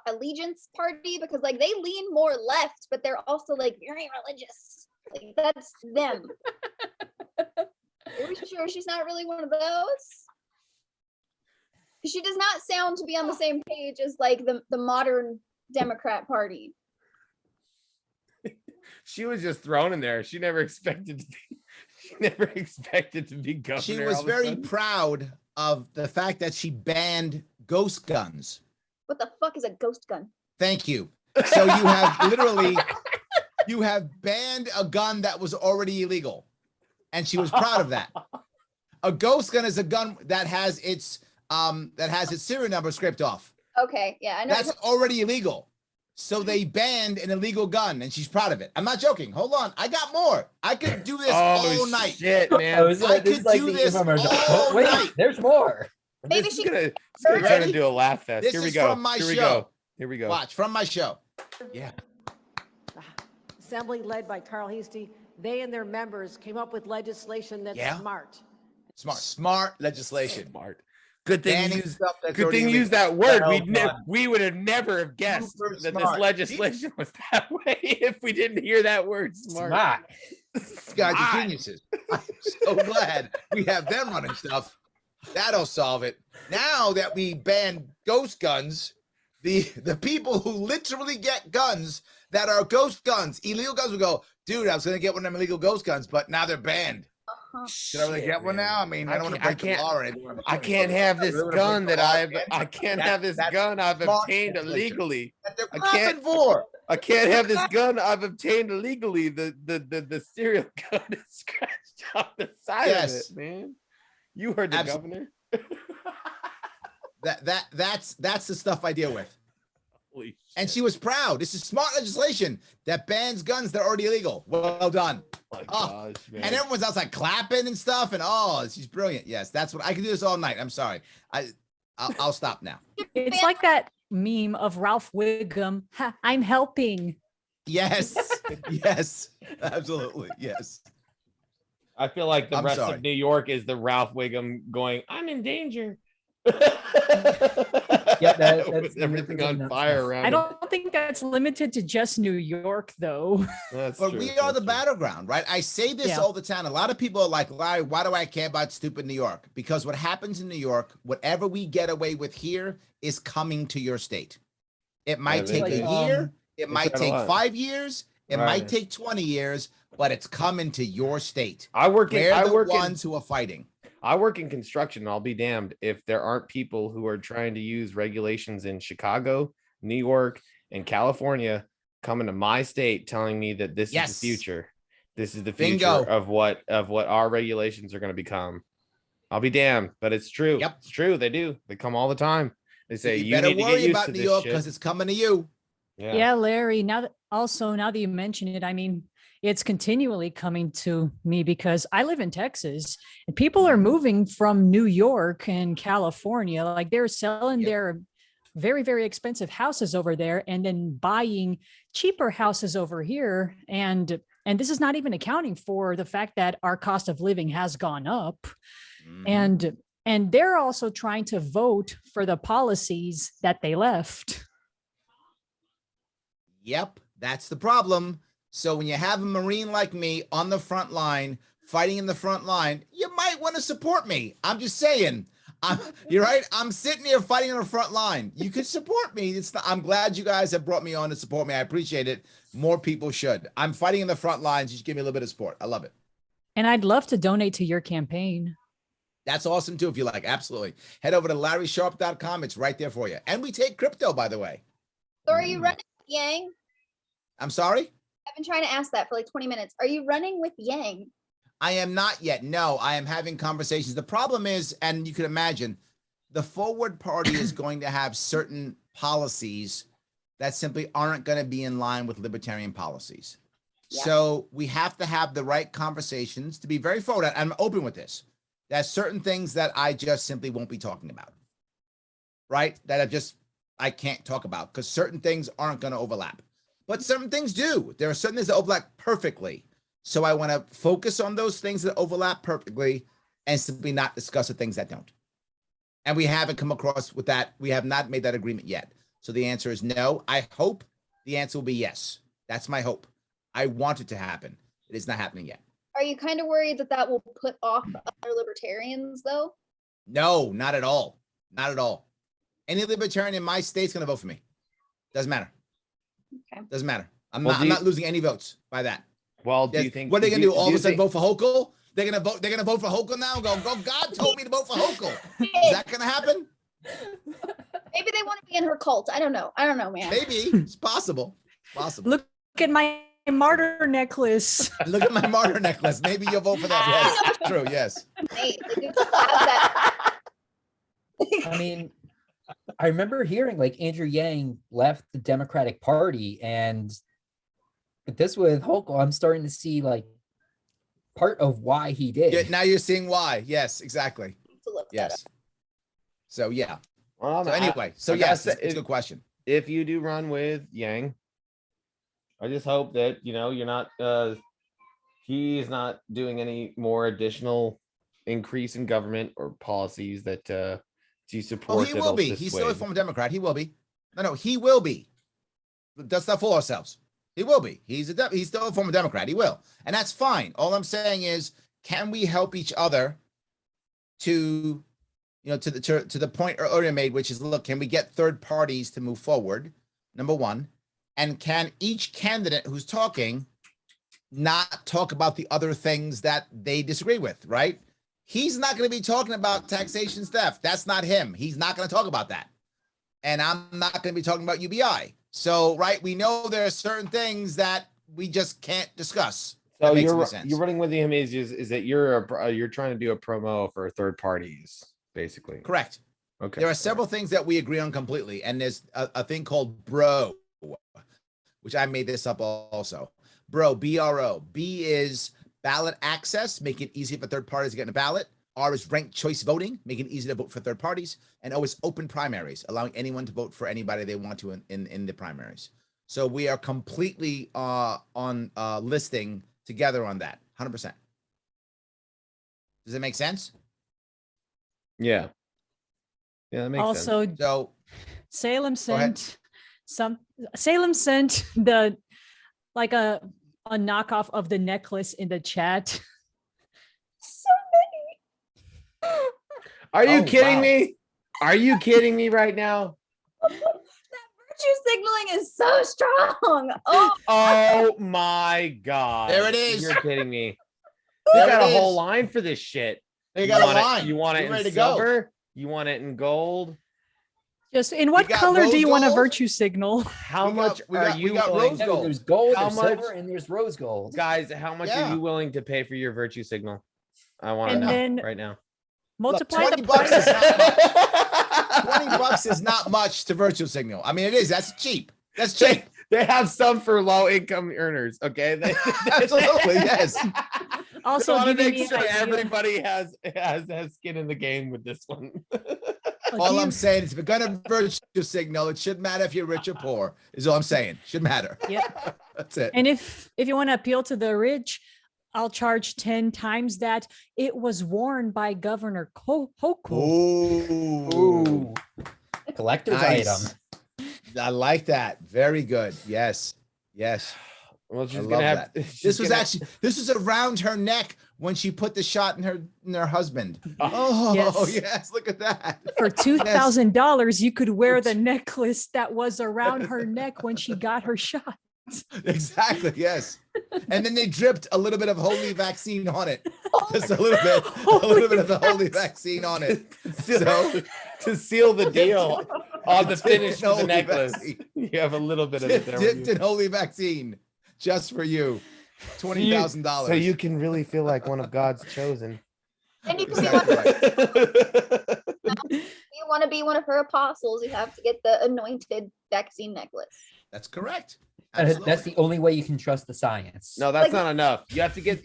Allegiance Party? Because like they lean more left, but they're also like very religious. Like that's them. Are we sure she's not really one of those? She does not sound to be on the same page as like the modern Democrat Party. She was just thrown in there. She never expected to be. She never expected to be governor. She was all of a very sudden. proud of the fact that she banned ghost guns. What the fuck is a ghost gun? Thank you. So you have literally, you have banned a gun that was already illegal. And she was proud of that. A ghost gun is a gun that has its serial number scraped off. Okay, yeah, I know. That's already illegal. So they banned an illegal gun and she's proud of it. I'm not joking. Hold on. I got more. I could do this all night. Shit, man. Oh, this I is could like do the this infomercial. all Oh, wait, night. there's more. Maybe This is she- gonna try Ready? to do a laugh fest. This Here we is go. from my Here we show. go. Here we go. Watch from my show. Yeah. Assembly led by Carl Heastie, they and their members came up with legislation that's Yeah. smart. Smart legislation. Smart. Good thing you Banning used. stuff that's Good already thing you used illegal. that word. Well done. We would have never have guessed Super that this smart. legislation was that way if we didn't hear that word. Smart. Smart. These guys are geniuses. I'm so glad we have them running stuff. That'll solve it. Now that we ban ghost guns, the people who literally get guns that are ghost guns, illegal guns, will go, dude, I was gonna get one of them illegal ghost guns, but now they're banned. Uh-huh. Should I really Shit, get one man. now? I mean, I don't want to I break the can't- law or anything. I can't have this really wanna gun break that the law I've. again? I can't That- have this that's gun I've smart obtained legislation. illegally. That they're I clapping can't- for. I can't have this gun I've obtained illegally. The serial gun is scratched off the side Yes. of it, man. You heard the Absolutely. governor. That's the stuff I deal with. Holy And shit. she was proud. This is smart legislation that bans guns that are already illegal. Well done. Oh my Oh, gosh, man. And everyone's outside clapping and stuff. And she's brilliant. Yes, that's what I can do this all night. I'm sorry. I'll stop now. it's like that meme of Ralph Wiggum. "Ha, I'm helping. Yes. Yes. Absolutely. Yes. I feel like the I'm rest sorry. of New York is the Ralph Wiggum going, I'm in danger. that's With everything on nuts. fire around I him. don't think that's limited to just New York, though. That's But true, we are that's the true. battleground, right? I say this Yeah. all the time. A lot of people are like, Larry, why do I care about stupid New York? Because what happens in New York, whatever we get away with here is coming to your state. It might Yeah, take they a do. year. It might not a take lot. 5 years. It might Right. take 20 years, but it's coming to your state. I work in We're I the work in ones who are fighting. I work in construction. I'll be damned if there aren't people who are trying to use regulations in Chicago, New York, and California coming to my state telling me that this is Yes. the future. This is the future Bingo. of what our regulations are going to become. I'll be damned, but it's true. Yep. It's true. They do. They come all the time. They say You you better need to get worry used about to New this York shit. because it's coming to you. Yeah, Larry, now that you mention it, I mean, it's continually coming to me because I live in Texas and people are moving from New York and California. Like they're selling Yep. their very, very expensive houses over there and then buying cheaper houses over here. And this is not even accounting for the fact that our cost of living has gone up. Mhm. And they're also trying to vote for the policies that they left. Yep, that's the problem. So when you have a Marine like me on the front line, fighting in the front line, you might want to support me. I'm just saying. You're right. I'm sitting here fighting on the front line. You could support me. I'm glad you guys have brought me on to support me. I appreciate it. More people should. I'm fighting in the front lines. You should give me a little bit of support. I love it. And I'd love to donate to your campaign. That's awesome too, if you like. Absolutely. Head over to LarrySharpe.com. It's right there for you. And we take crypto, by the way. So are you running with Yang? I'm sorry? I've been trying to ask that for like 20 minutes. Are you running with Yang? I am not yet. No, I am having conversations. The problem is, and you can imagine, the Forward Party is going to have certain policies that simply aren't going to be in line with libertarian policies. Yeah. So we have to have the right conversations to be very forward. I'm open with this. There's certain things that I just simply won't be talking about, right? That I can't talk about because certain things aren't going to overlap. But certain things do. There are certain things that overlap perfectly. So I want to focus on those things that overlap perfectly and simply not discuss the things that don't. And we haven't come across with that. We have not made that agreement yet. So the answer is no. I hope the answer will be yes. That's my hope. I want it to happen. It is not happening yet. Are you kind of worried that that will put off other libertarians though? No, not at all. Not at all. Any libertarian in my state's going to vote for me. Doesn't matter. Okay. Doesn't matter. I'm Well, not. I'm not losing any votes by that. Well, do Yes. you think What are they gonna do? All of you a sudden think- vote for Hochul? They're gonna vote. They're gonna vote for Hochul now. And go. God told me to vote for Hochul. Is that gonna happen? Maybe they want to be in her cult. I don't know, man. Maybe it's possible. Possible. Look at my martyr necklace. Look at my martyr necklace. Maybe you'll vote for that. Yes. True. Yes. Hey, they do have that. I mean, I remember hearing like Andrew Yang left the Democratic Party, and but this with Hochul, I'm starting to see like part of why he did. Yeah, now you're seeing why. Yes. Exactly. To look that Yes. So yeah. Well, So I- anyway. So I gotta yes, say, it's a good question. if you do run with Yang, I just hope that you're not he's not doing any more additional increase in government or policies that to support. Oh, he will that'll be. He's still a dissuade. former Democrat. He will be. No, he will be. Let's not fool ourselves. He will be. He's still a former Democrat. He will, and that's fine. All I'm saying is, can we help each other to, to the point earlier made, which is, look, can we get third parties to move forward? Number one, and can each candidate who's talking not talk about the other things that they disagree with? Right? He's not going to be talking about taxation theft. That's not him. He's not going to talk about that. And I'm not going to be talking about UBI. So, right, we know there are certain things that we just can't discuss. So That makes you're any sense. you're running with him is that you're trying to do a promo for third parties, basically. Correct. Okay. There are several things that we agree on completely. And there's a thing called BRO, which I made this up also. BRO, B-R-O. B is ballot access, make it easy for third parties to get in a ballot. R is ranked choice voting, making it easy to vote for third parties. And O is open primaries, allowing anyone to vote for anybody they want to in the primaries. So we are completely on listing together on that, 100%. Does it make sense? Yeah. Yeah, that makes sense. Also, So Salem Go ahead. Salem sent the like a knockoff of the necklace in the chat. So many. Are you Oh, kidding wow. me? Are you kidding me right now? That signaling is so strong. Oh, Oh my god. There it is. You're kidding me. There They got it a whole is. line for this shit. They got a want line. You want it You're in ready to go. silver? You want it in gold? Just in what got color do rose you want a gold. virtue signal? How We much got- we are got- we you got willing, rose No, gold. there's gold, How there's much- silver, and there's rose gold. guys? How much Yeah. are you willing to pay for your virtue signal? I want to And know then right now. multiply 20 the bucks price. is not much. 20 bucks is not much to virtual signal. I mean, it is. That's cheap. That's cheap. They have some for low income earners. Okay, Absolutely, yes. Also, want to giving make me sure an idea. everybody has skin in the game with this one. All I'm Give- saying is, if you're gonna virtual signal, it shouldn't matter if you're rich or poor. Is all I'm saying. Shouldn't matter. Yep. That's it. And if you want to appeal to the rich, I'll charge 10 times that. It was worn by Governor Hochul. Ooh, Collector's nice. item. I like that. Very good. Yes, yes. Well, she's I gonna love have. that. she's This was gonna- actually around her neck when she put the shot in her husband. Oh Yes. yes, look at that. For $2,000, you could wear the necklace that was around her neck when she got her shot. Exactly. Yes. And then they dripped a little bit of holy vaccine on it. Just a little bit of the holy vaccine on it. So to seal the deal on the finish of the Holy necklace, vaccine. you have a little bit of it there. dipped in holy vaccine just for you. $20,000. So you can really feel like one of God's chosen. and you can be Exactly one, right. if you want to be one of her apostles, you have to get the anointed vaccine necklace. That's correct. That's the Absolutely. only way you can trust the science. No, that's Like- not enough. You have to get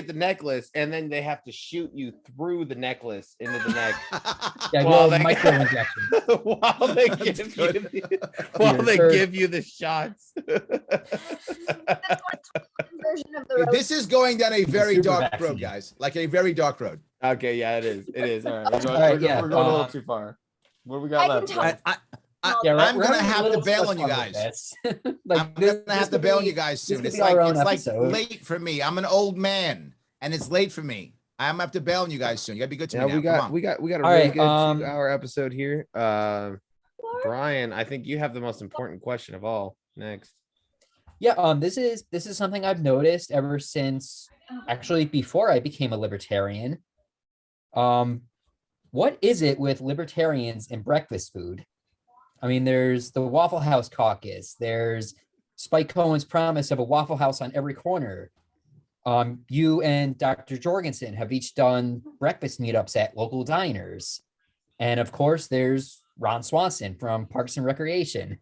the necklace, and then they have to shoot you through the necklace into the neck Yeah, Well, well, they- micro injection. while they That's give you good. while they Sure. give you the shots. Version of the This is going down a very super dark vaccine. road, guys. Like a very dark road. Okay, yeah, it is. It is. All right, we're going, All right, we're, yeah, we're going a little um, too far. What do we I got can left? tell- Yeah, right, I'm we're gonna having a have to little bail too on you much fun with guys. this. I'm gonna have to bail on you guys soon. this It's could be like our own it's like episode. late for me. I'm an old man, and it's late for me. I'm gonna have to bail on you guys soon. You gotta be good to Yeah, me now. we Come got on. we got we got a All really right, good 2-hour episode here. What? Brian, I think you have the most important question of all. Next. Yeah, this is something I've noticed ever since actually before I became a libertarian. What is it with libertarians and breakfast food? I mean, there's the Waffle House caucus, there's Spike Cohen's promise of a Waffle House on every corner. You and Dr. Jorgensen have each done breakfast meetups at local diners. And of course, there's Ron Swanson from Parks and Recreation.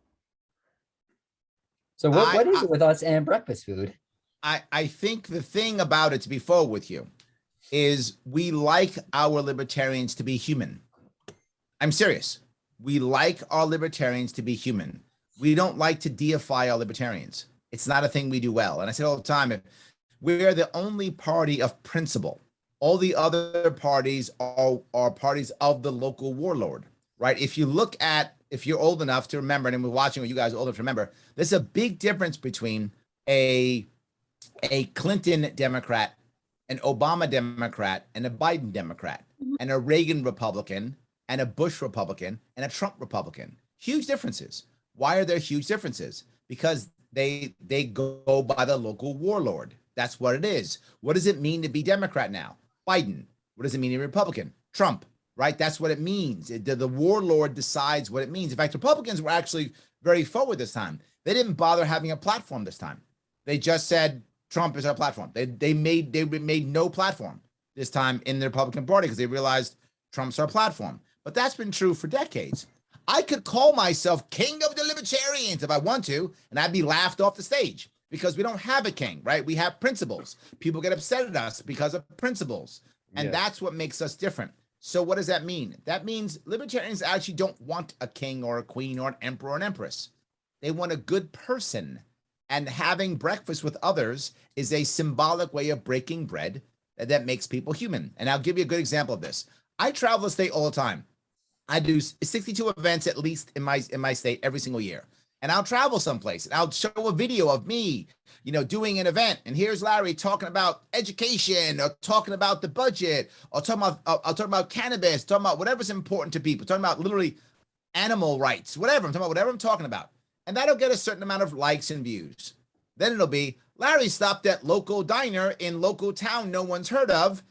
So what is it with us and breakfast food? I think the thing about it, to be forward with you, is we like our libertarians to be human. I'm serious. We like our libertarians to be human. We don't like to deify our libertarians. It's not a thing we do well. And I say all the time, if we're the only party of principle. All the other parties are parties of the local warlord, right? If you're old enough to remember, and we're watching, or you guys are old enough to remember, there's a big difference between a Clinton Democrat, an Obama Democrat, and a Biden Democrat, and a Reagan Republican, and a Bush Republican, and a Trump Republican. Huge differences. Why are there huge differences? Because they go by the local warlord. That's what it is. What does it mean to be Democrat now? Biden. What does it mean to be Republican? Trump, right? That's what it means. The warlord decides what it means. In fact, Republicans were actually very forward this time. They didn't bother having a platform this time. They just said Trump is our platform. They made no platform this time in the Republican Party because they realized Trump's our platform. But that's been true for decades. I could call myself king of the libertarians if I want to, and I'd be laughed off the stage because we don't have a king, right? We have principles. People get upset at us because of principles. And Yes. that's what makes us different. So what does that mean? That means libertarians actually don't want a king or a queen or an emperor or an empress. They want a good person. And having breakfast with others is a symbolic way of breaking bread that makes people human. And I'll give you a good example of this. I travel the state all the time. I do 62 events at least in my state every single year. And I'll travel someplace and I'll show a video of me, doing an event. And here's Larry talking about education or talking about the budget or talking about cannabis, talking about whatever's important to people, talking about literally animal rights, whatever. I'm talking about whatever I'm talking about. and that'll get a certain amount of likes and views. Then it'll be Larry stopped at local diner in local town no one's heard of,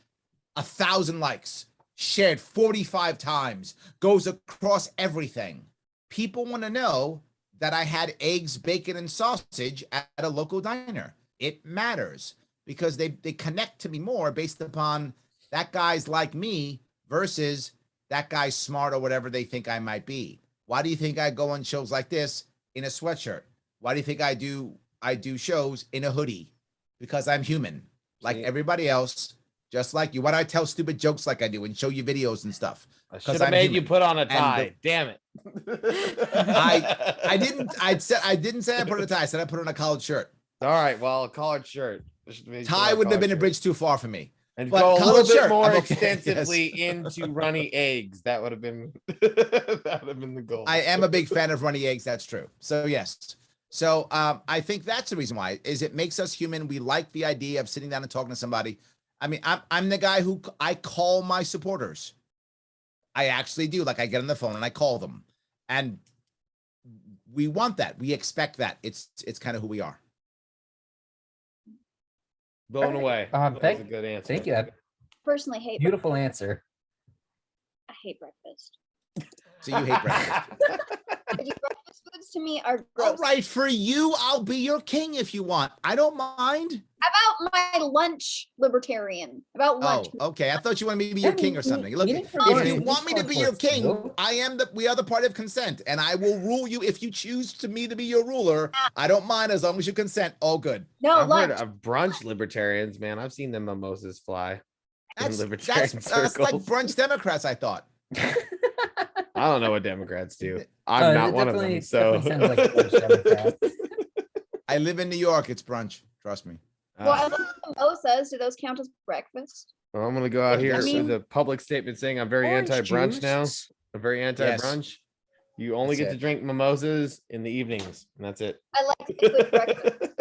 1,000 likes, shared 45 times, goes across everything. People want to know that I had eggs, bacon, and sausage at a local diner. It matters because they connect to me more based upon that guy's like me versus that guy's smart or whatever they think I might be. Why do you think I go on shows like this in a sweatshirt? Why do you think I do shows in a hoodie? Because I'm human, like everybody else, just like you. Why do I tell stupid jokes like I do and show you videos and stuff? I should have made you put on a tie. Damn it. I didn't say I put on a tie. I said I put on a collared shirt. All right, well, a collared shirt. Tie would have been a bridge too far for me. And but go a little bit shirt, more I'm okay. extensively into runny eggs. That would have been the goal. I am a big fan of runny eggs. That's true. So yes. So I think that's the reason why is it makes us human. We like the idea of sitting down and talking to somebody. I mean, I'm the guy who I call my supporters. I actually do. Like I get on the phone and I call them, and we want that. We expect that. It's kind of who we are. Blown away. That was a good answer. Thank you. Personally hate Beautiful answer. I hate breakfast. So you hate breakfast. Breakfast foods to me are gross. All right, for you, I'll be your king if you want. I don't mind. How about my lunch, Libertarian? About lunch. Oh, okay. I thought you wanted me to be your king or something. Look, if you want me to be your king, we are the party of consent, and I will rule you if you choose me to be your ruler. I don't mind as long as you consent. All good. No, I've lunch. heard of brunch libertarians, man. I've seen them mimosas fly in libertarian That's circles. like brunch Democrats, I thought. I don't know what Democrats do. I'm not one of them. So Sounds like a British Democrat. I live in New York. It's brunch. Trust me. Well, I love mimosas. Do those count as breakfast? Well, I'm gonna go out here I with mean- a public statement saying I'm very Orange anti-brunch now. juice. I'm very anti-brunch. You only That's get to it. drink mimosas in the evenings, and that's it. I like to get good breakfast.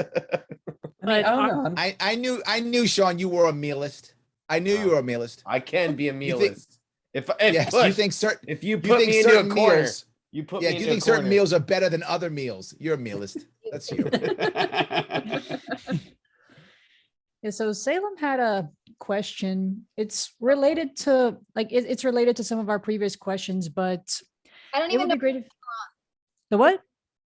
I mean, I don't know. I knew, Sean, you were a mealist. I knew you were a mealist. I can be a You think- mealist. If Yes, push, you think certain. if you You put think me into a certain corner, meals. you put Yeah, me do you into think a certain corner. meals are better than other meals? You're a mealist. That's you. Yeah, so Salem had a question. It's related to it's related to some of our previous questions, but I don't it even would know be great if the what?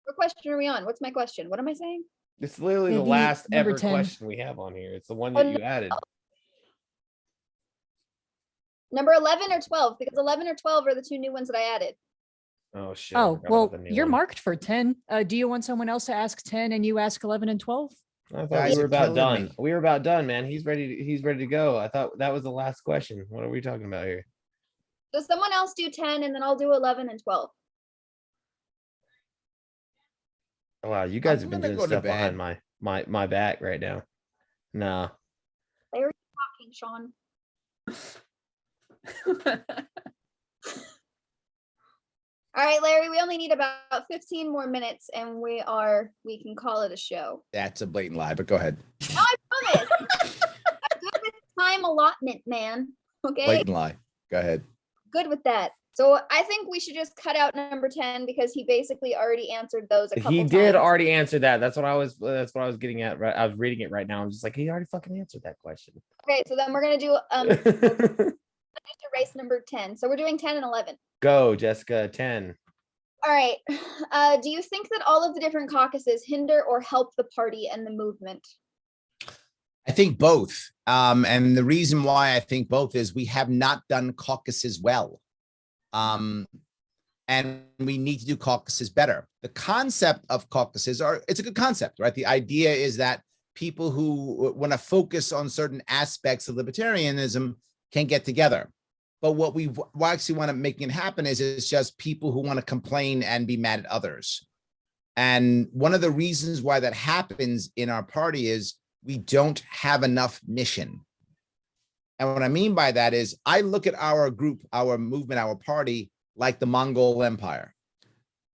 what question are we on. What's my question? What am I saying? It's literally Yeah, the the last number ever 10. question we have on here. It's the one Oh, that you added. Number 11 or 12? Because 11 or 12 are the two new ones that I added. Oh shit! I Oh, forgot well, about the new you're one. marked for 10. Do you want someone else to ask 10 and you ask 11 and 12? I thought Guys we were are about killing done. me. We were about done, man. He's ready. He's ready to go. I thought that was the last question. What are we talking about here? Does someone else do 10 and then I'll do 11 and 12? Oh, wow, you guys have been gonna doing go to stuff behind bed. my back right now. No. Talking, Sean. All right, Larry, we only need about 15 more minutes and we can call it a show. That's a blatant lie, but go ahead. No, I promise. I'm good with time allotment, man. Okay, Blatant lie. Go ahead. good with that. So I think we should just cut out number 10 because he basically already answered those a couple He times. did already answer that. That's what I was getting at. Right. I was reading it right now. I'm just like, he already fucking answered that question. Okay, so then we're gonna do just erase number 10. So we're doing 10 and 11. Go, Jessica. 10. All right. Do you think that all of the different caucuses hinder or help the party and the movement? I think both. And the reason why I think both is we have not done caucuses well. And we need to do caucuses better. The concept of caucuses it's a good concept, right? The idea is that people who want to focus on certain aspects of libertarianism can get together. But what we actually want to make it happen is it's just people who want to complain and be mad at others. And one of the reasons why that happens in our party is we don't have enough mission. And what I mean by that is I look at our group, our movement, our party like the Mongol Empire.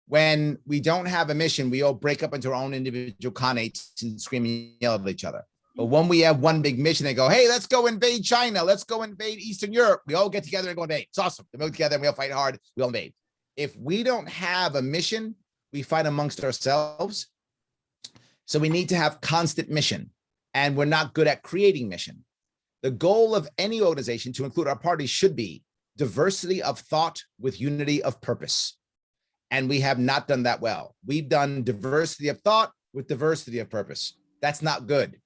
When we don't have a mission, we all break up into our own individual khanates and scream and yell at each other. But when we have one big mission, they go, hey, let's go invade China. Let's go invade Eastern Europe. We all get together and go invade. It's awesome. We go together and we all fight hard. We all invade. If we don't have a mission, we fight amongst ourselves. So we need to have constant mission, and we're not good at creating mission. The goal of any organization, to include our party, should be diversity of thought with unity of purpose. And we have not done that well. We've done diversity of thought with diversity of purpose. That's not good.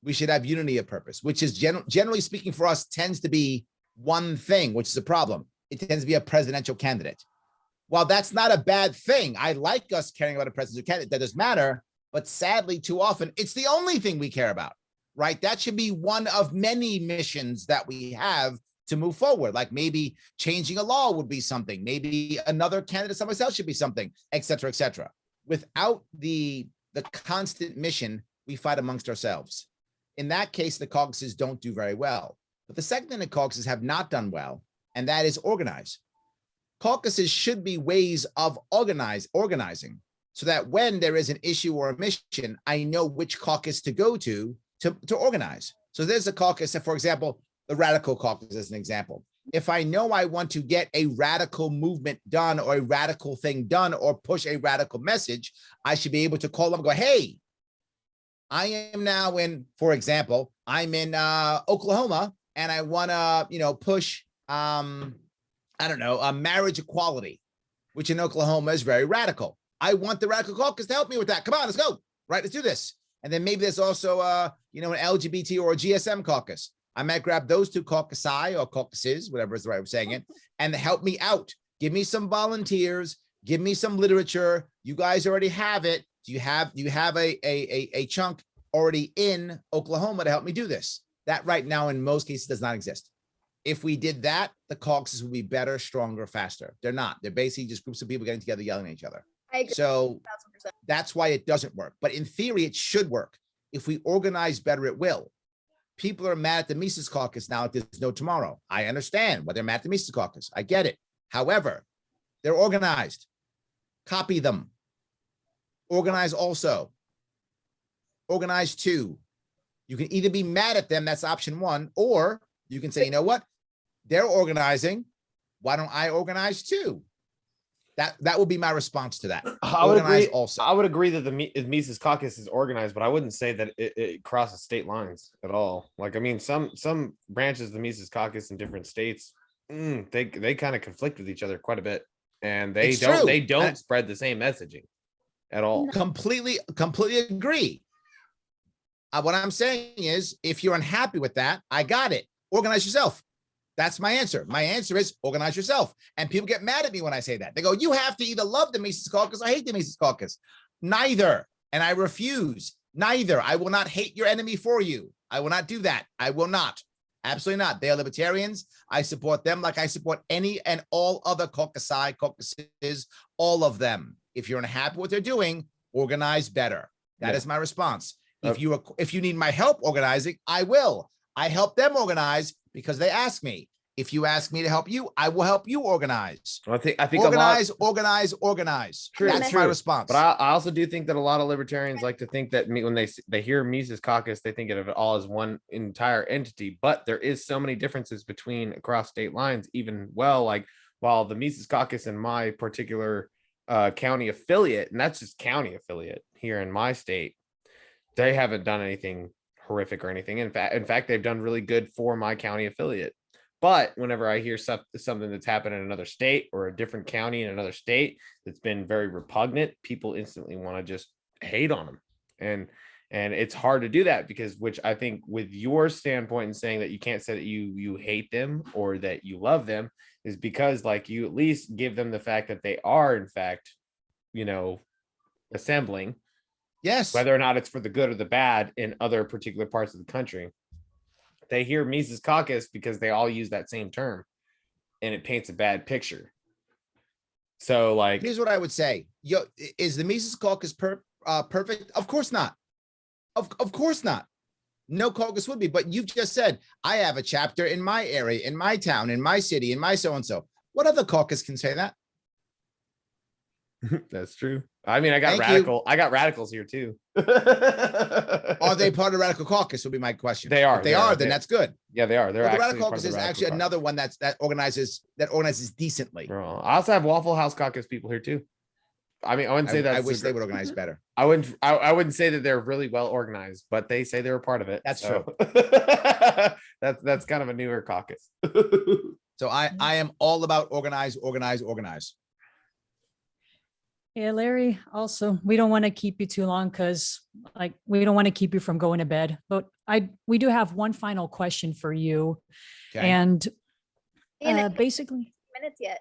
We should have unity of purpose, which is generally speaking for us tends to be one thing, which is a problem. It tends to be a presidential candidate. While that's not a bad thing, I like us caring about a presidential candidate. That does matter, but sadly, too often, it's the only thing we care about, right? That should be one of many missions that we have to move forward. Like maybe changing a law would be something. Maybe another candidate, somebody else should be something, et cetera, et cetera. Without the constant mission, we fight amongst ourselves. In that case, the caucuses don't do very well. But the second thing the caucuses have not done well, and that is organize. Caucuses should be ways of organizing, so that when there is an issue or a mission, I know which caucus to go to organize. So there's a caucus, for example, the radical caucus as an example. If I know I want to get a radical movement done or a radical thing done or push a radical message, I should be able to call them and go, hey, I am now in, for example, I'm in Oklahoma and I want to, push, marriage equality, which in Oklahoma is very radical. I want the radical caucus to help me with that. Come on, let's go. Right, let's do this. And then maybe there's also, an LGBT or a GSM caucus. I might grab those two caucusi or caucuses, whatever is the right way of saying it, and help me out. Give me some volunteers. Give me some literature. You guys already have it. Do you have a chunk already in Oklahoma to help me do this? That right now, in most cases, does not exist. If we did that, the caucuses would be better, stronger, faster. They're not. They're basically just groups of people getting together, yelling at each other. I agree. So 1000%. that's why it doesn't work. But in theory, it should work. If we organize better, it will. People are mad at the Mises Caucus now. There's no tomorrow. I understand why they're mad at the Mises Caucus. I get it. However, they're organized. Copy them. Organize also. Organize too. You can either be mad at them, that's option one, or you can say, you know what? They're organizing. Why don't I organize too? That would be my response to that. I would Organize agree. also. I would agree that the Mises Caucus is organized, but I wouldn't say that it crosses state lines at all. Like, I mean, some branches of the Mises Caucus in different states, they kind of conflict with each other quite a bit, and they don't spread the same messaging at all. Completely agree. What I'm saying is, if you're unhappy with that, I got it. Organize yourself. That's my answer. My answer is organize yourself. And people get mad at me when I say that. They go, you have to either love the Mises Caucus or hate the Mises Caucus. Neither. And I refuse. Neither. I will not hate your enemy for you. I will not do that. I will not. Absolutely not. They are libertarians. I support them like I support any and all other caucuses, all of them. If you're unhappy with what they're doing, organize better. That is my response. If you need my help organizing, I will. I help them organize because they ask me. If you ask me to help you, I will help you organize. I think organize. True, That's my response. But I also do think that a lot of libertarians like to think that when they hear Mises Caucus, they think of it all as one entire entity. But there is so many differences across state lines. Even like while the Mises Caucus in my particular county affiliate, and that's just county affiliate here in my state, they haven't done anything horrific or anything. In fact, they've done really good for my county affiliate. But whenever I hear something that's happened in another state or a different county in another state that's been very repugnant, people instantly want to just hate on them. And it's hard to do that which I think with your standpoint and saying that you can't say that you hate them or that you love them is because like you at least give them the fact that they are in fact, assembling. Yes. Whether or not it's for the good or the bad in other particular parts of the country. They hear Mises Caucus because they all use that same term and it paints a bad picture. So like, here's what I would say. Is the Mises Caucus perfect? Of course not. Of course not. No caucus would be, but you've just said, I have a chapter in my area, in my town, in my city, in my so-and-so. What other caucus can say that? That's true. I mean, I got radicals here too. Are they part of the radical caucus would be my question. They are. If they are, then that's good. Yeah, they are. The radical caucus is actually another one that organizes decently. I also have Waffle House caucus people here too. I mean, I wouldn't say that. I wish they would organize better. I wouldn't say that they're really well organized, but they say they were part of it. That's so. That's kind of a newer caucus. So I am all about organize. Yeah, Larry, also, we don't want to keep you too long because like we don't want to keep you from going to bed. But we do have one final question for you. Okay. And And basically, minutes yet.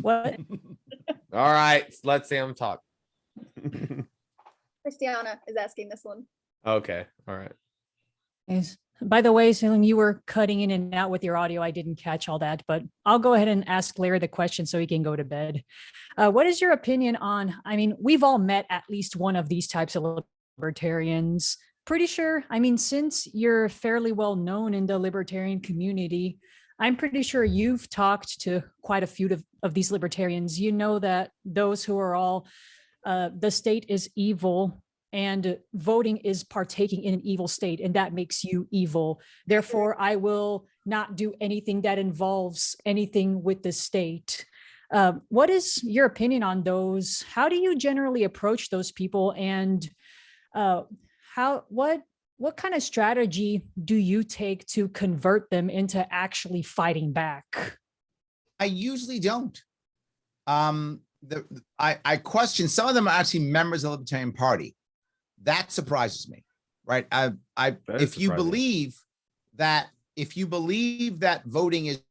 what? All right, let Sam talk. Christiana is asking this one. Okay, all right. By the way, Sam, you were cutting in and out with your audio. I didn't catch all that, but I'll go ahead and ask Larry the question so he can go to bed. What is your opinion on, I mean, we've all met at least one of these types of libertarians. Pretty sure, I mean, since you're fairly well known in the libertarian community, I'm pretty sure you've talked to quite a few of these libertarians. You know that those who are all, the state is evil and voting is partaking in an evil state, and that makes you evil. Therefore, I will not do anything that involves anything with the state. What is your opinion on those? How do you generally approach those people? And what kind of strategy do you take to convert them into actually fighting back? I usually don't. I question some of them are actually members of the Libertarian Party. That surprises me, right? If you believe that voting is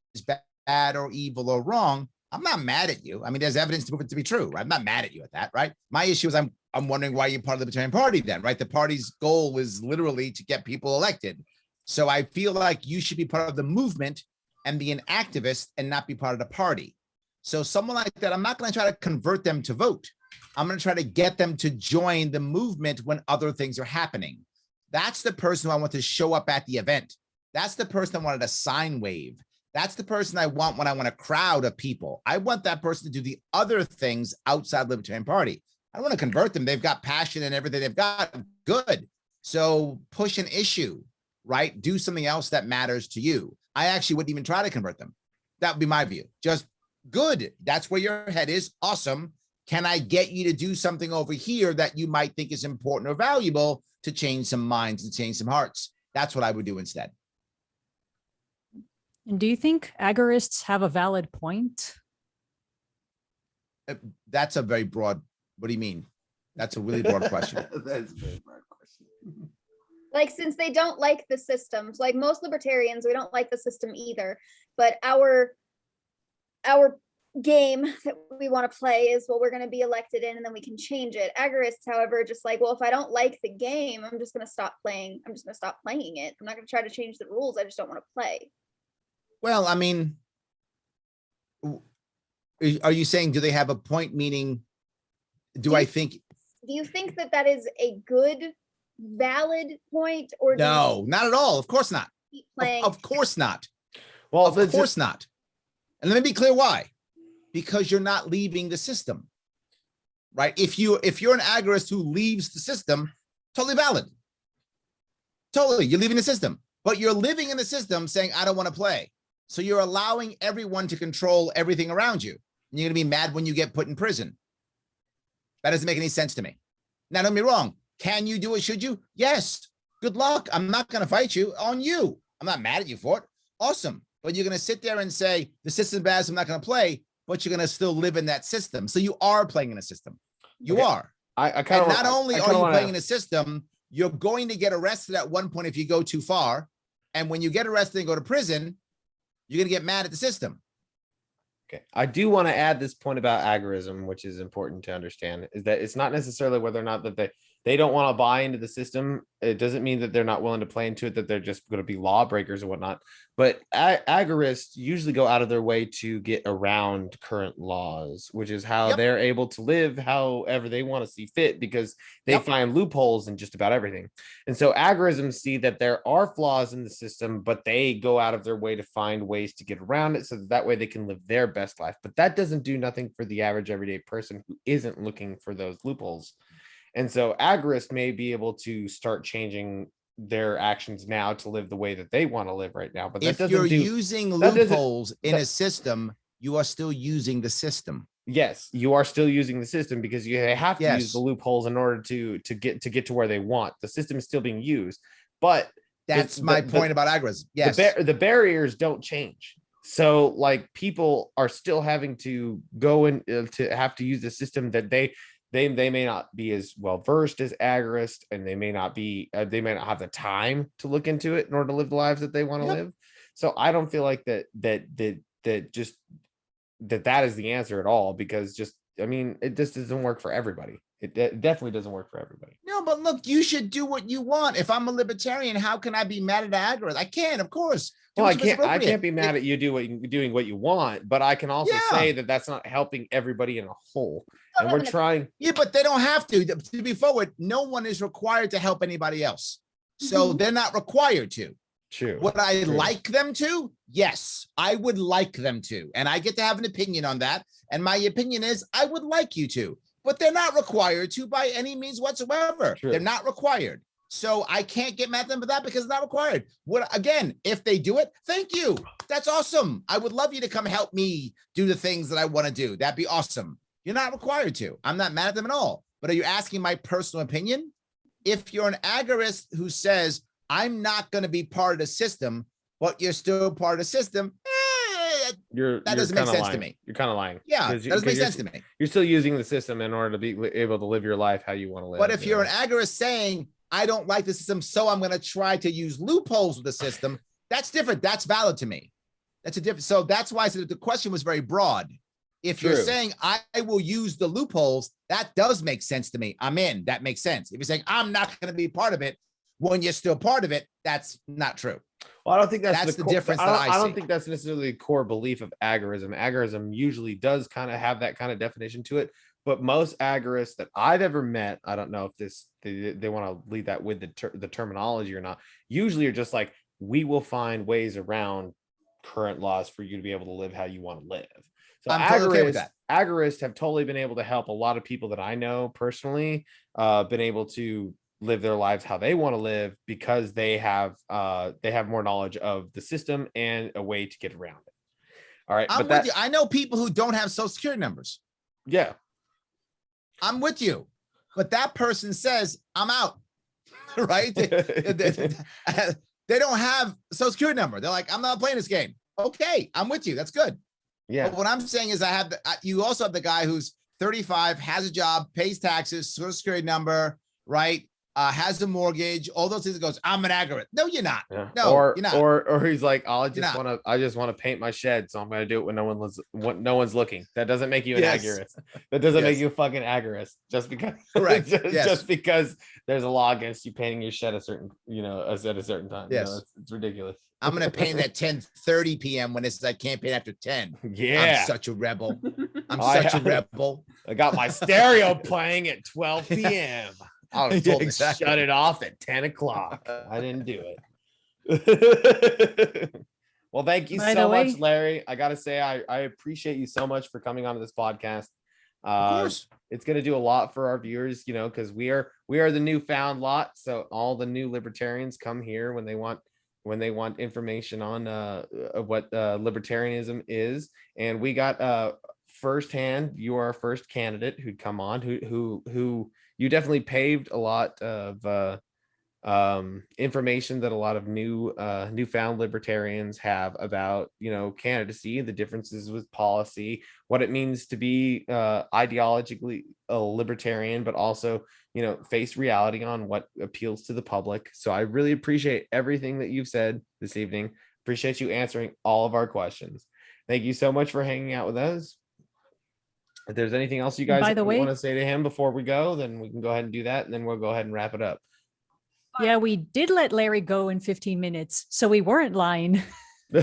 bad or evil or wrong, I'm not mad at you. I mean, there's evidence to prove it to be true. Right? I'm not mad at you at that, right? My issue is I'm wondering why you're part of the Libertarian Party then, right? The party's goal is literally to get people elected. So I feel like you should be part of the movement and be an activist and not be part of the party. So someone like that, I'm not going to try to convert them to vote. I'm going to try to get them to join the movement when other things are happening. That's the person who I want to show up at the event. That's the person I wanted a sign wave. That's the person I want when I want a crowd of people. I want that person to do the other things outside the Libertarian Party. I don't want to convert them. They've got passion and everything they've got. Good. So push an issue, right? Do something else that matters to you. I actually wouldn't even try to convert them. That would be my view. Just good. That's where your head is. Awesome. Can I get you to do something over here that you might think is important or valuable to change some minds and change some hearts? That's what I would do instead. And do you think agorists have a valid point? That's a very broad, what do you mean? That's a really broad question. That's a very broad question. Like, since they don't like the systems, like most libertarians, we don't like the system either. But our game that we want to play is, well, we're going to be elected in and then we can change it. Agorists, however, just like, well, if I don't like the game, I'm just going to stop playing. I'm just going to stop playing it. I'm not going to try to change the rules. I just don't want to play. Well, I mean, are you saying, do they have a point? Meaning, do you think that is a good, valid point? Or no, not at all. Of course not. Keep playing? Of course not. Well, of course not. And let me be clear why. Because you're not leaving the system, right? If you're an agorist who leaves the system, totally valid. Totally, you're leaving the system, but you're living in the system saying, I don't want to play. So you're allowing everyone to control everything around you. And you're going to be mad when you get put in prison. That doesn't make any sense to me. Now, don't get me wrong. Can you do it? Should you? Yes. Good luck. I'm not going to fight you on you. I'm not mad at you for it. Awesome. But you're going to sit there and say, the system's bad, so I'm not going to play, but you're going to still live in that system. So you are playing in a system. You are. I kind of not only are you playing in a system, you're going to get arrested at one point if you go too far. And when you get arrested and go to prison, you're going to get mad at the system. Okay. I do want to add this point about agorism, which is important to understand, is that it's not necessarily whether or not that they don't want to buy into the system. It doesn't mean that they're not willing to play into it, that they're just going to be lawbreakers and whatnot. But agorists usually go out of their way to get around current laws, which is how they're able to live however they want to see fit, because they find loopholes in just about everything. And so agorisms see that there are flaws in the system, but they go out of their way to find ways to get around it so that way they can live their best life. But that doesn't do nothing for the average everyday person who isn't looking for those loopholes. And so agorists may be able to start changing their actions now to live the way that they want to live right now. But if you're using loopholes in a system, you are still using the system. yes, you are still using the system because you have to use Yes. the loopholes in order to get to where they want. The system is still being used, but That's my point about agorism. Yes. the barriers don't change. So like people are still having to go in to have to use the system that they may not be as well versed as agorists, and they may not have the time to look into it in order to live the lives that they want to live. So I don't feel like that is the answer at all, because it just doesn't work for everybody. It definitely doesn't work for everybody. No, but look, you should do what you want. If I'm a libertarian, how can I be mad at the agorist? I can, of course. Well, I can't be mad at you doing what you want, but I can also say that that's not helping everybody in a whole. And we're trying. Yeah, but they don't have to. To be forward, no one is required to help anybody else. So they're not required to. True. Would I like them to? Yes, I would like them to. And I get to have an opinion on that. And my opinion is I would like you to, but they're not required to by any means whatsoever. True. They're not required. So I can't get mad at them for that because it's not required. Again, if they do it, thank you. That's awesome. I would love you to come help me do the things that I want to do. That'd be awesome. You're not required to. I'm not mad at them at all. But are you asking my personal opinion? If you're an agorist who says, I'm not going to be part of the system, but you're still part of the system, that doesn't make sense to me. You're kind of lying. Yeah, that doesn't make sense to me. You're still using the system in order to be able to live your life how you want to live. But if you're an agorist saying, I don't like the system, so I'm going to try to use loopholes with the system, that's different. That's valid to me. That's a different. So that's why I said the question was very broad. If you're saying I will use the loopholes, that does make sense to me. I'm in. That makes sense. If you're saying I'm not going to be part of it when you're still part of it, that's not true. Well, I don't think that's the difference that I see. I don't think that's necessarily a core belief of agorism. Agorism usually does kind of have that kind of definition to it. But most agorists that I've ever met, I don't know if they want to lead that with the terminology or not, usually are just like, we will find ways around current laws for you to be able to live how you want to live. So I'm totally okay with that. Agorists have totally been able to help a lot of people that I know personally, been able to live their lives how they want to live because they have more knowledge of the system and a way to get around it. All right. I'm with you. I know people who don't have social security numbers. Yeah. I'm with you. But that person says, I'm out. Right? They don't have a social security number. They're like, I'm not playing this game. Okay, I'm with you. That's good. Yeah. But what I'm saying is you also have the guy who's 35, has a job, pays taxes, social security number, right? Has a mortgage, all those things. Goes, I'm an agorist. No, you're not. Yeah. No, you're not. Or he's like, I just want to paint my shed, so I'm gonna do it when no one's looking. That doesn't make you an agorist. That doesn't make you a fucking agorist just because. Correct. just because there's a law against you painting your shed at a certain time. Yes. It's ridiculous. I'm gonna paint at 10:30 p.m. when it says I can't paint after 10. Yeah. I'm such a rebel. A rebel. I got my stereo playing at 12 p.m. I was told to shut it off at 10 o'clock. I didn't do it. Well, thank you so much, Larry. I got to say, I appreciate you so much for coming onto this podcast. Of course. It's going to do a lot for our viewers, because we are the newfound lot. So all the new libertarians come here when they want information on what libertarianism is. And we got firsthand, you are our first candidate who'd come on who you definitely paved a lot of information that a lot of newfound libertarians have about candidacy, the differences with policy, what it means to be ideologically a libertarian, but also face reality on what appeals to the public. So I really appreciate everything that you've said this evening. Appreciate you answering all of our questions. Thank you so much for hanging out with us. If there's anything else you guys want to say to him before we go, then we can go ahead and do that, and then we'll go ahead and wrap it up. Yeah, we did let Larry go in 15 minutes, so we weren't lying. No,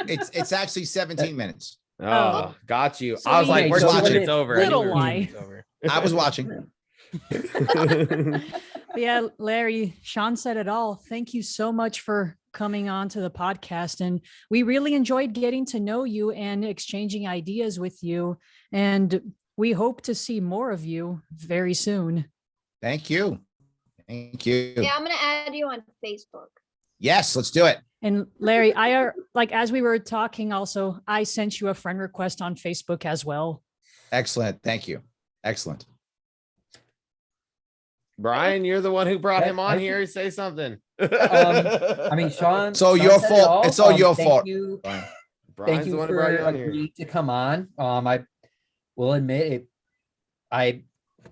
it's actually 17 minutes. Oh, got you. So I was like, we're watching. It's over. Little lie. I was watching. Yeah, Larry, Sean said it all. Thank you so much for coming on to the podcast. And we really enjoyed getting to know you and exchanging ideas with you. And we hope to see more of you very soon. Thank you. Thank you. Yeah, I'm going to add you on Facebook. Yes, let's do it. And Larry, as we were talking also, I sent you a friend request on Facebook as well. Excellent. Thank you. Excellent. Brian, you're the one who brought him on I- here. Say something. I mean, Sean. So Sean your said it fault. all. It's all your Thank fault. you. Brian. Brian's Thank the you one who for brought you on here. agreeing to come on. I will admit it. I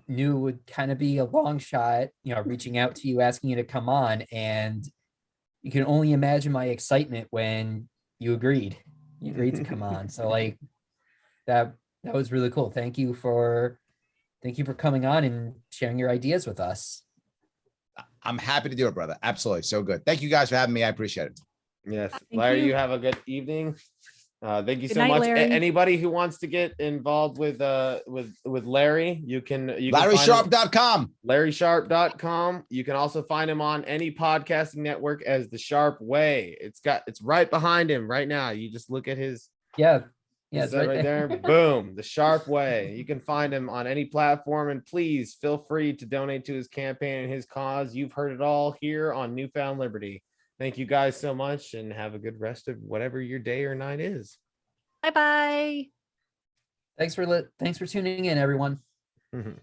knew it would kind of be a long shot, reaching out to you, asking you to come on, and you can only imagine my excitement when you agreed. You agreed to come on. So like that was really cool. Thank you for coming on and sharing your ideas with us. I'm happy to do it, brother. Absolutely. So good. Thank you guys for having me. I appreciate it. Yes, Thank Larry, you. you have a good evening. Thank you Good so night, much. Larry. Anybody who wants to get involved with Larry, you can find him- LarrySharpe.com. LarrySharpe.com. You can also find him on any podcasting network as The Sharpe Way. It's right behind him right now. You just look at his Yeah. Yeah, it's right, there. Boom, The Sharpe Way. You can find him on any platform, and please feel free to donate to his campaign and his cause. You've heard it all here on Newfound Liberty. Thank you guys so much, and have a good rest of whatever your day or night is. Bye-bye. Thanks for tuning in, everyone. Mhm.